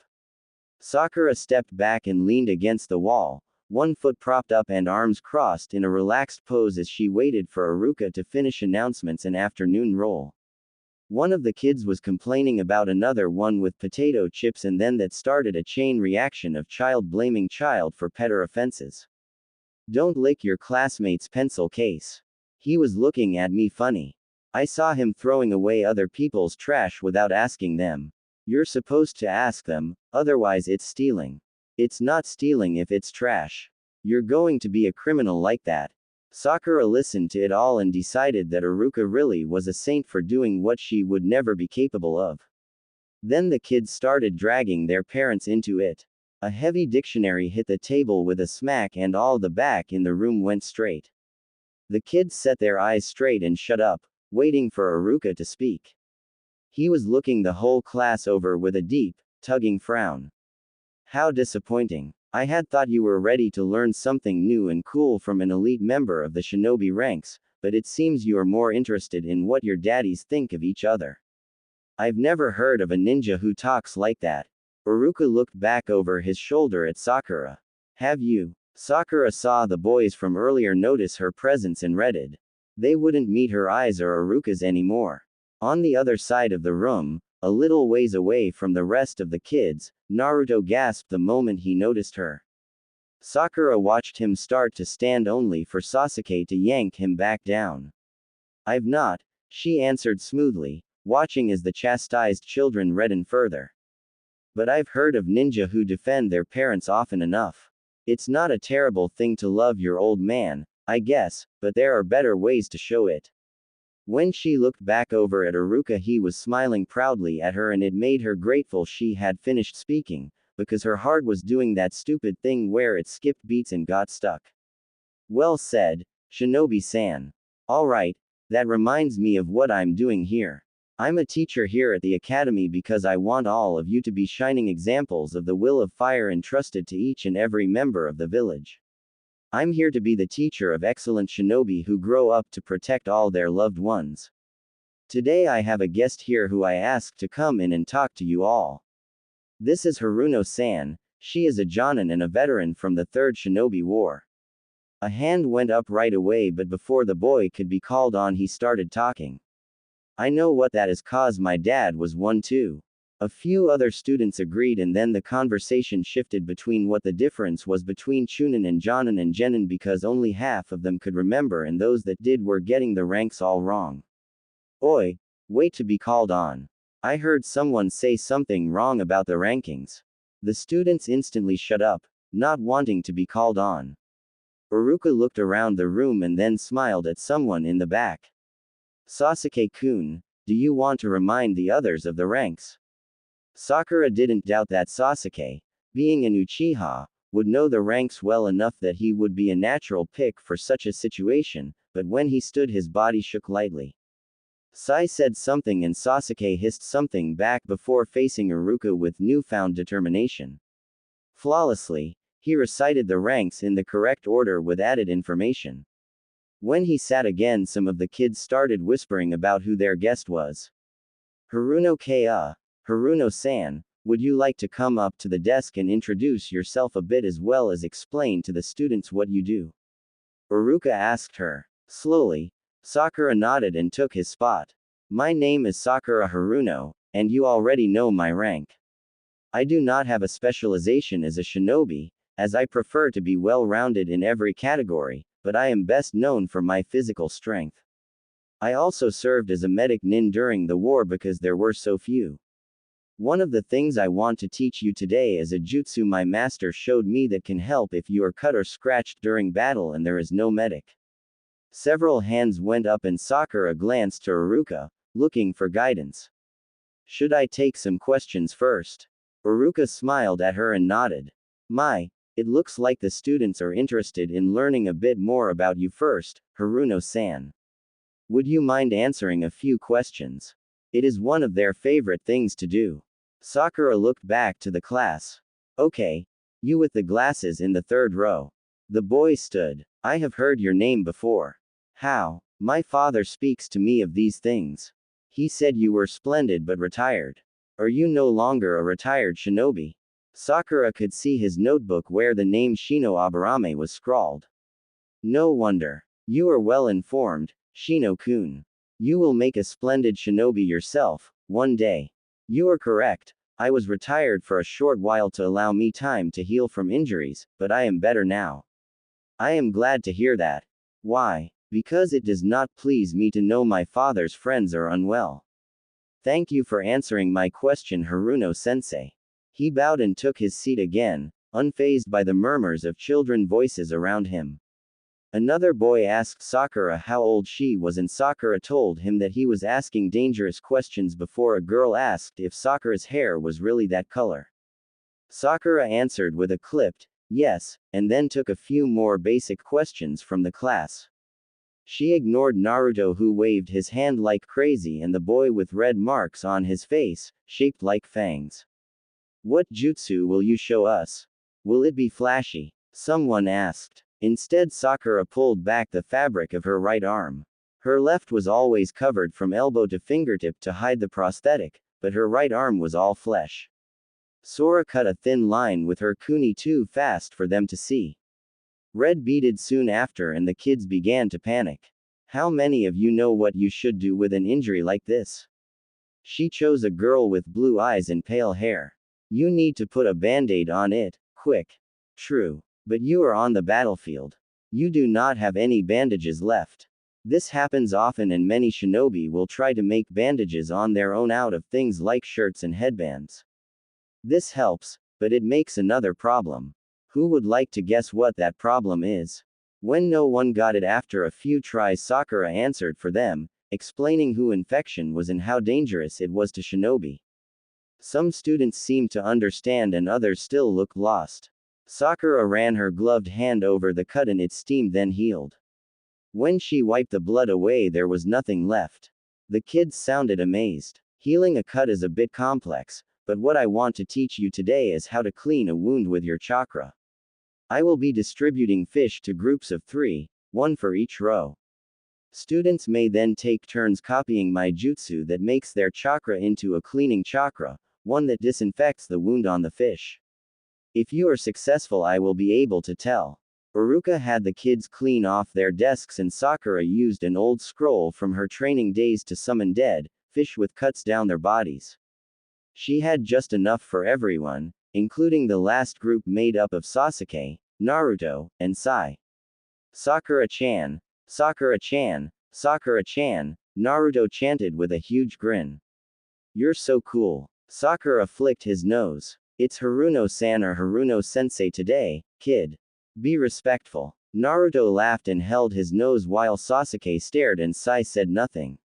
Sakura stepped back and leaned against the wall, one foot propped up and arms crossed in a relaxed pose as she waited for Iruka to finish announcements and afternoon roll. One of the kids was complaining about another one with potato chips, and then that started a chain reaction of child blaming child for petty offenses. Don't lick your classmate's pencil case. He was looking at me funny. I saw him throwing away other people's trash without asking them. You're supposed to ask them, otherwise it's stealing. It's not stealing if it's trash. You're going to be a criminal like that. Sakura listened to it all and decided that Iruka really was a saint for doing what she would never be capable of. Then the kids started dragging their parents into it. A heavy dictionary hit the table with a smack and all the back in the room went straight. The kids set their eyes straight and shut up, waiting for Iruka to speak. He was looking the whole class over with a deep, tugging frown. How disappointing. I had thought you were ready to learn something new and cool from an elite member of the shinobi ranks, but it seems you are more interested in what your daddies think of each other. I've never heard of a ninja who talks like that. Iruka looked back over his shoulder at Sakura. Have you? Sakura saw the boys from earlier notice her presence and reddened. They wouldn't meet her eyes or Iruka's anymore. On the other side of the room, a little ways away from the rest of the kids, Naruto gasped the moment he noticed her. Sakura watched him start to stand only for Sasuke to yank him back down. I've not, she answered smoothly, watching as the chastised children reddened further. But I've heard of ninja who defend their parents often enough. It's not a terrible thing to love your old man, I guess, but there are better ways to show it. When she looked back over at Iruka, he was smiling proudly at her, and it made her grateful she had finished speaking, because her heart was doing that stupid thing where it skipped beats and got stuck. Well said, Shinobi-san. Alright, that reminds me of what I'm doing here. I'm a teacher here at the academy because I want all of you to be shining examples of the will of fire entrusted to each and every member of the village. I'm here to be the teacher of excellent shinobi who grow up to protect all their loved ones. Today I have a guest here who I asked to come in and talk to you all. This is Haruno-san. She is a Jonin and a veteran from the Third Shinobi War. A hand went up right away, but before the boy could be called on he started talking. I know what that is, cause my dad was one too. A few other students agreed, and then the conversation shifted between what the difference was between Chunin and Jonin and Genin, because only half of them could remember and those that did were getting the ranks all wrong. Oi, wait to be called on. I heard someone say something wrong about the rankings. The students instantly shut up, not wanting to be called on. Iruka looked around the room and then smiled at someone in the back. Sasuke-kun, do you want to remind the others of the ranks? Sakura didn't doubt that Sasuke, being an Uchiha, would know the ranks well enough that he would be a natural pick for such a situation, but when he stood his body shook lightly. Sai said something and Sasuke hissed something back before facing Iruka with newfound determination. Flawlessly, he recited the ranks in the correct order with added information. When he sat again, some of the kids started whispering about who their guest was. Haruno-ka, Haruno-san, would you like to come up to the desk and introduce yourself a bit as well as explain to the students what you do? Iruka asked her. Slowly, Sakura nodded and took his spot. My name is Sakura Haruno, and you already know my rank. I do not have a specialization as a shinobi, as I prefer to be well-rounded in every category, but I am best known for my physical strength. I also served as a medic nin during the war because there were so few. One of the things I want to teach you today is a jutsu my master showed me that can help if you are cut or scratched during battle and there is no medic. Several hands went up and Sakura glanced to Iruka, looking for guidance. Should I take some questions first? Iruka smiled at her and nodded. It looks like the students are interested in learning a bit more about you first, Haruno-san. Would you mind answering a few questions? It is one of their favorite things to do. Sakura looked back to the class. Okay. You with the glasses in the third row. The boy stood. I have heard your name before. How? My father speaks to me of these things. He said you were splendid but retired. Are you no longer a retired shinobi? Sakura could see his notebook where the name Shino Aburame was scrawled. No wonder. You are well informed, Shino-kun. You will make a splendid shinobi yourself, one day. You are correct. I was retired for a short while to allow me time to heal from injuries, but I am better now. I am glad to hear that. Why? Because it does not please me to know my father's friends are unwell. Thank you for answering my question, Haruno-sensei. He bowed and took his seat again, unfazed by the murmurs of children voices around him. Another boy asked Sakura how old she was, and Sakura told him that he was asking dangerous questions before a girl asked if Sakura's hair was really that color. Sakura answered with a clipped, yes, and then took a few more basic questions from the class. She ignored Naruto, who waved his hand like crazy, and the boy with red marks on his face, shaped like fangs. What jutsu will you show us? Will it be flashy? Someone asked. Instead, Sakura pulled back the fabric of her right arm. Her left was always covered from elbow to fingertip to hide the prosthetic, but her right arm was all flesh. Sora cut a thin line with her kuni too fast for them to see. Red beaded soon after, and the kids began to panic. How many of you know what you should do with an injury like this? She chose a girl with blue eyes and pale hair. You need to put a band-aid on it, quick. True. But you are on the battlefield. You do not have any bandages left. This happens often, and many shinobi will try to make bandages on their own out of things like shirts and headbands. This helps, but it makes another problem. Who would like to guess what that problem is? When no one got it after a few tries, Sakura answered for them, explaining who infection was and how dangerous it was to shinobi. Some students seemed to understand and others still looked lost. Sakura ran her gloved hand over the cut and it steamed, then healed. When she wiped the blood away, there was nothing left. The kids sounded amazed. Healing a cut is a bit complex, but what I want to teach you today is how to clean a wound with your chakra. I will be distributing fish to groups of 3, 1 for each row. Students may then take turns copying my jutsu that makes their chakra into a cleaning chakra, one that disinfects the wound on the fish. If you are successful, I will be able to tell. Uruka had the kids clean off their desks, and Sakura used an old scroll from her training days to summon dead fish with cuts down their bodies. She had just enough for everyone, including the last group made up of Sasuke, Naruto, and Sai. Sakura-chan, Sakura-chan, Sakura-chan, Naruto chanted with a huge grin. You're so cool. Sakura flicked his nose. It's Haruno-san or Haruno-sensei today, kid. Be respectful. Naruto laughed and held his nose while Sasuke stared and Sai said nothing.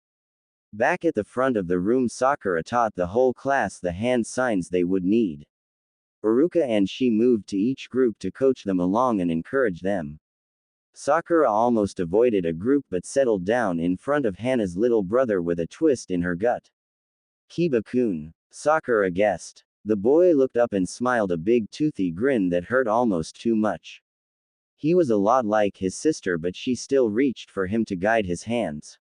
Back at the front of the room, Sakura taught the whole class the hand signs they would need. Uruka and she moved to each group to coach them along and encourage them. Sakura almost avoided a group but settled down in front of Hana's little brother with a twist in her gut. Kiba-kun, Sakura guessed. The boy looked up and smiled a big toothy grin that hurt almost too much. He was a lot like his sister, but she still reached for him to guide his hands.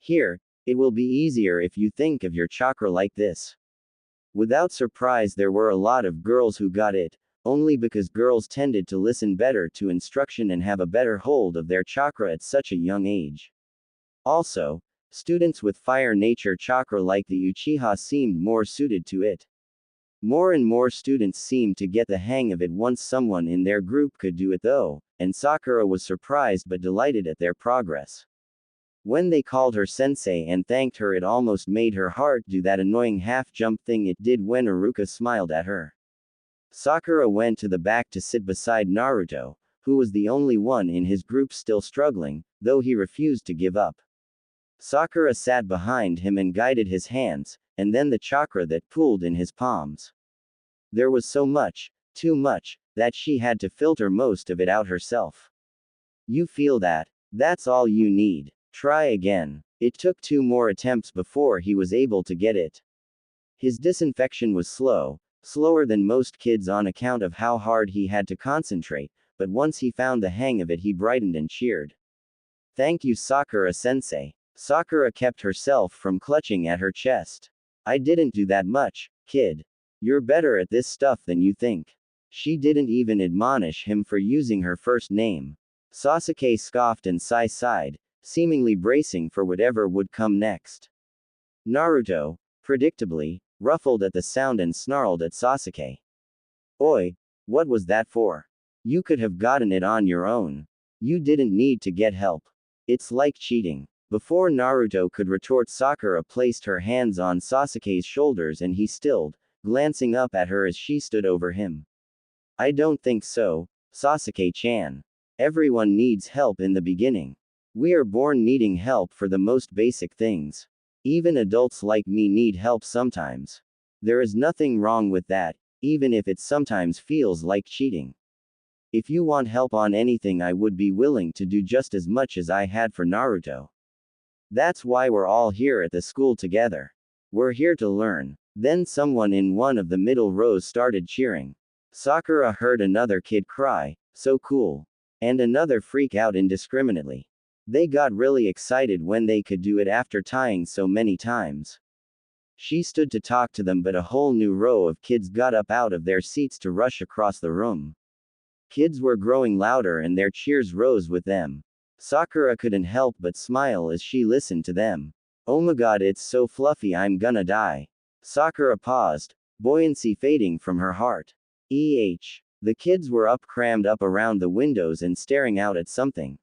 Here, it will be easier if you think of your chakra like this. Without surprise, there were a lot of girls who got it, only because girls tended to listen better to instruction and have a better hold of their chakra at such a young age. Also, students with fire nature chakra like the Uchiha seemed more suited to it. More and more students seemed to get the hang of it once someone in their group could do it though, and Sakura was surprised but delighted at their progress. When they called her sensei and thanked her, it almost made her heart do that annoying half-jump thing it did when Uruka smiled at her. Sakura went to the back to sit beside Naruto, who was the only one in his group still struggling, though he refused to give up. Sakura sat behind him and guided his hands, and then the chakra that pooled in his palms. There was so much, too much, that she had to filter most of it out herself. You feel that? That's all you need. Try again. It took 2 more attempts before he was able to get it. His disinfection was slow, slower than most kids on account of how hard he had to concentrate, but once he found the hang of it, he brightened and cheered. Thank you, Sakura-sensei. Sakura kept herself from clutching at her chest. I didn't do that much, kid. You're better at this stuff than you think. She didn't even admonish him for using her first name. Sasuke scoffed and Sai sighed, seemingly bracing for whatever would come next. Naruto, predictably, ruffled at the sound and snarled at Sasuke. Oi, what was that for? You could have gotten it on your own. You didn't need to get help. It's like cheating. Before Naruto could retort, Sakura placed her hands on Sasuke's shoulders and he stilled, glancing up at her as she stood over him. I don't think so, Sasuke-chan. Everyone needs help in the beginning. We are born needing help for the most basic things. Even adults like me need help sometimes. There is nothing wrong with that, even if it sometimes feels like cheating. If you want help on anything, I would be willing to do just as much as I had for Naruto. That's why we're all here at the school together. We're here to learn. Then someone in one of the middle rows started cheering. Sakura heard another kid cry, so cool. And another freak out indiscriminately. They got really excited when they could do it after tying so many times. She stood to talk to them, but a whole new row of kids got up out of their seats to rush across the room. Kids were growing louder and their cheers rose with them. Sakura couldn't help but smile as she listened to them. Oh my god, it's so fluffy, I'm gonna die. Sakura paused, buoyancy fading from her heart. The kids were crammed up around the windows and staring out at something.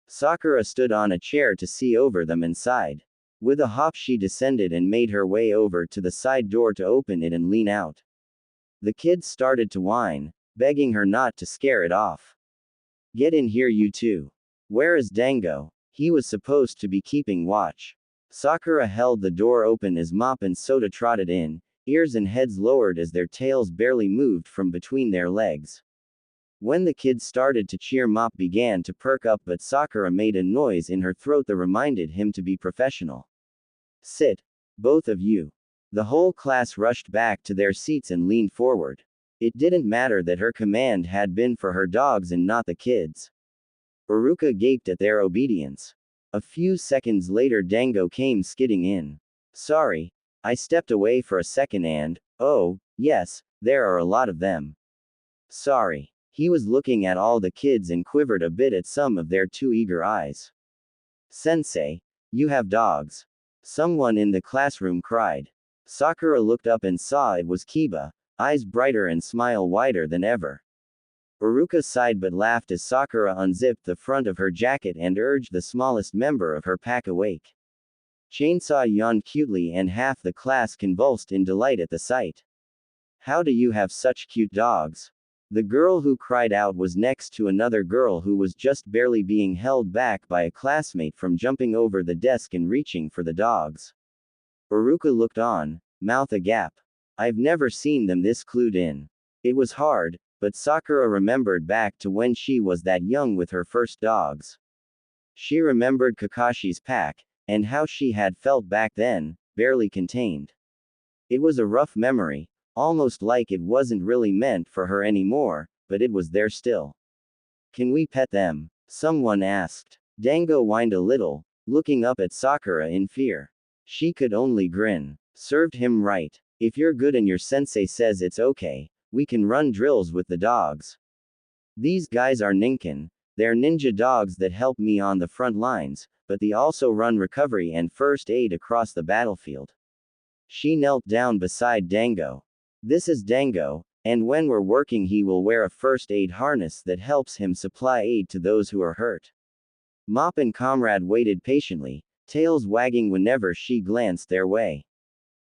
Sakura stood on a chair to see over them and sighed. With a hop she descended and made her way over to the side door to open it and lean out. The kids started to whine, begging her not to scare it off. Get in here you two. Where is Dango? He was supposed to be keeping watch. Sakura held the door open as Mop and Soda trotted in, ears and heads lowered as their tails barely moved from between their legs. When the kids started to cheer, Mop began to perk up, but Sakura made a noise in her throat that reminded him to be professional. Sit. Both of you. The whole class rushed back to their seats and leaned forward. It didn't matter that her command had been for her dogs and not the kids. Uruka gaped at their obedience. A few seconds later Dango came skidding in. Sorry. I stepped away for a second and, oh, yes, there are a lot of them. Sorry. He was looking at all the kids and quivered a bit at some of their too eager eyes. Sensei, you have dogs. Someone in the classroom cried. Sakura looked up and saw it was Kiba, eyes brighter and smile wider than ever. Uruka sighed but laughed as Sakura unzipped the front of her jacket and urged the smallest member of her pack awake. Chainsaw yawned cutely and half the class convulsed in delight at the sight. How do you have such cute dogs? The girl who cried out was next to another girl who was just barely being held back by a classmate from jumping over the desk and reaching for the dogs. Uruka looked on, mouth agape. I've never seen them this clued in. It was hard, but Sakura remembered back to when she was that young with her first dogs. She remembered Kakashi's pack, and how she had felt back then, barely contained. It was a rough memory, almost like it wasn't really meant for her anymore, but it was there still. Can we pet them? Someone asked. Dango whined a little, looking up at Sakura in fear. She could only grin. Served him right. If you're good and your sensei says it's okay, we can run drills with the dogs. These guys are ninkin. They're ninja dogs that help me on the front lines, but they also run recovery and first aid across the battlefield. She knelt down beside Dango. This is Dango, and when we're working he will wear a first aid harness that helps him supply aid to those who are hurt. Mop and Comrade waited patiently, tails wagging whenever she glanced their way.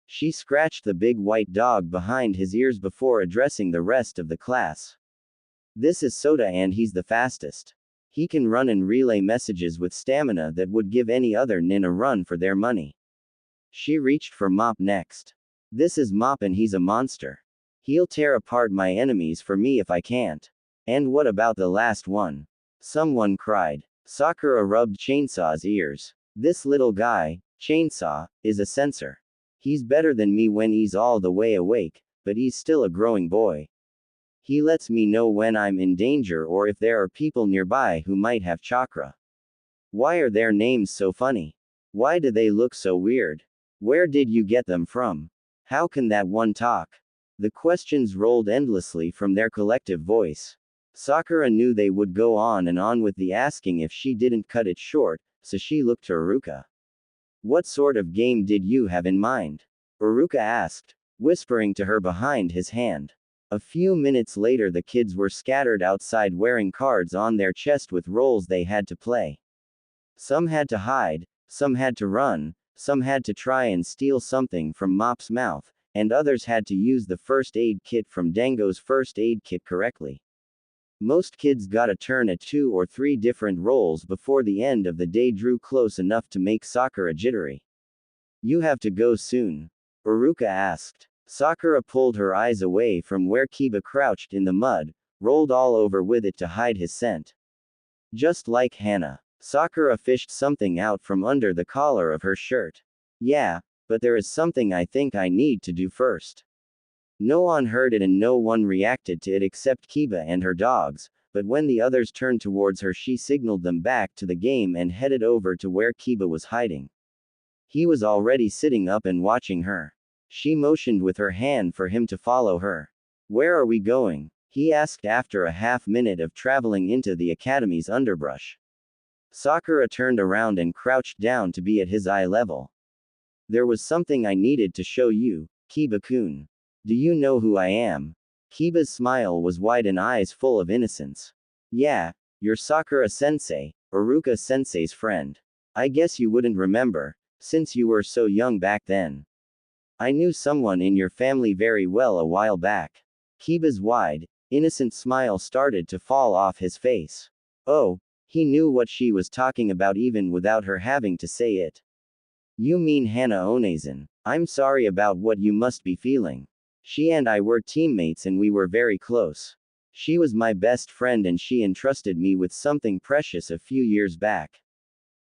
She scratched the big white dog behind his ears before addressing the rest of the class. This is Soda and he's the fastest. He can run and relay messages with stamina that would give any other nin a run for their money. She reached for Mop next. This is Mop and he's a monster. He'll tear apart my enemies for me if I can't. And what about the last one? Someone cried. Sakura rubbed Chainsaw's ears. This little guy, Chainsaw, is a censor. He's better than me when he's all the way awake, but he's still a growing boy. He lets me know when I'm in danger or if there are people nearby who might have chakra. Why are their names so funny? Why do they look so weird? Where did you get them from? How can that one talk? The questions rolled endlessly from their collective voice. Sakura knew they would go on and on with the asking if she didn't cut it short, so she looked to Uruka. What sort of game did you have in mind? Uruka asked, whispering to her behind his hand. A few minutes later the kids were scattered outside wearing cards on their chest with roles they had to play. Some had to hide, some had to run, some had to try and steal something from Mop's mouth, and others had to use the first aid kit from Dango's first aid kit correctly. Most kids got a turn at 2 or 3 different roles before the end of the day drew close enough to make Sakura jittery. You have to go soon? Uruka asked. Sakura pulled her eyes away from where Kiba crouched in the mud, rolled all over with it to hide his scent. Just like Hana. Sakura fished something out from under the collar of her shirt. Yeah, but there is something I think I need to do first. No one heard it and no one reacted to it except Kiba and her dogs, but when the others turned towards her she signaled them back to the game and headed over to where Kiba was hiding. He was already sitting up and watching her. She motioned with her hand for him to follow her. Where are we going? He asked after a half minute of traveling into the academy's underbrush. Sakura turned around and crouched down to be at his eye level. There was something I needed to show you, Kiba-kun. Do you know who I am? Kiba's smile was wide and eyes full of innocence. Yeah, you're Sakura-sensei, Iruka-sensei's friend. I guess you wouldn't remember, since you were so young back then. I knew someone in your family very well a while back. Kiba's wide, innocent smile started to fall off his face. Oh, he knew what she was talking about even without her having to say it. You mean Hana Onezen. I'm sorry about what you must be feeling. She and I were teammates and we were very close. She was my best friend and she entrusted me with something precious a few years back.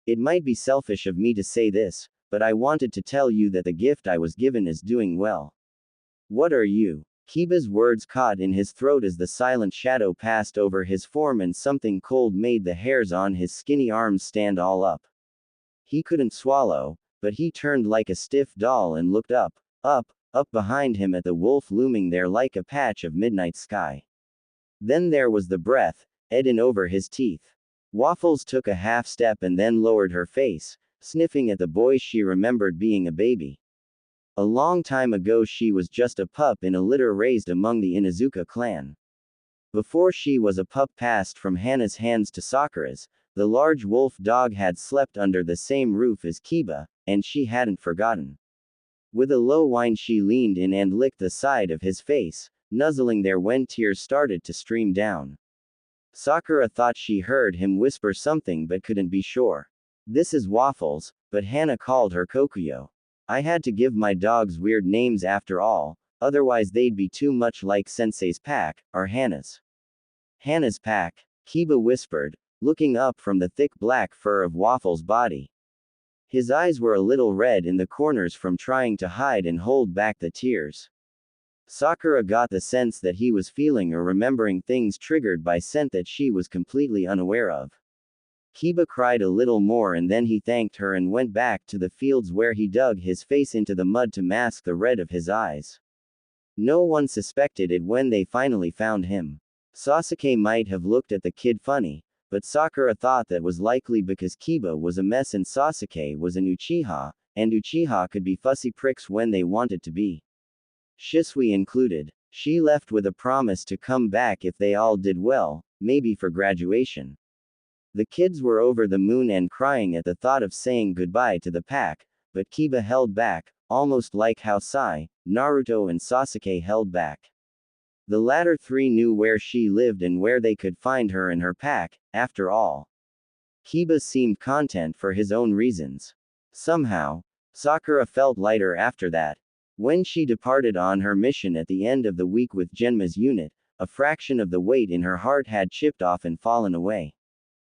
It might be selfish of me to say this, but I wanted to tell you that the gift I was given is doing well. What are you? Kiba's words caught in his throat as the silent shadow passed over his form and something cold made the hairs on his skinny arms stand all up. He couldn't swallow, but he turned like a stiff doll and looked up behind him at the wolf looming there like a patch of midnight sky. Then there was the breath, edging over his teeth. Waffles took a half step and then lowered her face, sniffing at the boy she remembered being a baby. A long time ago she was just a pup in a litter raised among the Inuzuka clan. Before she was a pup passed from Hana's hands to Sakura's, the large wolf dog had slept under the same roof as Kiba, and she hadn't forgotten. With a low whine she leaned in and licked the side of his face, nuzzling there when tears started to stream down. Sakura thought she heard him whisper something but couldn't be sure. This is Waffles, but Hana called her Kokuyo. I had to give my dogs weird names after all, otherwise they'd be too much like Sensei's pack, or Hana's. Hana's pack, Kiba whispered, looking up from the thick black fur of Waffles' body. His eyes were a little red in the corners from trying to hide and hold back the tears. Sakura got the sense that he was feeling or remembering things triggered by scent that she was completely unaware of. Kiba cried a little more and then he thanked her and went back to the fields where he dug his face into the mud to mask the red of his eyes. No one suspected it when they finally found him. Sasuke might have looked at the kid funny, but Sakura thought that was likely because Kiba was a mess and Sasuke was an Uchiha, and Uchiha could be fussy pricks when they wanted to be. Shisui included. She left with a promise to come back if they all did well, maybe for graduation. The kids were over the moon and crying at the thought of saying goodbye to the pack, but Kiba held back, almost like how Sai, Naruto and Sasuke held back. The latter three knew where she lived and where they could find her and her pack, after all. Kiba seemed content for his own reasons. Somehow, Sakura felt lighter after that. When she departed on her mission at the end of the week with Genma's unit, a fraction of the weight in her heart had chipped off and fallen away.